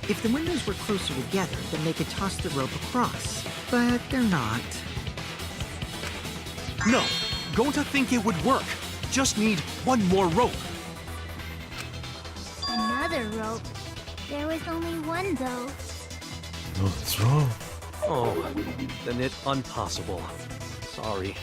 If the windows were closer together, then they could toss the rope across. But they're not. No, Gonta think it would work. Just need one more rope. Another rope. There was only one, though. What's wrong? Oh, then it's impossible. Sorry.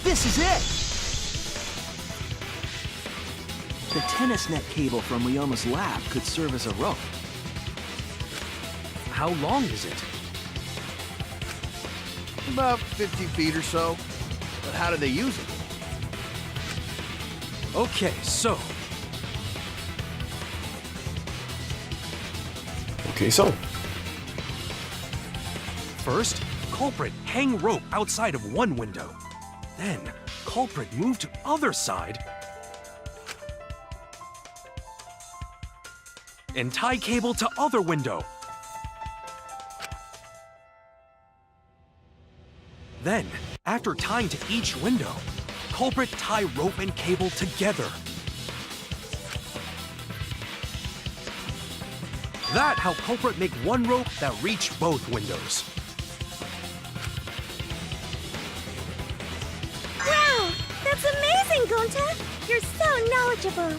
This is it! The tennis net cable from Ryoma's lab could serve as a rope. How long is it? About 50 feet or so. But how do they use it? Okay, so first, culprit hang rope outside of one window. Then, culprit move to other side and tie cable to other window. Then, after tying to each window, culprit tie rope and cable together. That how culprit make one rope that reach both windows. Wow! That's amazing, Gonta! You're so knowledgeable!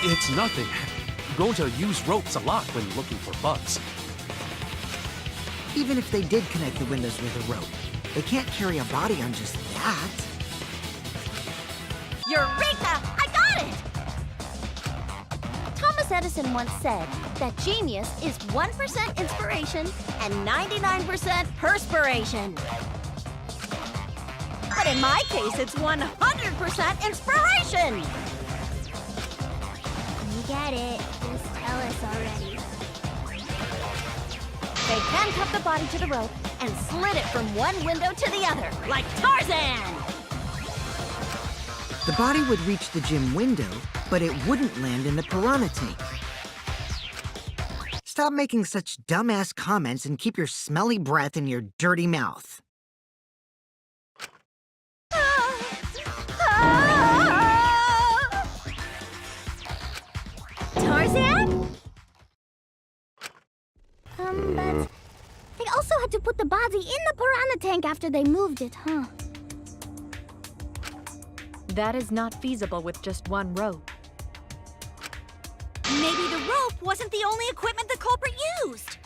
It's nothing. Gonta use ropes a lot when looking for bugs. Even if they did connect the windows with a rope, they can't carry a body on just that. Eureka! I got it! Thomas Edison once said that genius is 1% inspiration And 99% perspiration. But in my case, it's 100% inspiration! You get it. Just tell us already. They handcuffed the body to the rope and slid it from one window to the other, like Tarzan! The body would reach the gym window, but it wouldn't land in the piranha tank. Stop making such dumbass comments and keep your smelly breath in your dirty mouth. Tarzan? But they also had to put the body in the piranha tank after they moved it, huh? That is not feasible with just one rope. Maybe the rope wasn't the only equipment the culprit used.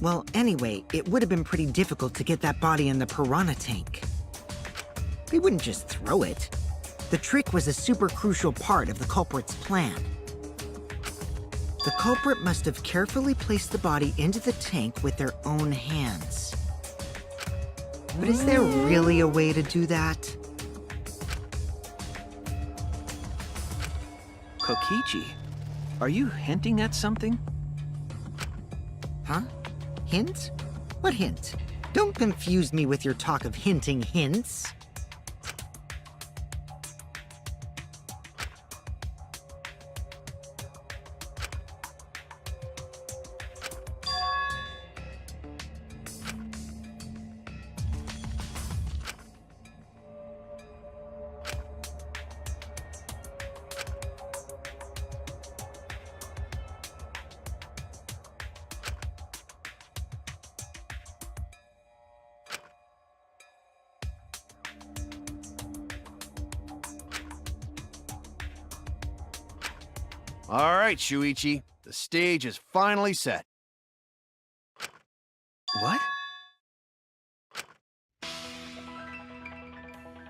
Well, anyway, it would have been pretty difficult to get that body in the piranha tank. They wouldn't just throw it. The trick was a super crucial part of the culprit's plan. The culprit must have carefully placed the body into the tank with their own hands. But is there really a way to do that? Kokichi, are you hinting at something? Huh? Hint? What hint? Don't confuse me with your talk of hinting hints. All right, Shuichi. The stage is finally set. What?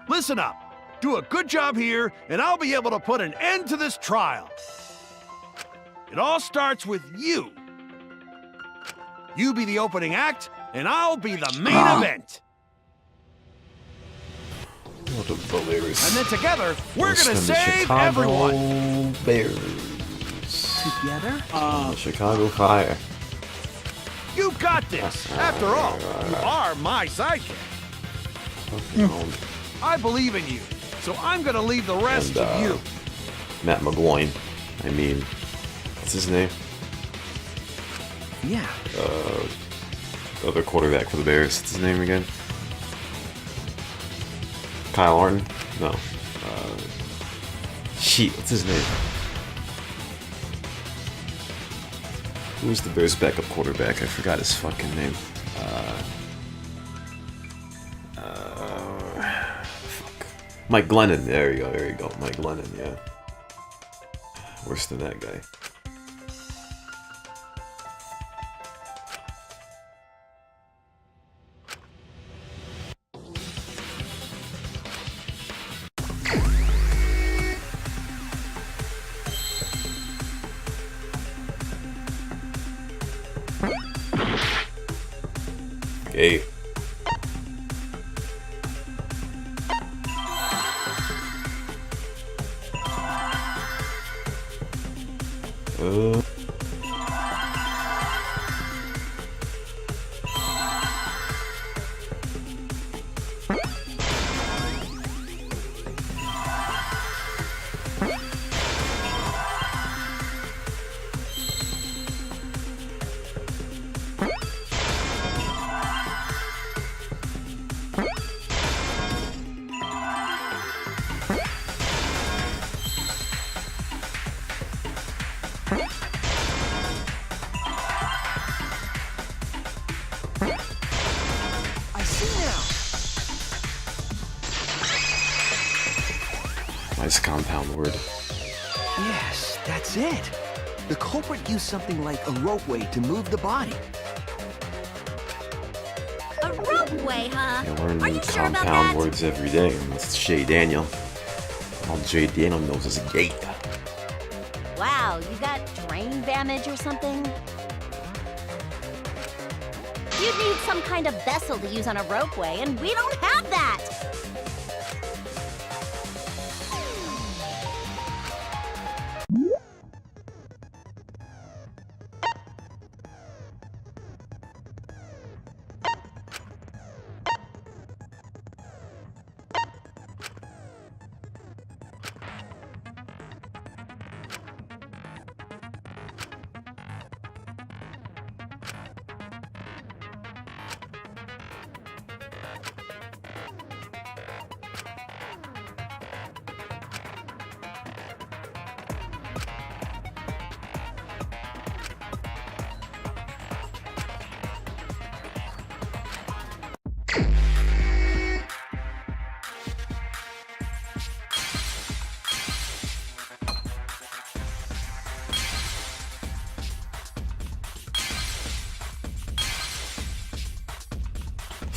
Listen up. Do a good job here, and I'll be able to put an end to this trial. It all starts with you. You be the opening act, and I'll be the main event. What the Bears. And then together, we're gonna The save Chicago everyone. Bears. Together? The Chicago Fire. You got this. After all, you are my sidekick. I believe in you, so I'm gonna leave the rest to you. Matt McGloin. I mean, what's his name? Yeah. Other quarterback for the Bears. What's his name again? Kyle Orton? No. Shit, what's his name? Who's the Bears' backup quarterback? I forgot his fucking name. Fuck. Mike Glennon. There you go. Mike Glennon, yeah. Worse than that guy. Okay. Nice compound word. Yes, that's it. The culprit used something like a ropeway to move the body. A ropeway, huh? You learn Are new you sure about compound that? words every day. And it's Jay Daniel. All Jay Daniel knows is gay. Wow, you got drain damage or something? You'd need some kind of vessel to use on a ropeway, and we don't have that!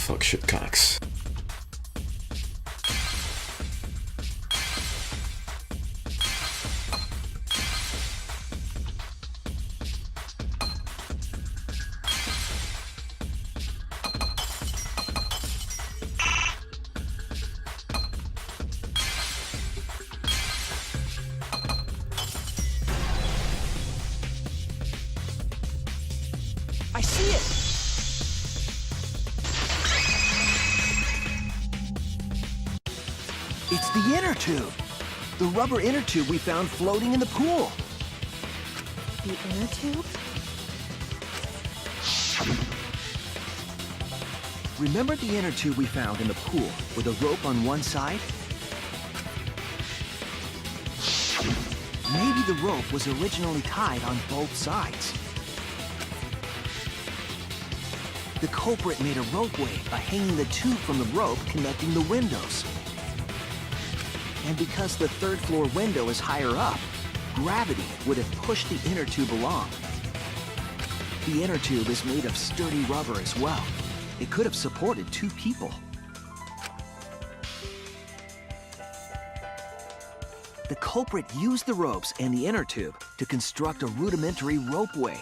Fuck shit cocks. I see it! It's the inner tube. The rubber inner tube we found floating in the pool. The inner tube? Remember the inner tube we found in the pool with a rope on one side? Maybe the rope was originally tied on both sides. The culprit made a ropeway by hanging the tube from the rope connecting the windows. And because the third floor window is higher up, gravity would have pushed the inner tube along. The inner tube is made of sturdy rubber as well. It could have supported 2 people. The culprit used the ropes and the inner tube to construct a rudimentary ropeway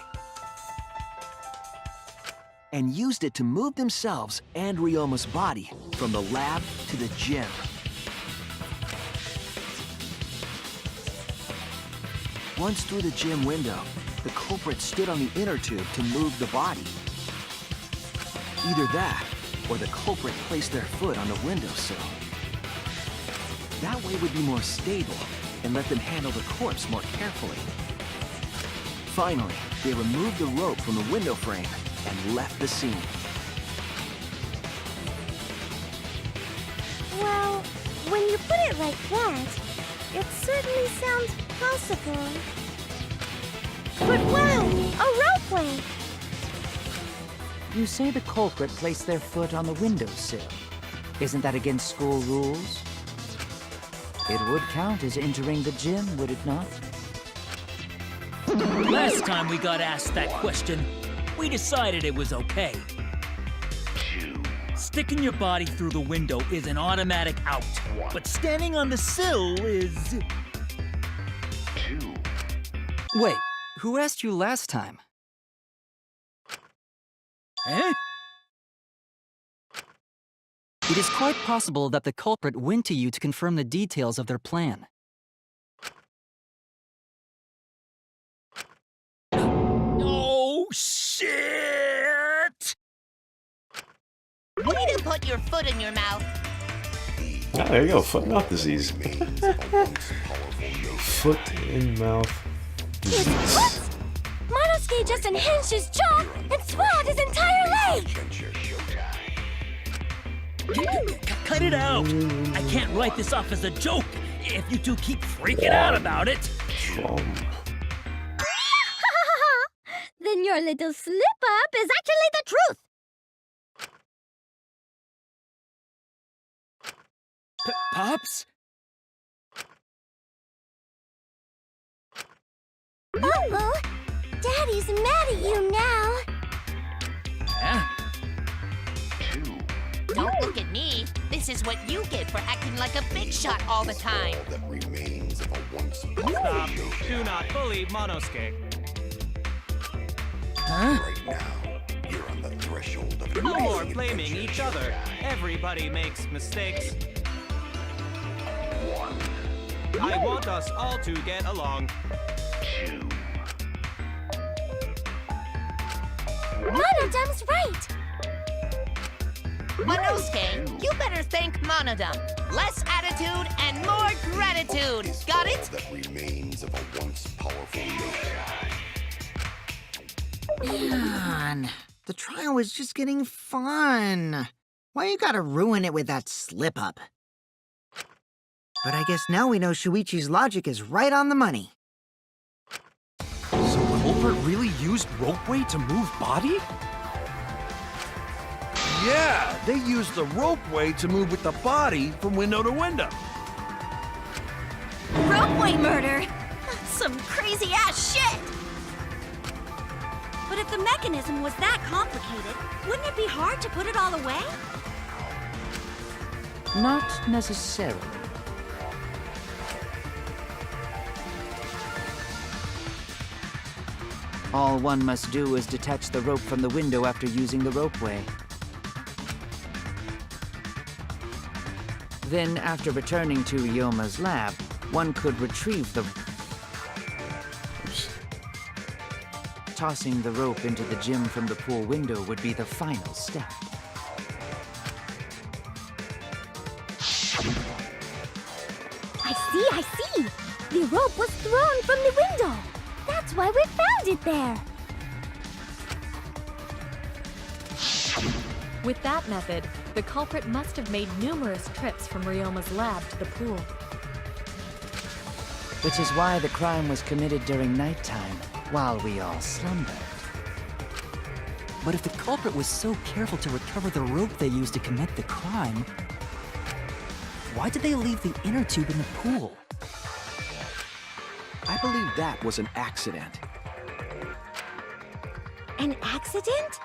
and used it to move themselves and Ryoma's body from the lab to the gym. Once through the gym window, the culprit stood on the inner tube to move the body. Either that, or the culprit placed their foot on the windowsill. That way would be more stable and let them handle the corpse more carefully. Finally, they removed the rope from the window frame and left the scene. Well, when you put it like that, it certainly sounds possible. But wow, a ropeway! You say the culprit placed their foot on the windowsill. Isn't that against school rules? It would count as entering the gym, would it not? Last time we got asked that question, we decided it was okay. Sticking your body through the window is an automatic out, but standing on the sill is... Wait, who asked you last time? Eh? It is quite possible that the culprit went to you to confirm the details of their plan. Oh, shit! Way to put your foot in your mouth. Ah, there you go. Foot and mouth disease. Foot in mouth disease. Monosuke just unhinged his jaw and swallowed his entire leg! Cut it out! I can't write this off as a joke if you two keep freaking out about it. Then your little slip-up is actually the truth! Pops? Uh-oh! Daddy's mad at you now! Huh? Don't look at me. This is what you get for acting like a big shot all the time. Stop. Do not bully Monosuke. Huh? Right now, you're on the threshold of No more blaming each other. Everybody makes mistakes. I want us all to get along. Monodam's right! Monosuke, you better thank Monodam. Less attitude and more gratitude. Got it? That remains of a once powerful nation. Man, the trial was just getting fun. Why you gotta ruin it with that slip-up? But I guess now we know Shuichi's logic is right on the money. So culprit really used ropeway to move body? Yeah, they used the ropeway to move with the body from window to window. Ropeway murder? That's some crazy-ass shit! But if the mechanism was that complicated, wouldn't it be hard to put it all away? Not necessarily. All one must do is detach the rope from the window after using the ropeway. Then, after returning to Ryoma's lab, one could retrieve the... Tossing the rope into the gym from the pool window would be the final step. I see! The rope was thrown from the window! That's why we found it there! With that method, the culprit must have made numerous trips from Ryoma's lab to the pool. Which is why the crime was committed during nighttime, while we all slumbered. But if the culprit was so careful to recover the rope they used to commit the crime, why did they leave the inner tube in the pool? I believe that was an accident. An accident?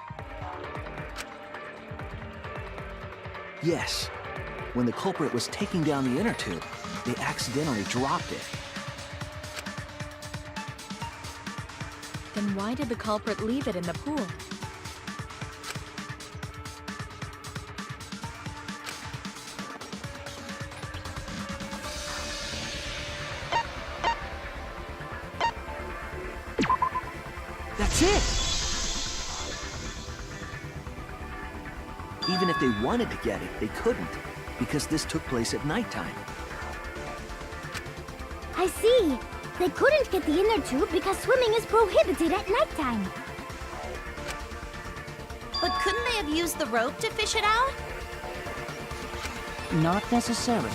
Yes. When the culprit was taking down the inner tube, they accidentally dropped it. Then why did the culprit leave it in the pool? That's it! Even if they wanted to get it, they couldn't, because this took place at nighttime. I see. They couldn't get the inner tube because swimming is prohibited at nighttime. But couldn't they have used the rope to fish it out? Not necessarily.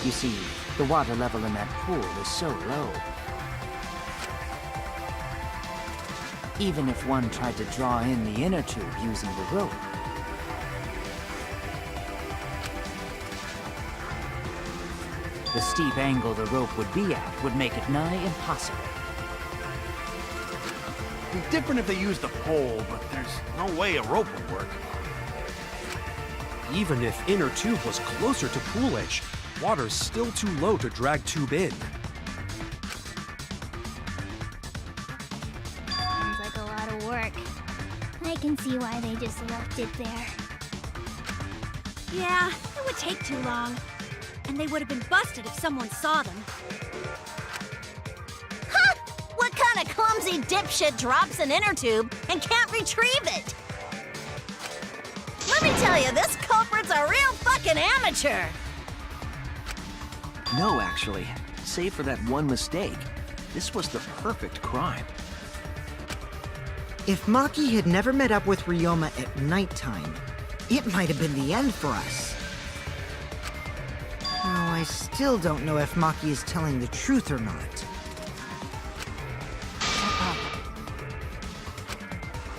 You see, the water level in that pool is so low. Even if one tried to draw in the inner tube using the rope, the steep angle the rope would be at would make it nigh impossible. It'd be different if they used a pole, but there's no way a rope would work. Even if inner tube was closer to pool edge, water's still too low to drag tube in. Sounds like a lot of work. I can see why they just left it there. Yeah, it would take too long. And they would have been busted if someone saw them. Huh! What kind of clumsy dipshit drops an inner tube and can't retrieve it? Let me tell you, this culprit's a real fucking amateur! No, actually. Save for that one mistake, this was the perfect crime. If Maki had never met up with Ryoma at nighttime, it might have been the end for us. Oh, I still don't know if Maki is telling the truth or not.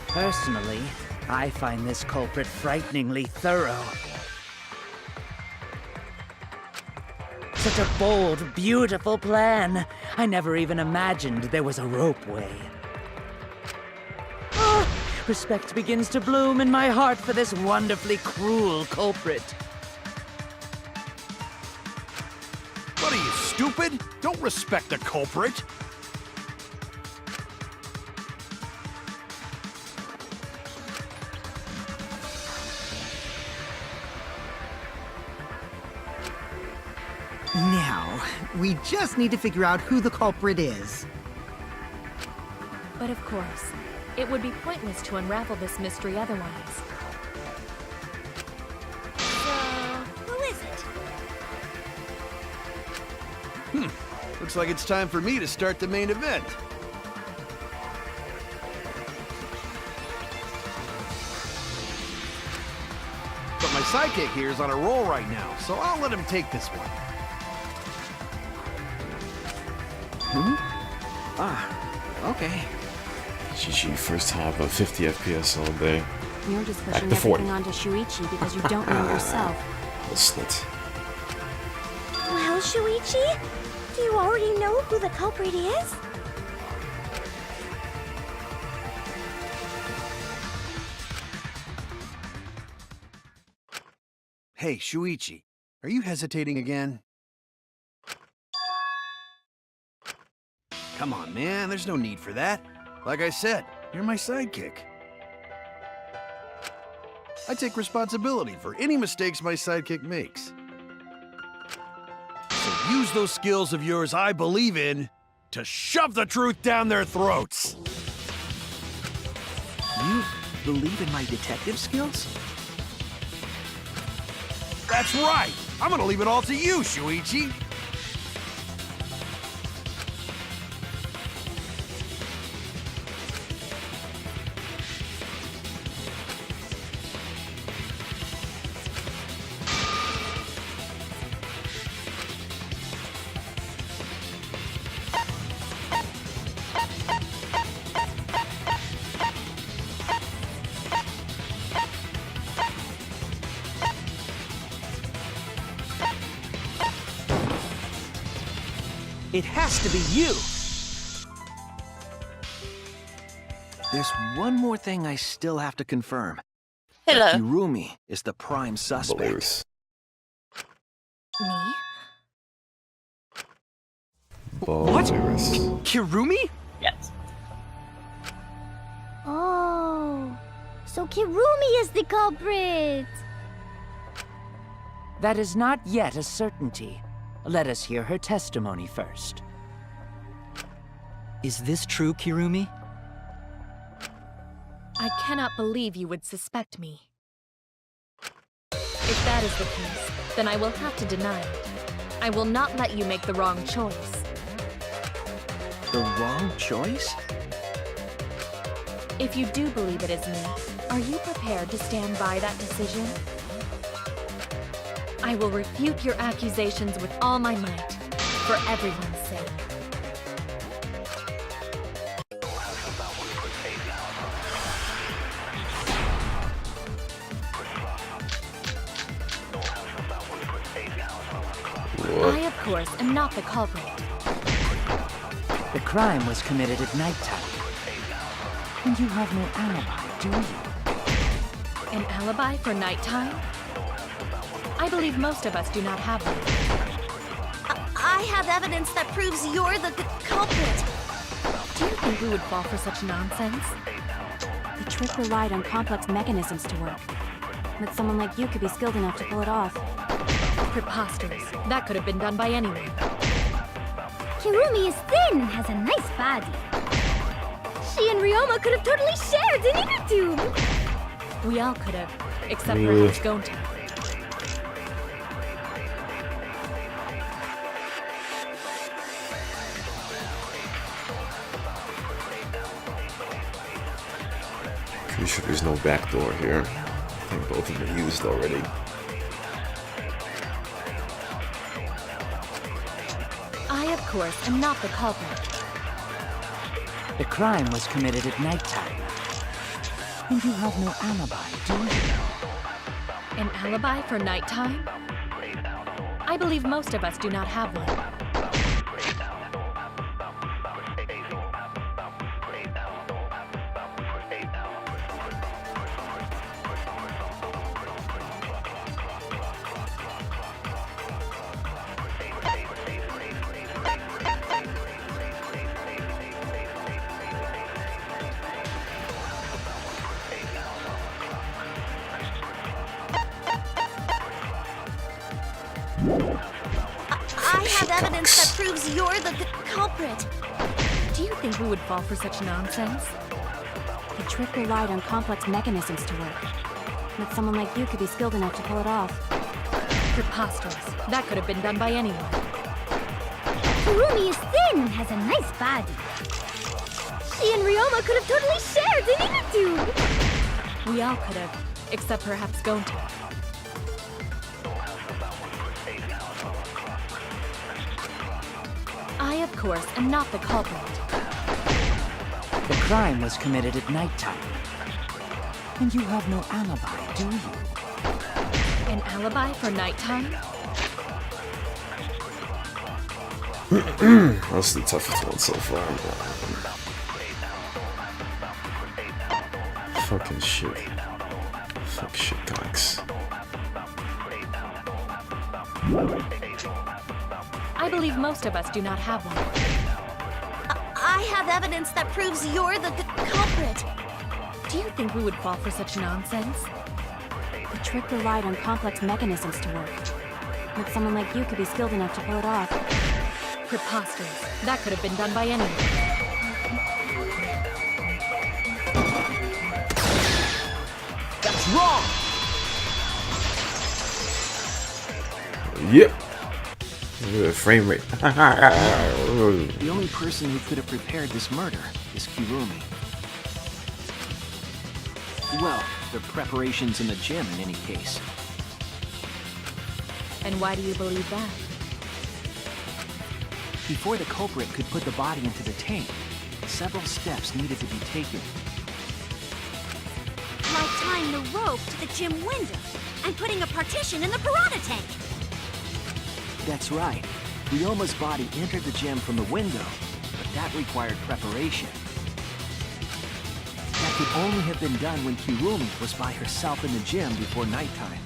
Personally, I find this culprit frighteningly thorough. Such a bold, beautiful plan. I never even imagined there was a ropeway. Ah, respect begins to bloom in my heart for this wonderfully cruel culprit. What are you, stupid? Don't respect the culprit. Now, we just need to figure out who the culprit is. But of course, it would be pointless to unravel this mystery otherwise. So, who is it? Looks like it's time for me to start the main event. But my sidekick here is on a roll right now, so I'll let him take this one. Okay. GG, first time above 50 FPS all day. You're just Back pushing to 40. everything onto Shuichi because you don't know yourself. Listen it. Well, Shuichi, do you already know who the culprit is? Hey, Shuichi, are you hesitating again? Come on, man, there's no need for that. Like I said, you're my sidekick. I take responsibility for any mistakes my sidekick makes. So use those skills of yours I believe in to shove the truth down their throats. You believe in my detective skills? That's right! I'm gonna leave it all to you, Shuichi! It has to be you! There's one more thing I still have to confirm. Hello. Kirumi is the prime suspect. Me? What? Kirumi? Yes. Oh, so Kirumi is the culprit. That is not yet a certainty. Let us hear her testimony first. Is this true, Kirumi? I cannot believe you would suspect me. If that is the case, then I will have to deny it. I will not let you make the wrong choice. The wrong choice? If you do believe it is me, are you prepared to stand by that decision? I will refute your accusations with all my might, for everyone's sake. I, of course, am not the culprit. The crime was committed at nighttime. And you have no alibi, do you? An alibi for nighttime? I believe most of us do not have one. I have evidence that proves you're the culprit. Do you think we would fall for such nonsense? The trick relied on complex mechanisms to work. But someone like you could be skilled enough to pull it off. Preposterous. That could have been done by anyone. Kirumi is thin and has a nice body. She and Ryoma could have totally shared an inner tube. We all could have, except perhaps Gonta. Pretty sure there's no back door here. I think both have been used already. I, of course, am not the culprit. The crime was committed at nighttime. And you have no alibi, do you? An alibi for nighttime? I believe most of us do not have one. I have evidence that proves you're the culprit. Do you think we would fall for such nonsense? The trick relied on complex mechanisms to work. But someone like you could be skilled enough to pull it off. Preposterous. That could have been done by anyone. Kirumi is thin and has a nice body. She and Ryoma could have totally shared an inner tube. We all could have, except perhaps Gonta. I, of course, am not the culprit. The crime was committed at nighttime. And you have no alibi, do you? An alibi for nighttime? That's the toughest one so far. Fucking shit. Fuck shit cocks. I believe most of us do not have one. I have evidence that proves you're the culprit. Do you think we would fall for such nonsense? The trick relied on complex mechanisms to work. But someone like you could be skilled enough to pull it off. Preposterous. That could have been done by anyone. That's wrong! Yep. Look at the frame rate. The only person who could have prepared this murder is Kirumi. Well, the preparations in the gym in any case. And why do you believe that? Before the culprit could put the body into the tank, several steps needed to be taken. Like tying the rope to the gym window and putting a partition in the piranha tank. That's right. Ryoma's body entered the gym from the window, but that required preparation. That could only have been done when Kirumi was by herself in the gym before nighttime.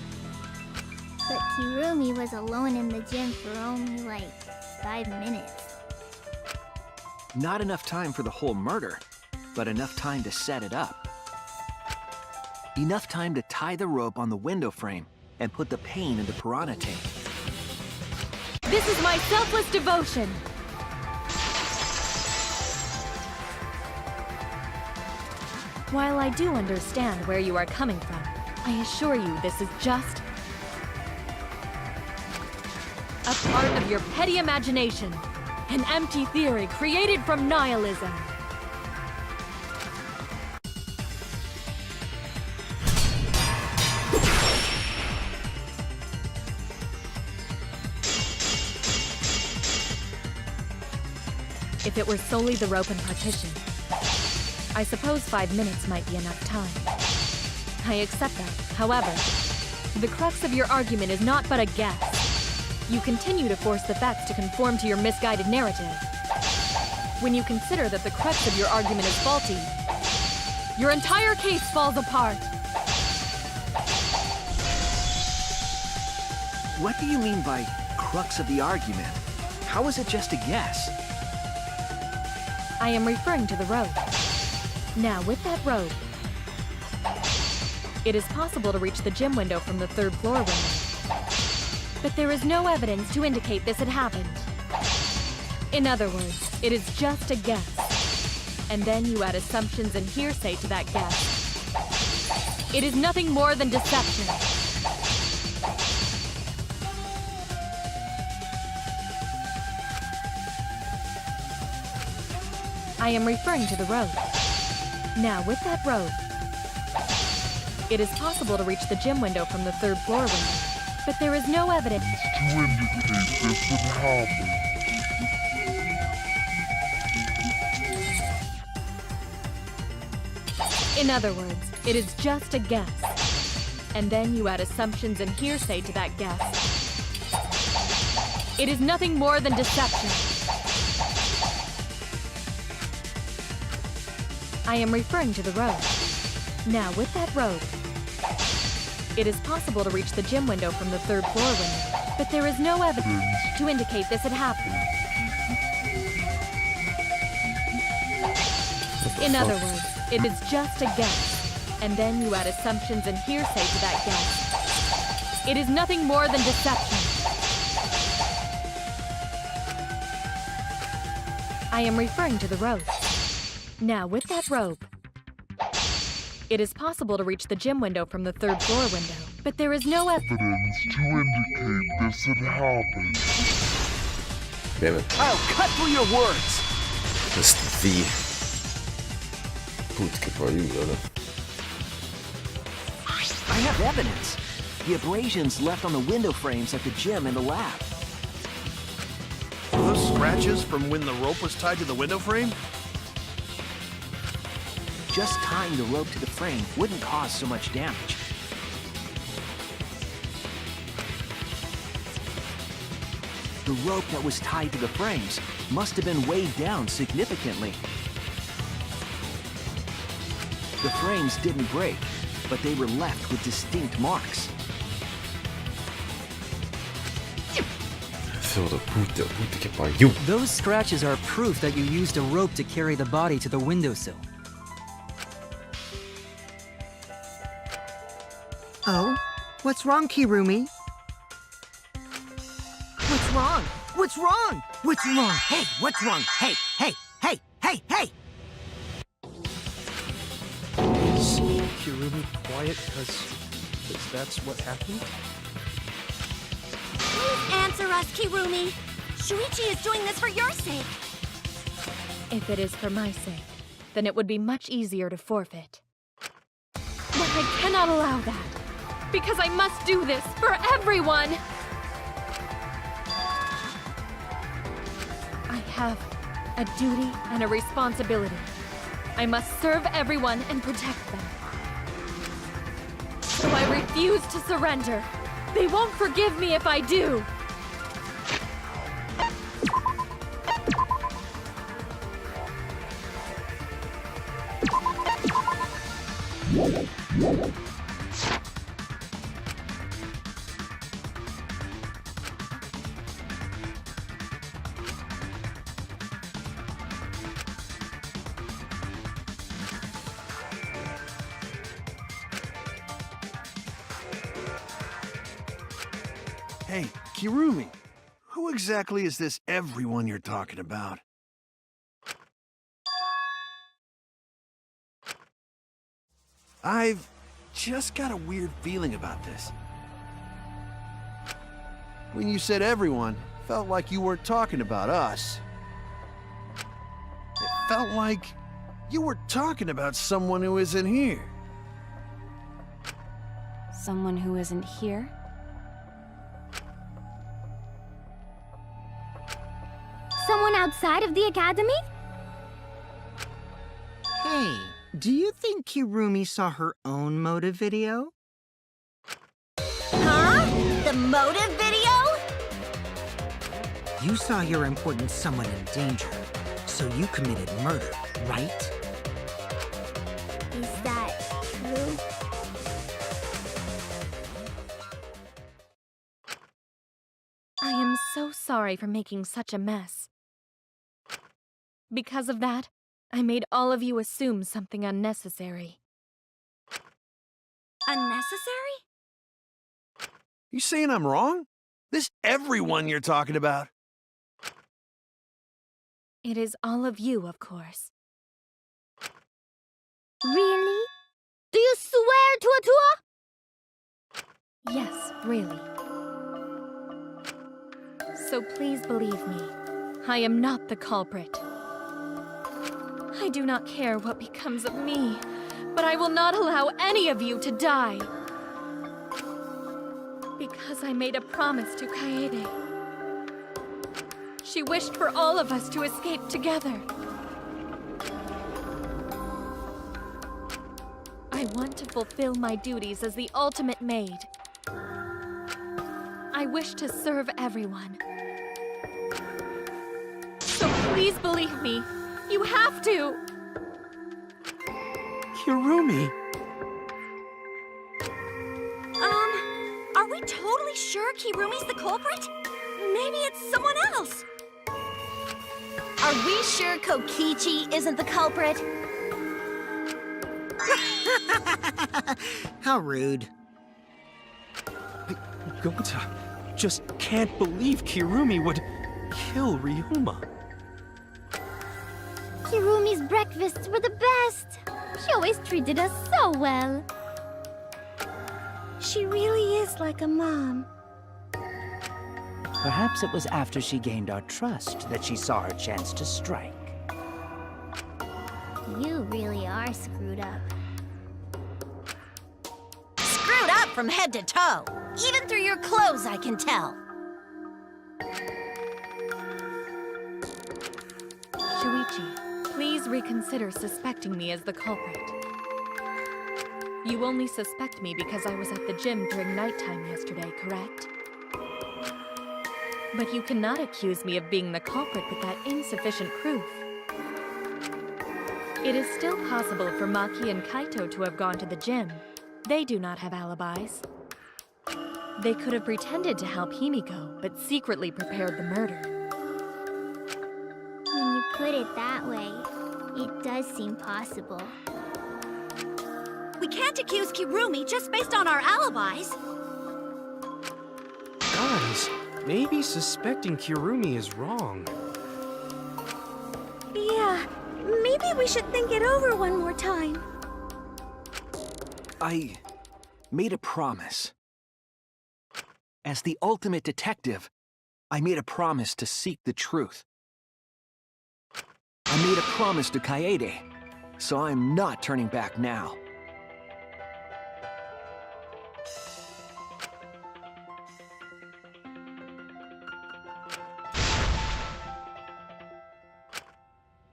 But Kirumi was alone in the gym for only like 5 minutes. Not enough time for the whole murder, but enough time to set it up. Enough time to tie the rope on the window frame and put the pain in the piranha tank. This is my selfless devotion! While I do understand where you are coming from, I assure you this is just a part of your petty imagination. An empty theory created from nihilism. If it were solely the rope and partition, I suppose 5 minutes might be enough time. I accept that. However, the crux of your argument is not but a guess. You continue to force the facts to conform to your misguided narrative. When you consider that the crux of your argument is faulty, your entire case falls apart. What do you mean by crux of the argument? How is it just a guess? I am referring to the rope. Now, with that rope, it is possible to reach the gym window from the 3rd floor window. But there is no evidence to indicate this had happened. In other words, it is just a guess. And then you add assumptions and hearsay to that guess. It is nothing more than deception. I am referring to the rope. Now, with that rope, it is possible to reach the gym window from the 3rd floor window, but there is no evidence to indicate this had happened. In other words, it is just a guess. And then you add assumptions and hearsay to that guess. It is nothing more than deception. I am referring to the rope. Now, with that rope, it is possible to reach the gym window from the 3rd floor window, but there is no evidence to indicate this had happened. In other words, it is just a guess, and then you add assumptions and hearsay to that guess. It is nothing more than deception. I am referring to the rope. Now, with that rope, it is possible to reach the gym window from the 3rd floor window, but there is no evidence to indicate this had happened. Damn it. I'll cut through your words! Just the... Putke pariu, brother. I have evidence. The abrasions left on the window frames at the gym and the lab. Are those scratches from when the rope was tied to the window frame? Just tying the rope to the frame wouldn't cause so much damage. The rope that was tied to the frames must have been weighed down significantly. The frames didn't break, but they were left with distinct marks. Those scratches are proof that you used a rope to carry the body to the windowsill. Oh? What's wrong, Kirumi? What's wrong? What's wrong? What's wrong? Hey, what's wrong? Hey, hey, hey, hey, hey! Is Kirumi quiet because that's what happened? Please answer us, Kirumi. Shuichi is doing this for your sake. If it is for my sake, then it would be much easier to forfeit. But I cannot allow that, because I must do this for everyone! I have a duty and a responsibility. I must serve everyone and protect them. So I refuse to surrender. They won't forgive me if I do! Hey, Kirumi, who exactly is this everyone you're talking about? I've just got a weird feeling about this. When you said everyone, felt like you weren't talking about us. It felt like you were talking about someone who isn't here. Someone who isn't here? Someone outside of the academy? Hey, do you think Kirumi saw her own motive video? Huh? The motive video? You saw your important someone in danger, so you committed murder, right? Is that true? I am so sorry for making such a mess. Because of that, I made all of you assume something unnecessary. Unnecessary? You saying I'm wrong? This everyone you're talking about? It is all of you, of course. Really? Do you swear to Atua? Yes, really. So please believe me, I am not the culprit. I do not care what becomes of me, but I will not allow any of you to die. Because I made a promise to Kaede. She wished for all of us to escape together. I want to fulfill my duties as the ultimate maid. I wish to serve everyone. So please believe me. You have to! Kirumi! Are we totally sure Kirumi's the culprit? Maybe it's someone else. Are we sure Kokichi isn't the culprit? How rude. Gonta just can't believe Kirumi would kill Ryuma. Kirumi's breakfasts were the best. She always treated us so well. She really is like a mom. Perhaps it was after she gained our trust that she saw her chance to strike. You really are screwed up. Screwed up from head to toe. Even through your clothes, I can tell. Shuichi, please reconsider suspecting me as the culprit. You only suspect me because I was at the gym during nighttime yesterday, correct? But you cannot accuse me of being the culprit with that insufficient proof. It is still possible for Maki and Kaito to have gone to the gym. They do not have alibis. They could have pretended to help Himiko, but secretly prepared the murder. When you put it that way, it does seem possible. We can't accuse Kirumi just based on our alibis. Guys, maybe suspecting Kirumi is wrong. Yeah, maybe we should think it over one more time. I made a promise. As the ultimate detective, I made a promise to seek the truth. I made a promise to Kaede, so I'm not turning back now.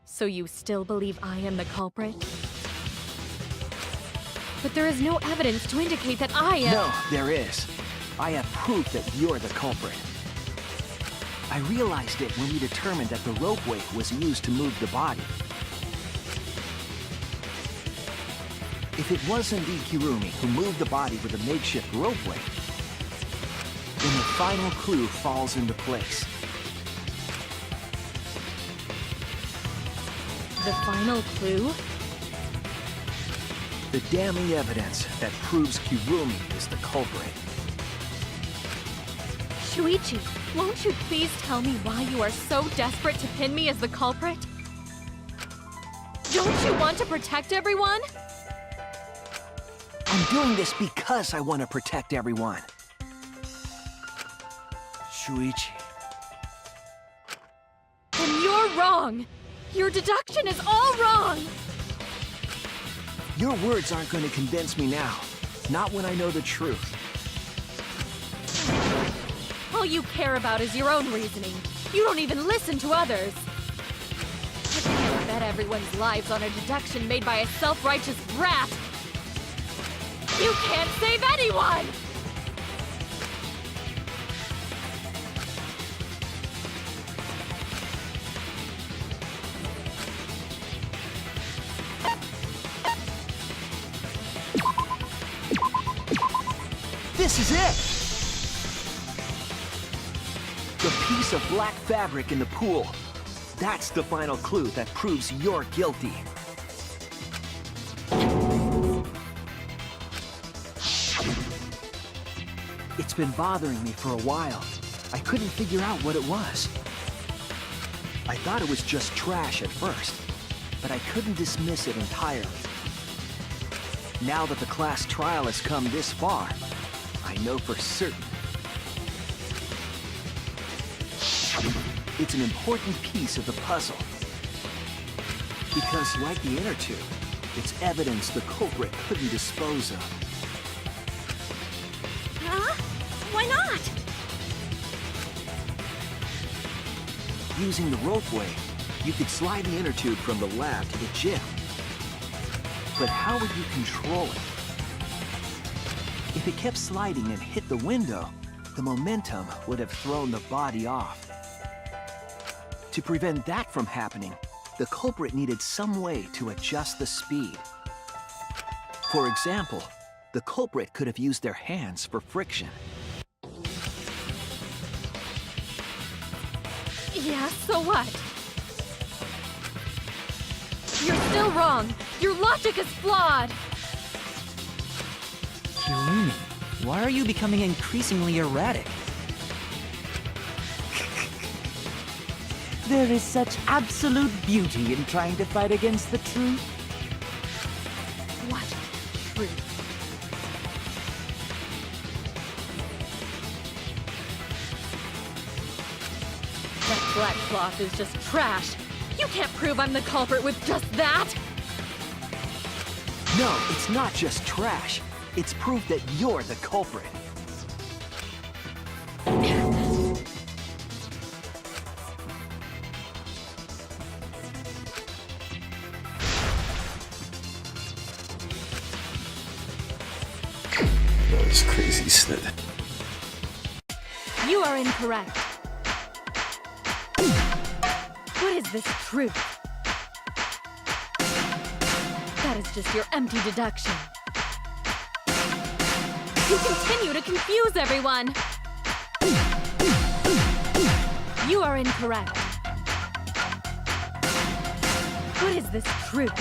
So you still believe I am the culprit? But there is no evidence to indicate that I am— No, there is. I have proof that you're the culprit. I realized it when we determined that the ropeway was used to move the body. If it was indeed Kirumi who moved the body with a makeshift ropeway, then the final clue falls into place. The final clue? The damning evidence that proves Kirumi is the culprit. Shuichi, won't you please tell me why you are so desperate to pin me as the culprit? Don't you want to protect everyone? I'm doing this because I want to protect everyone. Shuichi. Then you're wrong! Your deduction is all wrong! Your words aren't going to convince me now. Not when I know the truth. All you care about is your own reasoning. You don't even listen to others. I can't bet everyone's lives on a deduction made by a self-righteous brat. You can't save anyone! This is it! The piece of black fabric in the pool. That's the final clue that proves you're guilty. It's been bothering me for a while. I couldn't figure out what it was. I thought it was just trash at first, but I couldn't dismiss it entirely. Now that the class trial has come this far, I know for certain. It's an important piece of the puzzle. Because like the inner tube, it's evidence the culprit couldn't dispose of. Huh? Why not? Using the ropeway, you could slide the inner tube from the lab to the gym. But how would you control it? If it kept sliding and hit the window, the momentum would have thrown the body off. To prevent that from happening, the culprit needed some way to adjust the speed. For example, the culprit could have used their hands for friction. Yeah, so what? You're still wrong. Your logic is flawed. Kirumi, why are you becoming increasingly erratic? There is such absolute beauty in trying to fight against the truth. What truth? That black cloth is just trash. You can't prove I'm the culprit with just that. No, it's not just trash. It's proof that you're the culprit. That was crazy, Snit. You are incorrect. What is this truth? That is just your empty deduction. You continue to confuse everyone. You are incorrect. What is this truth?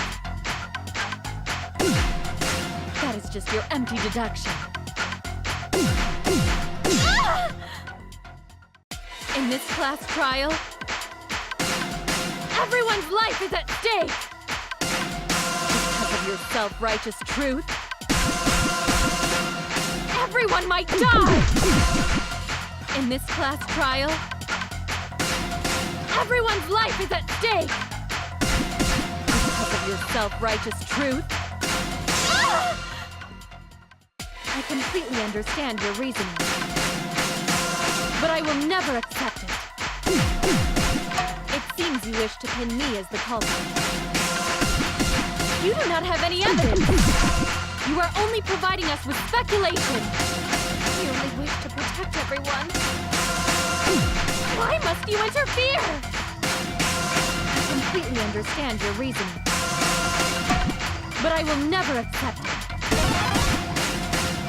That is just your empty deduction. In this class trial, everyone's life is at stake! Because of your self-righteous truth, everyone might die! In this class trial, everyone's life is at stake! Because of your self-righteous truth, I completely understand your reasoning, but I will never accept it. It seems you wish to pin me as the culprit. You do not have any evidence. You are only providing us with speculation. You only wish to protect everyone. Why must you interfere? I completely understand your reasoning, but I will never accept it.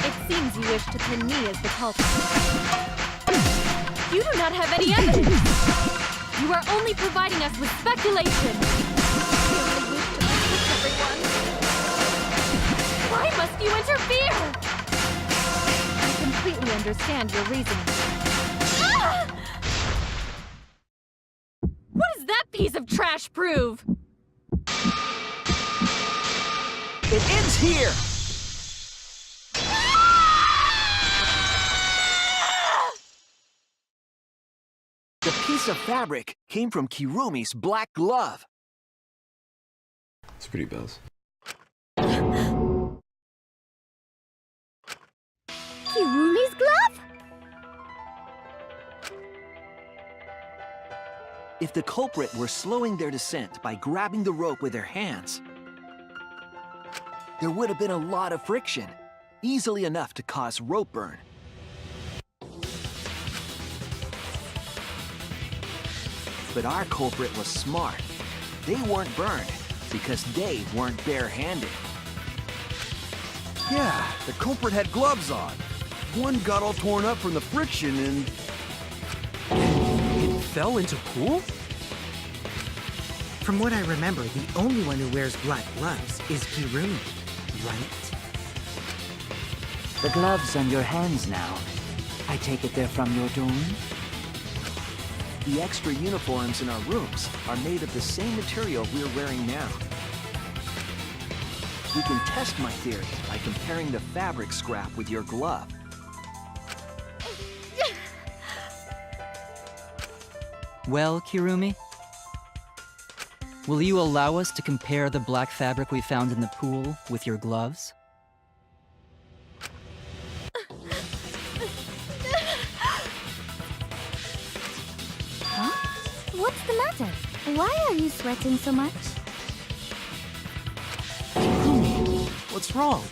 It seems you wish to pin me as the culprit. You do not have any evidence. You are only providing us with speculation. You only wish to protect everyone. Why must you interfere? I completely understand your reasoning, piece of trash prove? It ends here! The piece of fabric came from Kirumi's black glove. It's pretty buzz. Kirumi's glove? If the culprit were slowing their descent by grabbing the rope with their hands, there would have been a lot of friction, easily enough to cause rope burn. But our culprit was smart. They weren't burned because they weren't bare-handed. Yeah, the culprit had gloves on. One got all torn up from the friction and... It fell into pool? From what I remember, the only one who wears black gloves is Kirumi, right? The gloves on your hands now. I take it they're from your dorm? The extra uniforms in our rooms are made of the same material we're wearing now. We can test my theory by comparing the fabric scrap with your glove. Well, Kirumi? Will you allow us to compare the black fabric we found in the pool with your gloves? Huh? What's the matter? Why are you sweating so much? What's wrong?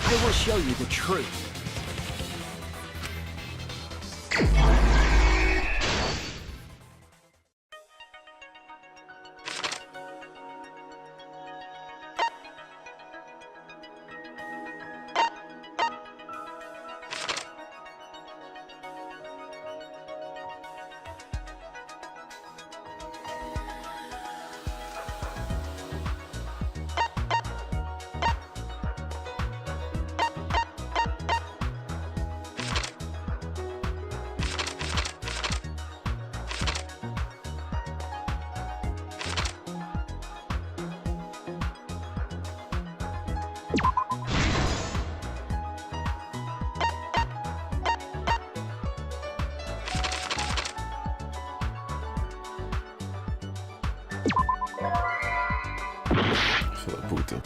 I will show you the truth. Filho da puta.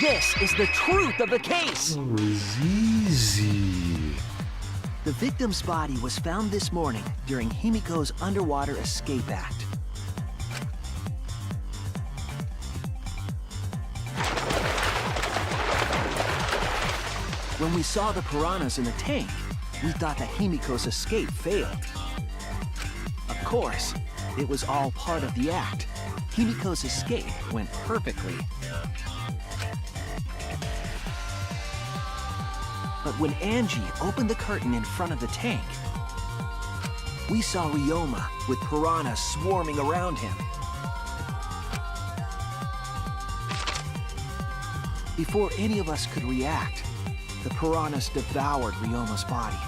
This is the truth of the case. It was easy. The victim's body was found this morning during Himiko's underwater escape act. When we saw the piranhas in the tank, we thought that Himiko's escape failed. Of course, it was all part of the act. Himiko's escape went perfectly. But when Angie opened the curtain in front of the tank, we saw Ryoma with piranhas swarming around him. Before any of us could react, the piranhas devoured Ryoma's body.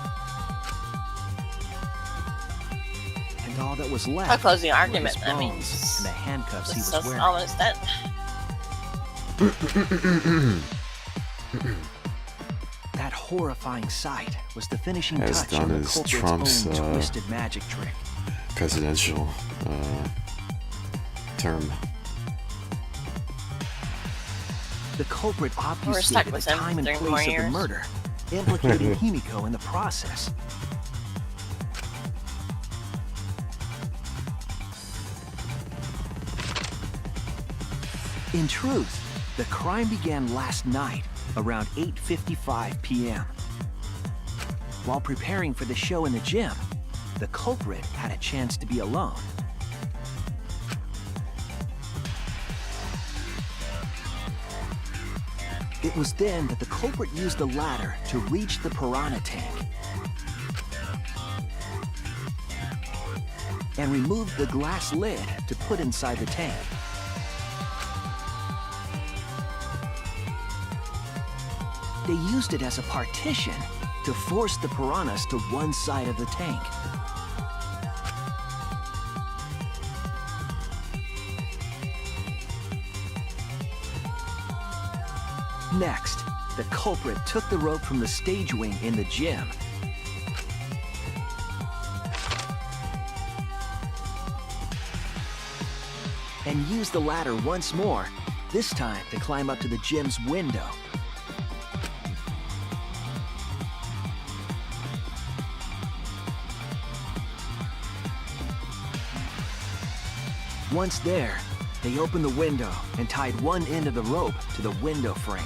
And all that was left How close the were argument, his that bones means. and the handcuffs he This was is wearing. almost done. That horrifying sight was the finishing As touch done on the as culprit's Trump's, own twisted magic trick. presidential term. The culprit stuck obfuscated the with him time and 3 place more of the years. murder, implicating Himiko in the process. In truth, the crime began last night around 8:55 p.m. While preparing for the show in the gym, the culprit had a chance to be alone. It was then that the culprit used the ladder to reach the piranha tank and removed the glass lid to put inside the tank. They used it as a partition to force the piranhas to one side of the tank. Next, the culprit took the rope from the stage wing in the gym and used the ladder once more, this time to climb up to the gym's window. Once there, they opened the window and tied one end of the rope to the window frame.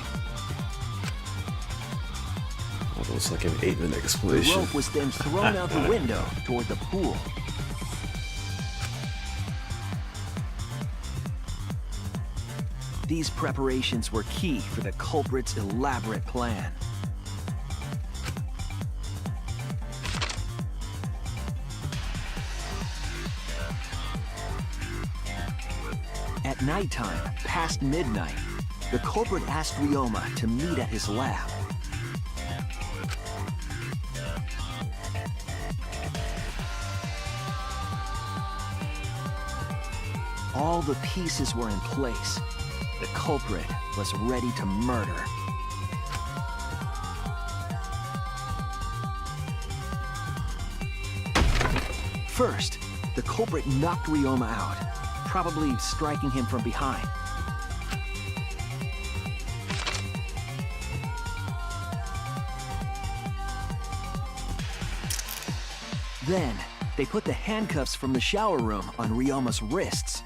Almost like an 8-minute The explanation. rope was then thrown out the window toward the pool. These preparations were key for the culprit's elaborate plan. At nighttime, past midnight, the culprit asked Ryoma to meet at his lab. All the pieces were in place. The culprit was ready to murder. First, the culprit knocked Ryoma out, probably striking him from behind. Then, they put the handcuffs from the shower room on Ryoma's wrists.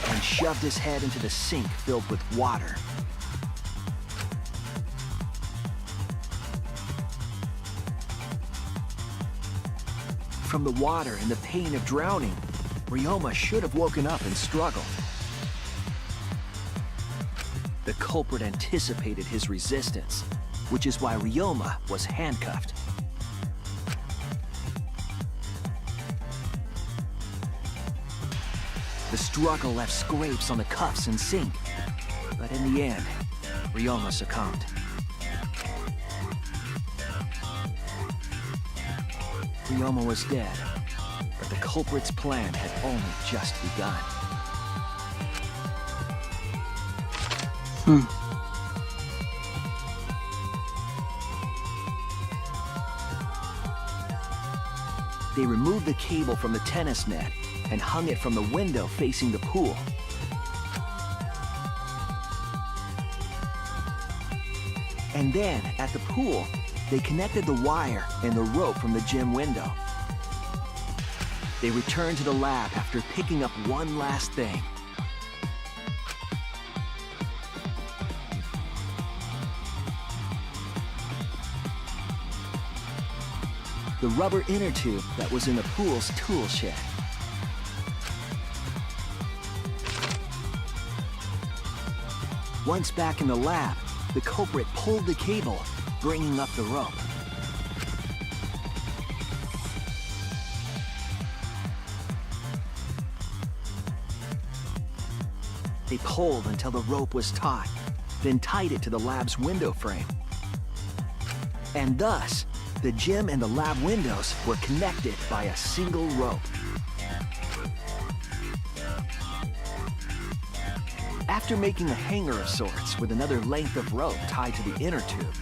And shoved his head into the sink filled with water. From the water and the pain of drowning, Ryoma should have woken up and struggled. The culprit anticipated his resistance, which is why Ryoma was handcuffed. The struggle left scrapes on the cuffs and sink, but in the end, Ryoma succumbed. Ryoma was dead, but the culprit's plan had only just begun. They removed the cable from the tennis net and hung it from the window facing the pool. And then, at the pool, they connected the wire and the rope from the gym window. They returned to the lab after picking up one last thing. The rubber inner tube that was in the pool's tool shed. Once back in the lab, the culprit pulled the cable, bringing up the rope. They pulled until the rope was taut, then tied it to the lab's window frame. And thus, the gym and the lab windows were connected by a single rope. After making a hanger of sorts with another length of rope tied to the inner tube,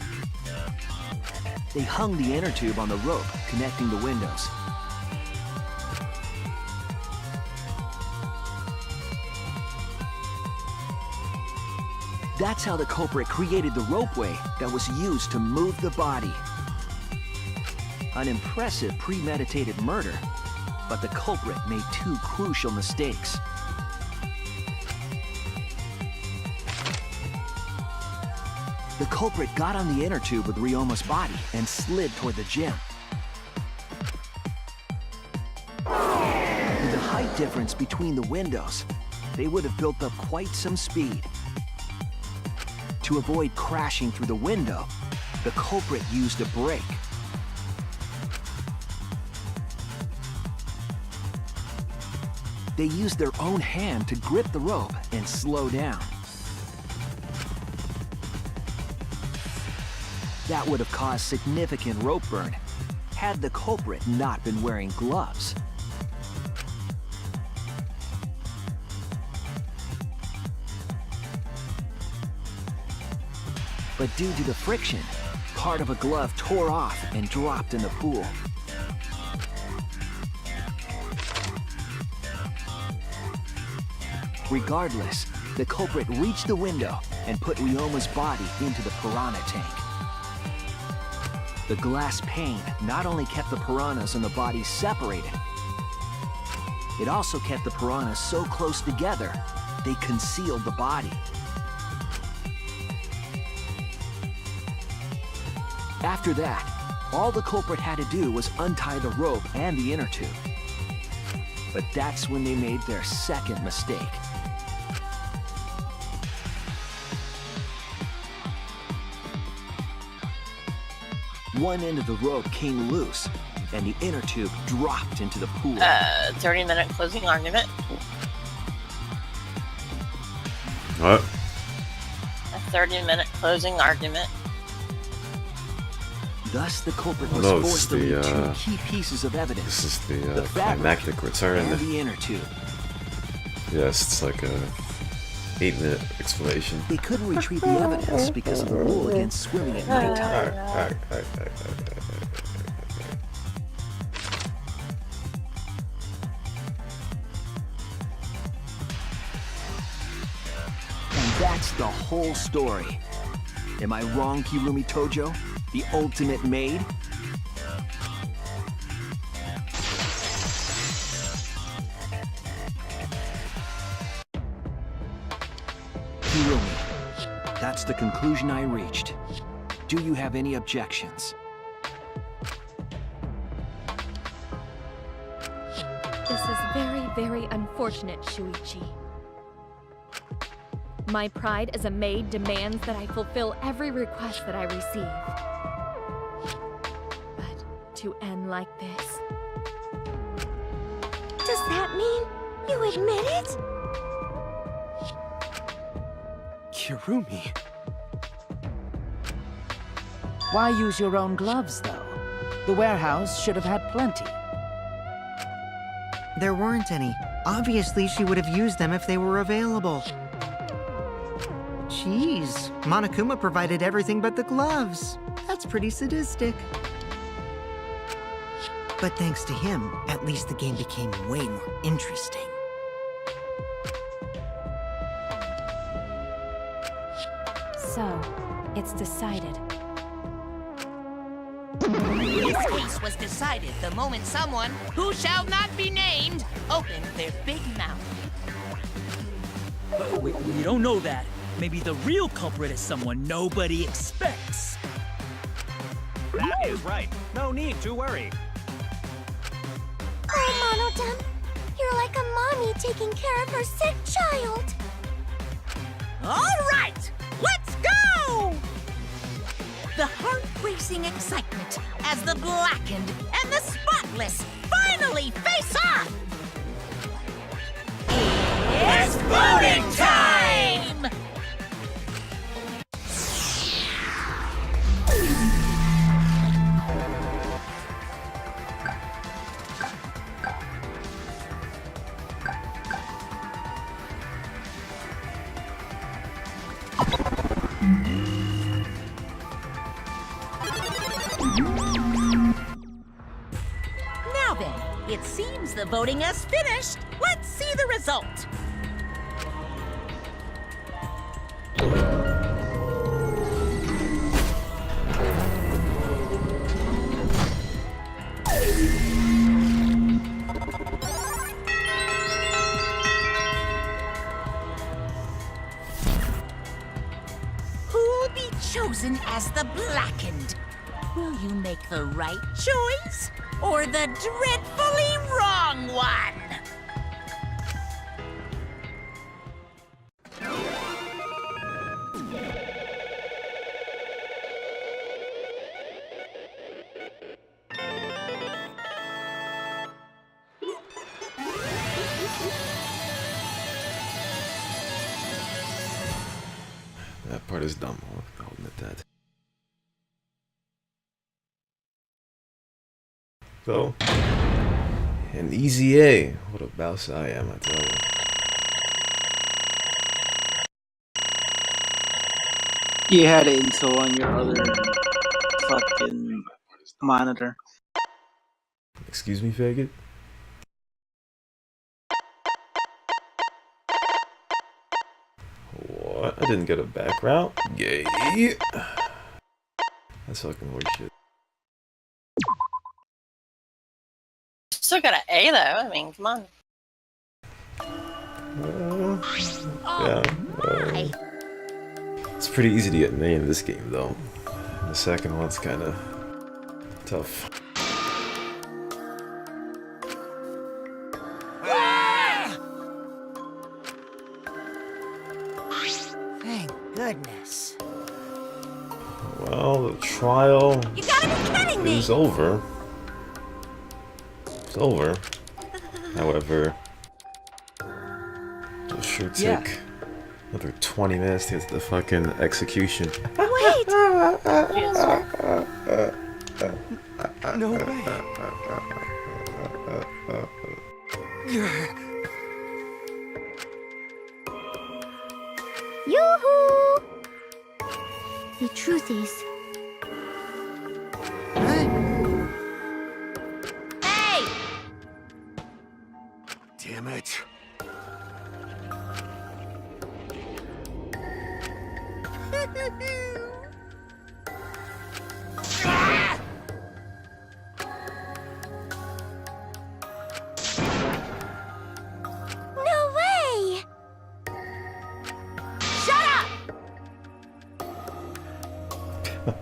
they hung the inner tube on the rope connecting the windows. That's how the culprit created the ropeway that was used to move the body. An impressive premeditated murder, but the culprit made two crucial mistakes. The culprit got on the inner tube with Ryoma's body and slid toward the gym. With the height difference between the windows, they would have built up quite some speed. To avoid crashing through the window, the culprit used a brake. They used their own hand to grip the rope and slow down. That would have caused significant rope burn had the culprit not been wearing gloves. But due to the friction, part of a glove tore off and dropped in the pool. Regardless, the culprit reached the window and put Ryoma's body into the piranha tank. The glass pane not only kept the piranhas and the body separated, it also kept the piranhas so close together, they concealed the body. After that, all the culprit had to do was untie the rope and the inner tube. But that's when they made their second mistake. One end of the rope came loose, and the inner tube dropped into the pool. 30-minute closing argument. What? A 30-minute closing argument. Thus, the culprit was No, forced to leave two key pieces of evidence. This is the fabric climactic return. and the inner tube. Yes, it's like a 8-minute explanation. They couldn't retrieve the evidence because of the rule against swimming at nighttime. And that's the whole story. Am I wrong, Kirumi Tojo? The ultimate maid? Kirumi, that's the conclusion I reached. Do you have any objections? This is very, very unfortunate, Shuichi. My pride as a maid demands that I fulfill every request that I receive. But to end like this... Does that mean you admit it? Kirumi. Why use your own gloves, though? The warehouse should have had plenty. There weren't any. Obviously, she would have used them if they were available. Jeez, Monokuma provided everything but the gloves. That's pretty sadistic. But thanks to him, at least the game became way more interesting. So, it's decided. This case was decided the moment someone, who shall not be named, opened their big mouth. But we don't know that. Maybe the real culprit is someone nobody expects. That is right. No need to worry. Oh, Monodam, you're like a mommy taking care of her sick child. All right, let's go! The heart-racing excitement as the blackened and the spotless finally face off! It's voting time! Now then, it seems the voting has finished. Let's see the result. Who'll be chosen as the blackened? Will you make the right choice or the dreadfully wrong one? That part is dumb. I'll admit that. So, an easy A. What a bouse I am, I tell you. You had it info on your other fucking monitor. Excuse me, faggot? What? I didn't get a back route? Yay! That's fucking horseshit. Still got an A though. I mean, come on. Yeah. It's pretty easy to get an A in this game, though. The second one's kind of tough. Thank goodness. Well, the trial You gotta be kidding me! is over. It's over. However, it'll sure take another 20 minutes to get to the fucking execution. Wait! No way. Yoo-hoo! The truth is, Hey! Damn it. no way! Shut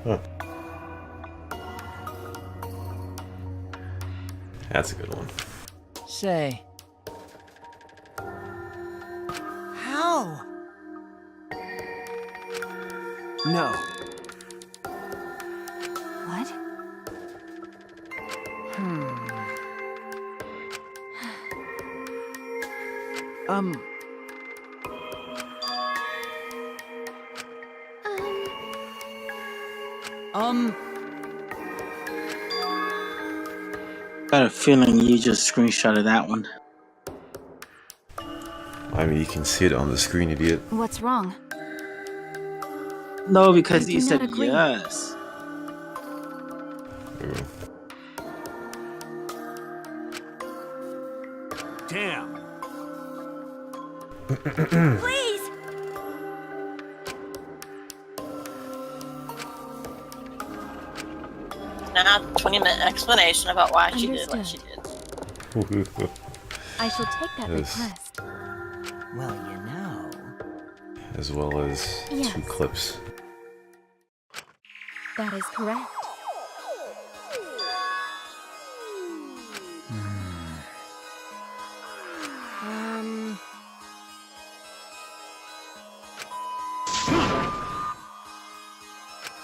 up! That's a good one. Say, How? No. What? Um, Got a feeling you just screenshotted that one. I mean, you can see it on the screen, idiot. What's wrong? No, because I you do said not agree. yes. Please! Now, 20-minute explanation about why she did what she did. I shall take that Yes. request. Well, you know. As well as Yes. 2 clips. That is correct.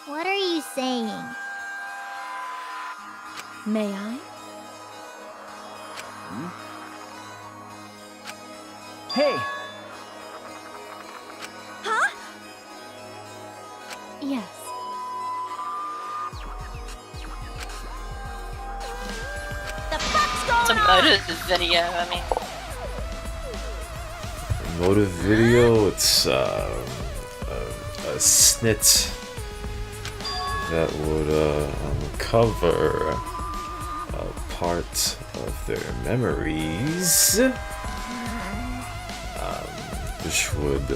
What are you saying? May I? Hey! Huh? Yes. The fuck's It's a going on? motive video, I mean. Motive video, it's a snit that would uncover a part of their memories, which would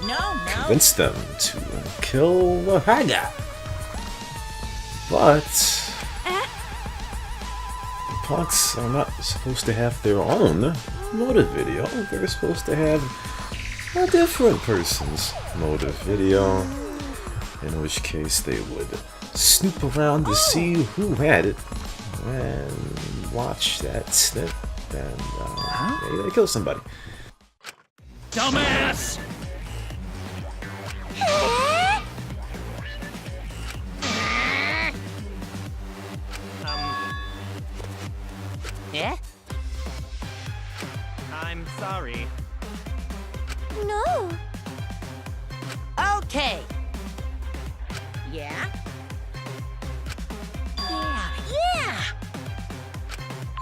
No. convince them to kill the Haga. But the punks are not supposed to have their own motive video. They're supposed to have a different person's motive video, in which case they would snoop around to see who had it and watch that snip and maybe they kill somebody. Dumbass! Yeah? I'm sorry. No. Okay. Yeah? Yeah!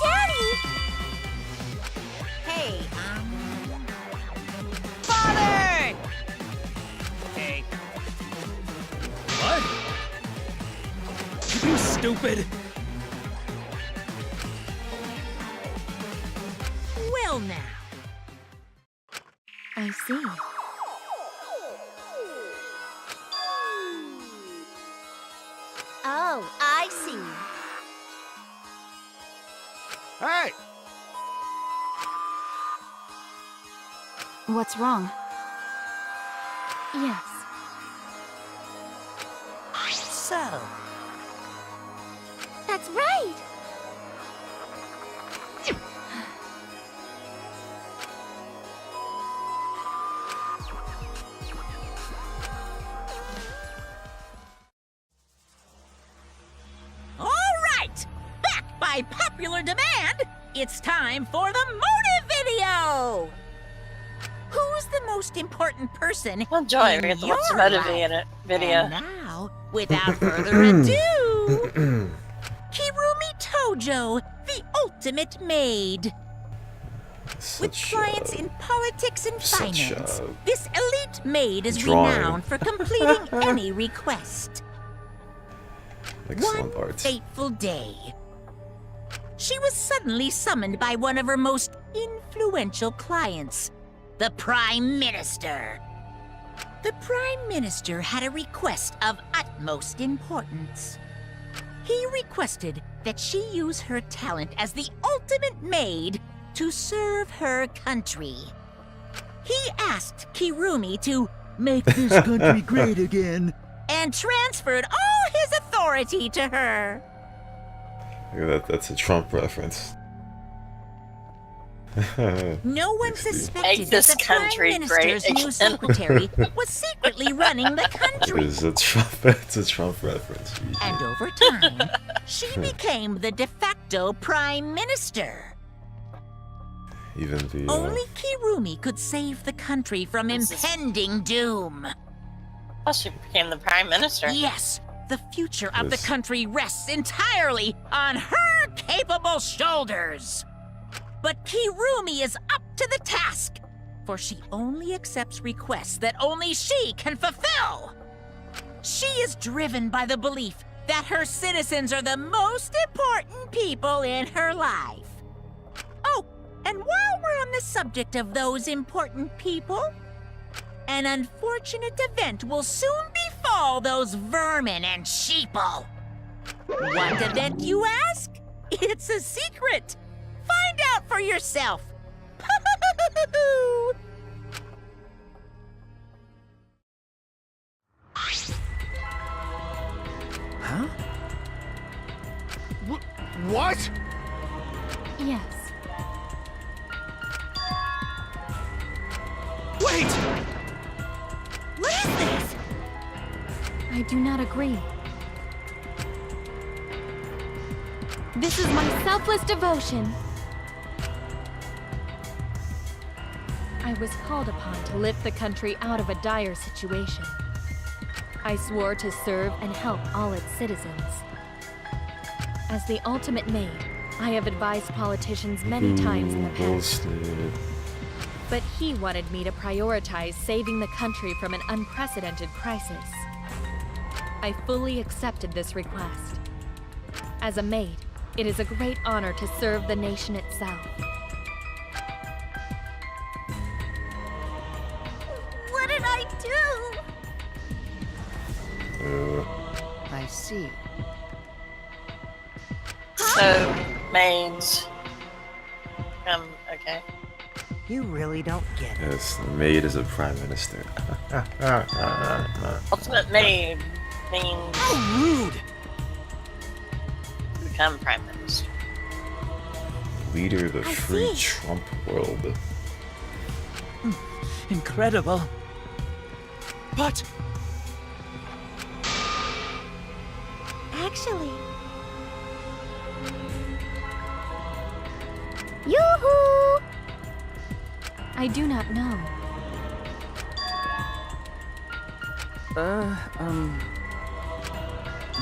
Daddy! Hey, Father! Hey. What? You stupid! Well now. I see. Oh, I see. Hey! What's wrong? Yes. So, That's right. All right! Back by popular demand, it's time for the motive video! Who's the most important person Oh, joy, in we get to your watch the motive life? video. And now, without further ado, Kirumi Tojo, the ultimate maid. With clients in politics and such finance, a this elite maid is drawing. renowned for completing any request. excellent One art. fateful day, she was suddenly summoned by one of her most influential clients, the Prime Minister. The Prime Minister had a request of utmost importance. He requested that she use her talent as the ultimate maid to serve her country. He asked Kirumi to Make this country great again. and transferred all his authority to her. Look at that, that's a Trump reference. No one Make suspected that this the Prime country Minister's great new again. secretary was secretly running the It country. is a Trump, it's a Trump reference. And over time, she became the de facto Prime Minister. Even the Only Kirumi could save the country from impending doom. Oh, she became the Prime Minister. Yes, the future of the Yes. country rests entirely on her capable shoulders. But Kirumi is up to the task, for she only accepts requests that only she can fulfill. She is driven by the belief that her citizens are the most important people in her life. Oh, and while we're on the subject of those important people, an unfortunate event will soon befall those vermin and sheeple. What event, you ask? It's a secret. Find out for yourself. Huh? What? Yes. Wait! What is this? I do not agree. This is my selfless devotion. I was called upon to lift the country out of a dire situation. I swore to serve and help all its citizens. As the ultimate maid, I have advised politicians many times in the past. But he wanted me to prioritize saving the country from an unprecedented crisis. I fully accepted this request. As a maid, it is a great honor to serve the nation itself. What did I do? I see. So, maids. Okay. You really don't get it. Yes, the maid is a prime minister. Ultimate maid means How rude! become prime minister. Leader of the I free see. Trump world. Incredible. But Actually, Yoo-hoo! I do not know.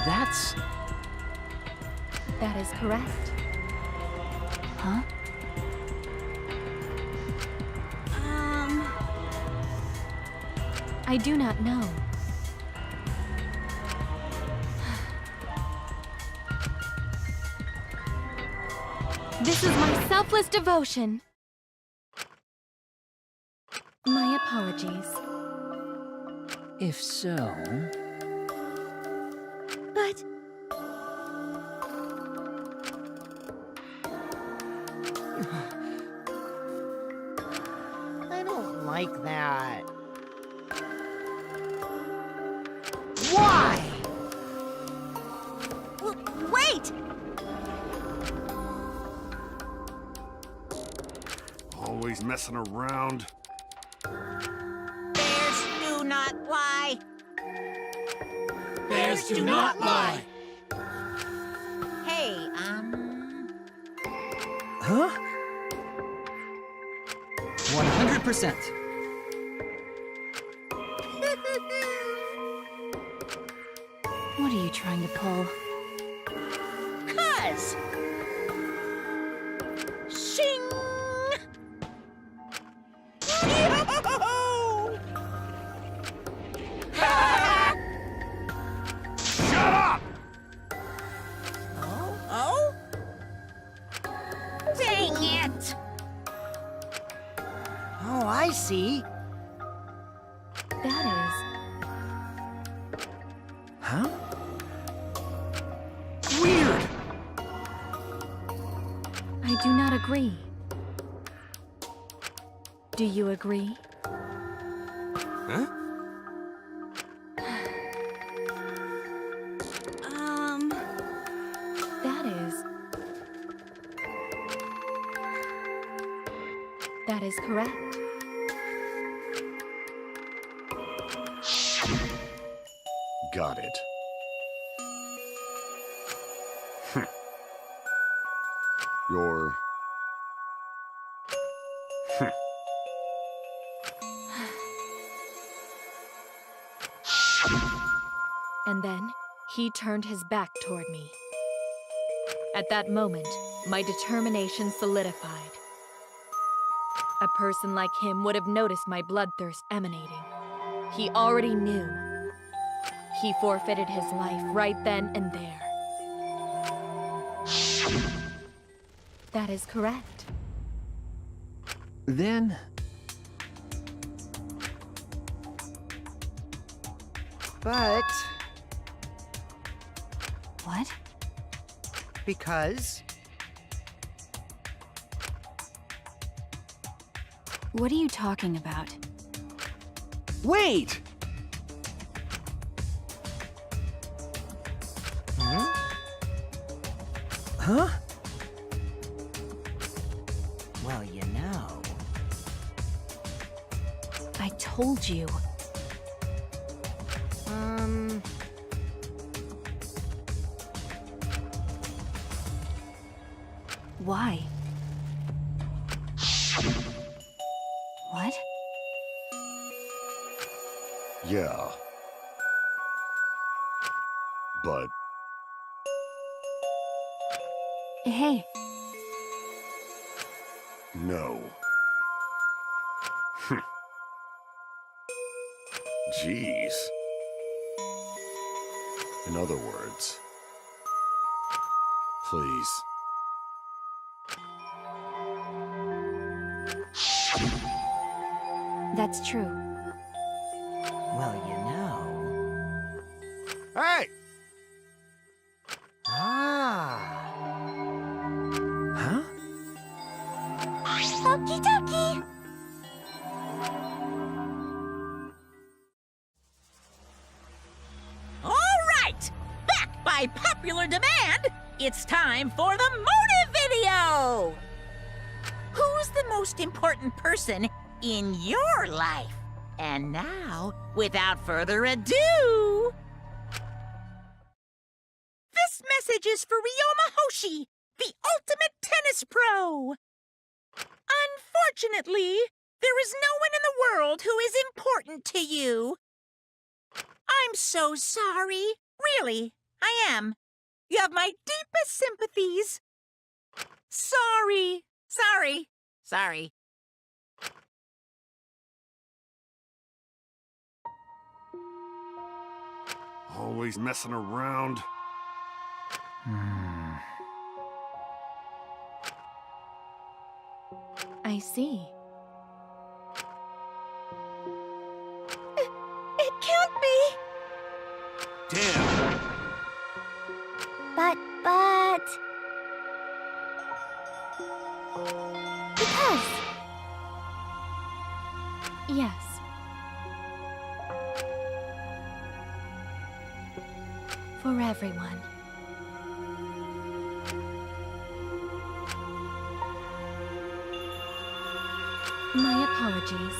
That's... That is correct. Huh? I do not know. This is my selfless devotion. My apologies. If so... but I don't like that. Why? wait! Always messing around. Bears do not lie. bears do not lie. Hey, Huh? 100%. What are you trying to pull? cuz. Shing! Yo! Shut up! Oh? Dang it! Oh, I see. That is... Huh? Weird! I do not agree. Do you agree? Huh? That is correct. Got it. You're... And then, he turned his back toward me. At that moment, my determination solidified. A person like him would have noticed my bloodthirst emanating. He already knew. He forfeited his life right then and there. That is correct. Then... But... What? Because... What are you talking about? Wait! Hmm? Huh? Well, you know... I told you. Why? What? Yeah. But Hey, no. Jeez. In other words, please. that's true. Well, you know... Hey! Ah... Huh? Okie dokie! All right! Back by popular demand, it's time for the motive video! Who's the most important person in your life? And now, without further ado... This message is for Ryoma Hoshi, the ultimate tennis pro! Unfortunately, there is no one in the world who is important to you. I'm so sorry. Really, I am. You have my deepest sympathies. Sorry. Sorry. Always messing around. I see. It can't be! Damn. But... Because... Yes. For everyone. My apologies.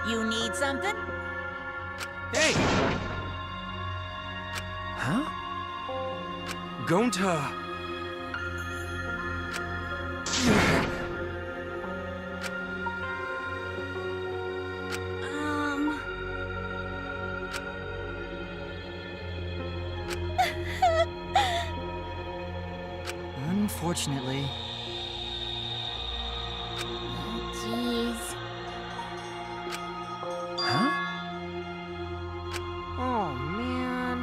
You need something? Hey! Huh? Gonta. Unfortunately. Jeez. Huh? Oh, man.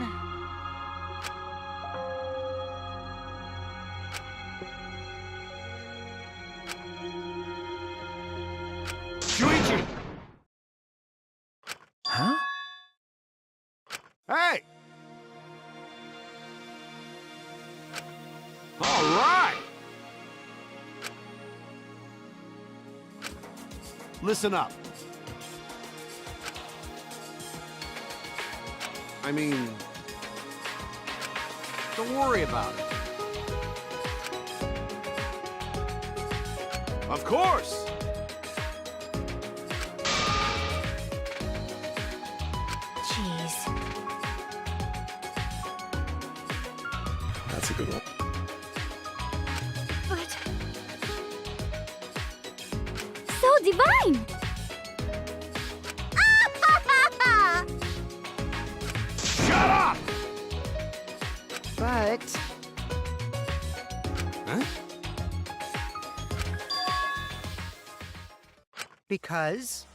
Shuichi! Huh? Hey! All right! Listen up. I mean, don't worry about it. Of course! Jeez. That's a good one. But... So divine! Shut up! But... Huh? Because...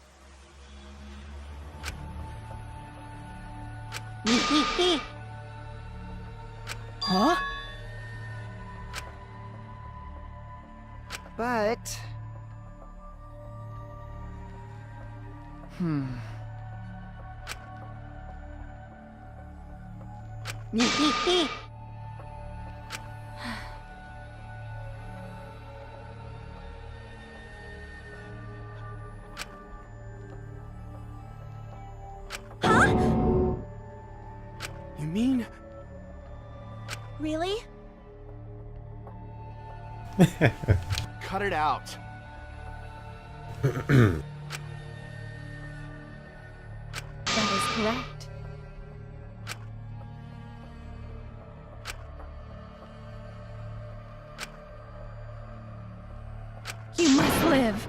Huh? But... You mean? Really? Cut it out. That is correct. You must live.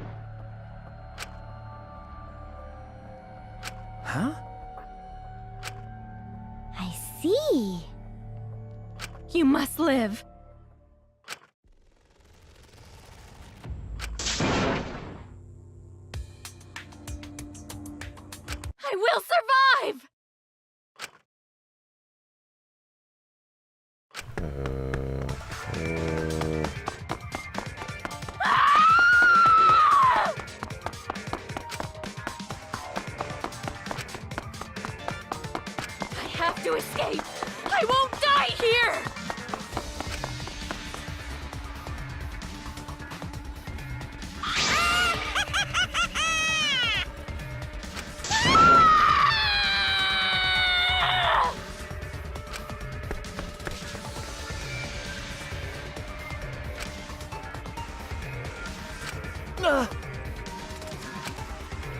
Huh? I see. You must live. I will survive! I have to escape! I won't die here!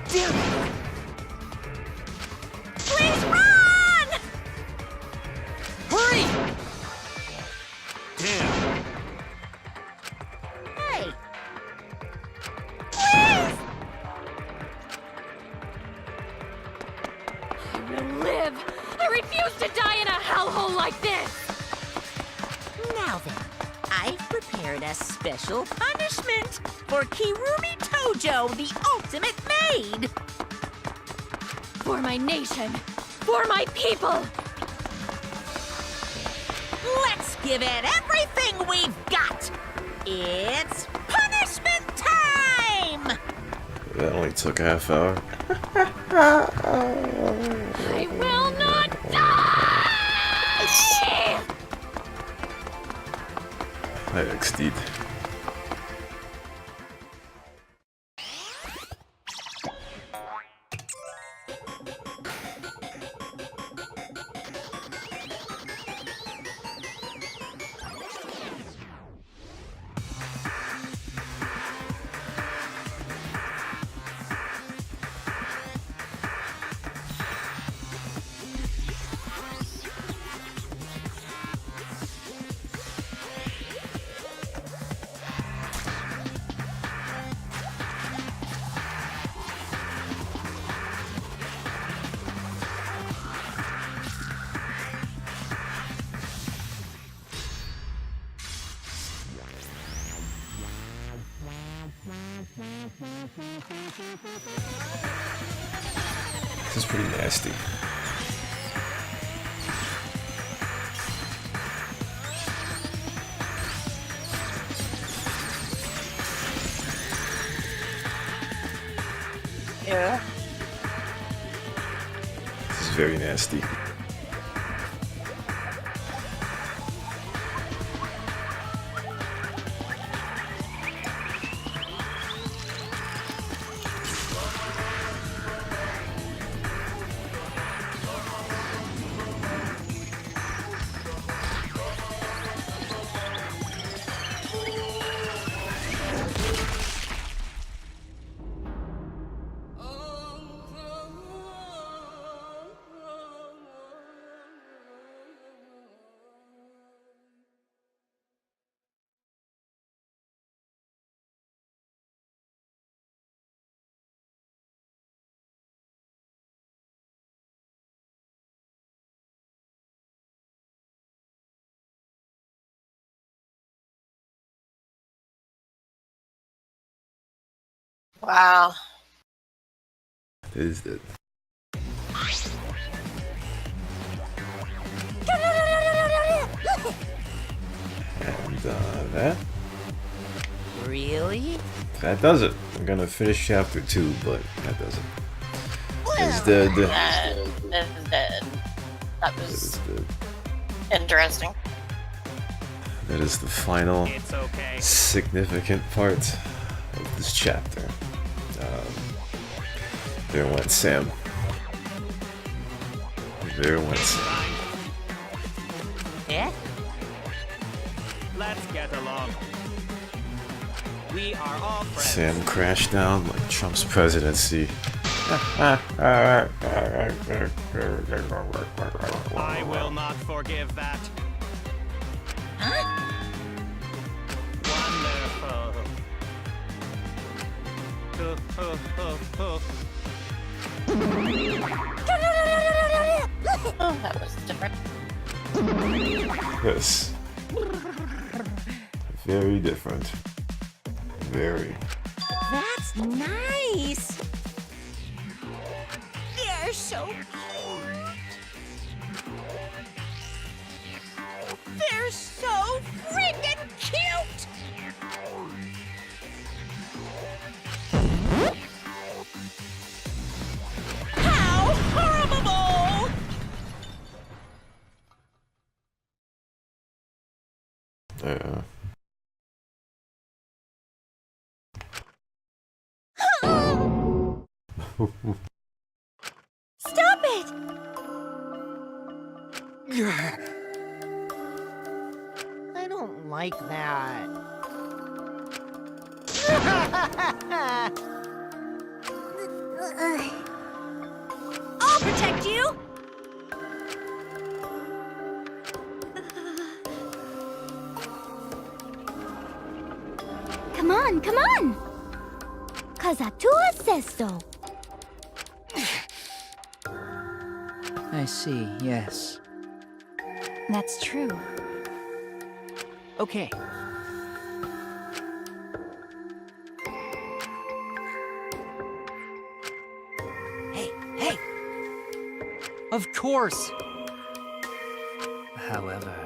Damn it! Please run! Hurry! Damn. Hey! Please! I will live! I refuse to die in a hellhole like this! Now then, I've prepared a special punishment for Kirumi Tojo, the ultimate maid! For my nation! For my people! Let's give it everything we've got! It's punishment time! That only took a half hour. I will not die! Hi, XD. This is pretty nasty. Yeah. This is very nasty. Wow. It is dead. that. Really? That does it. I'm gonna finish chapter 2, but that does it. It's dead. It's dead. That was interesting. That is the final significant part of this chapter. There went Sam. There went Sam. Yeah? Let's get along. We are all friends. Sam crashed down like Trump's presidency. I will not forgive that. Wonderful. Oh, that was different. Yes. Very different. Very. That's nice. They're so They're so friggin' cute! How horrible! Yeah. Stop it! I don't like that. I'll protect you! Come on, come on! Cause Atua says so. I see, yes. That's true. Okay. Hey! Of course! However...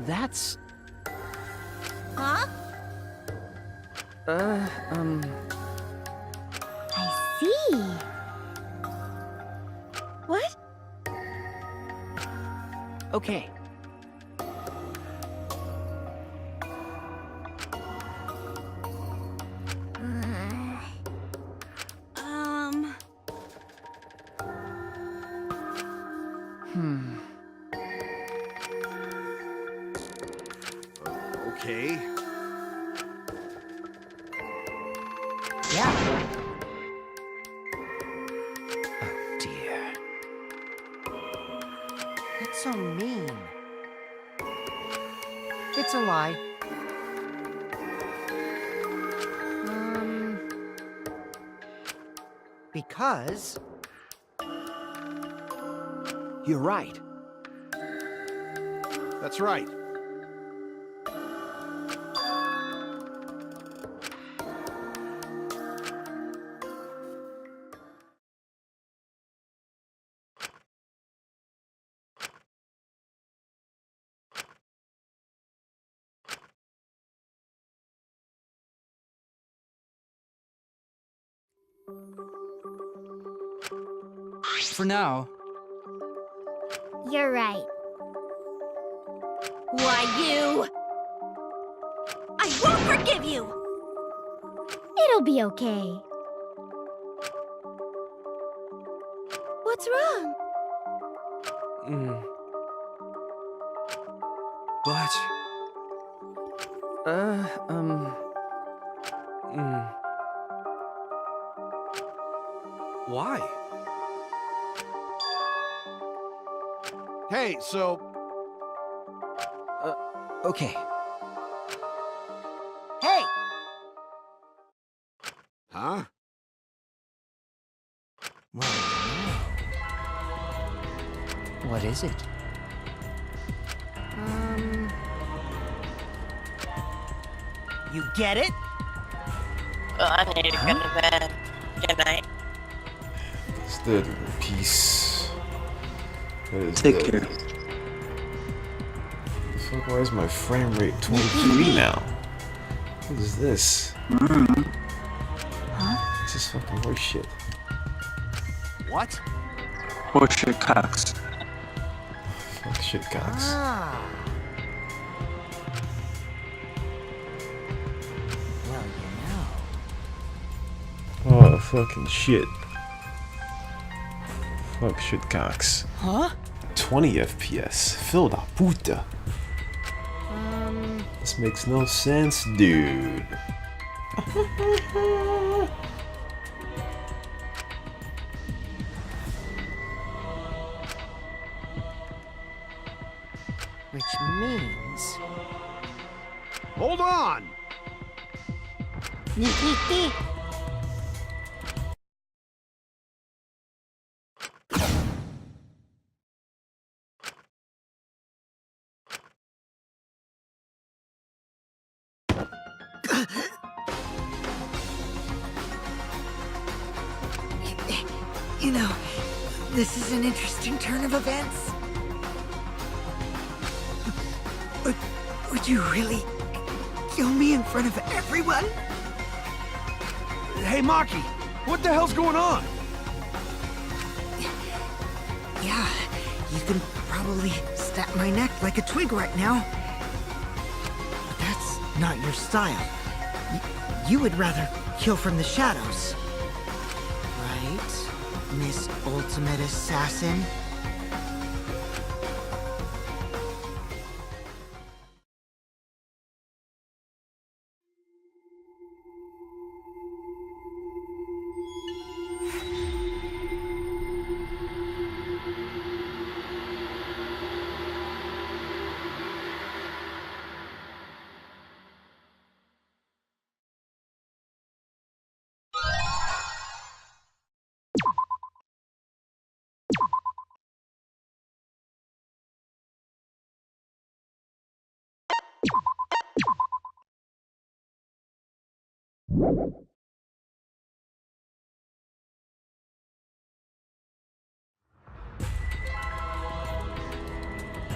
That's... Huh? I see. What? Okay. Okay. Yeah. Oh dear. That's so mean. It's a lie. Because... You're right. That's right. For now. You're right. Why, you... I won't forgive you! It'll be okay. What's wrong? But... Why? Hey, so... Okay. Hey! Huh? What is it? You get it? Well, I need to go to bed. Good night. It's dead. Peace. That is Take dead. care. The fuck, why is my frame rate 23 now? What is this? Huh? This is fucking horse shit. What? Bullshit cocks. Fuck shit cocks. Well, you know. Oh, fucking shit. Fuck shit cocks. Huh? 20 FPS. Fill da puta. This makes no sense, dude. Which means... Hold on! You know, this is an interesting turn of events. Would you really kill me in front of everyone? Hey, Maki, what the hell's going on? Yeah, you can probably snap my neck like a twig right now. But that's not your style. You would rather kill from the shadows. Right, Miss Ultimate Assassin?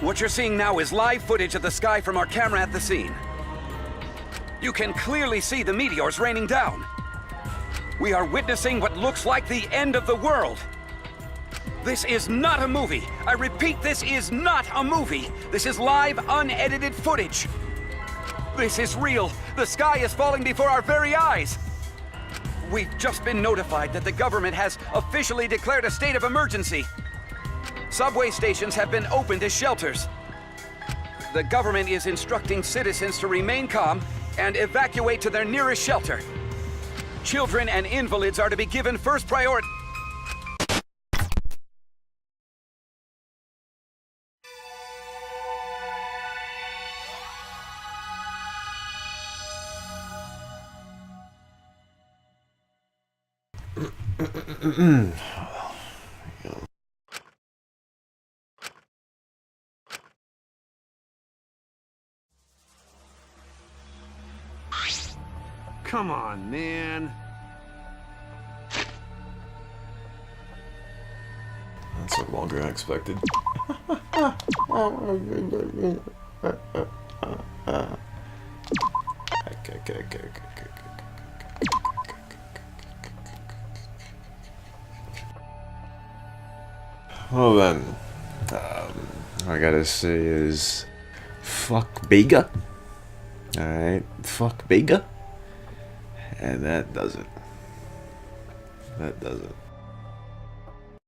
What you're seeing now is live footage of the sky from our camera at the scene. You can clearly see the meteors raining down. We are witnessing what looks like the end of the world. This is not a movie. I repeat, this is not a movie. This is live, unedited footage. This is real. The sky is falling before our very eyes. We've just been notified that the government has officially declared a state of emergency. Subway stations have been opened as shelters. The government is instructing citizens to remain calm and evacuate to their nearest shelter. Children and invalids are to be given first priority. Come on, man. That took longer than I expected. Well then, all I gotta say is, fuck Bega. Alright, fuck Bega. And that does it. That does it.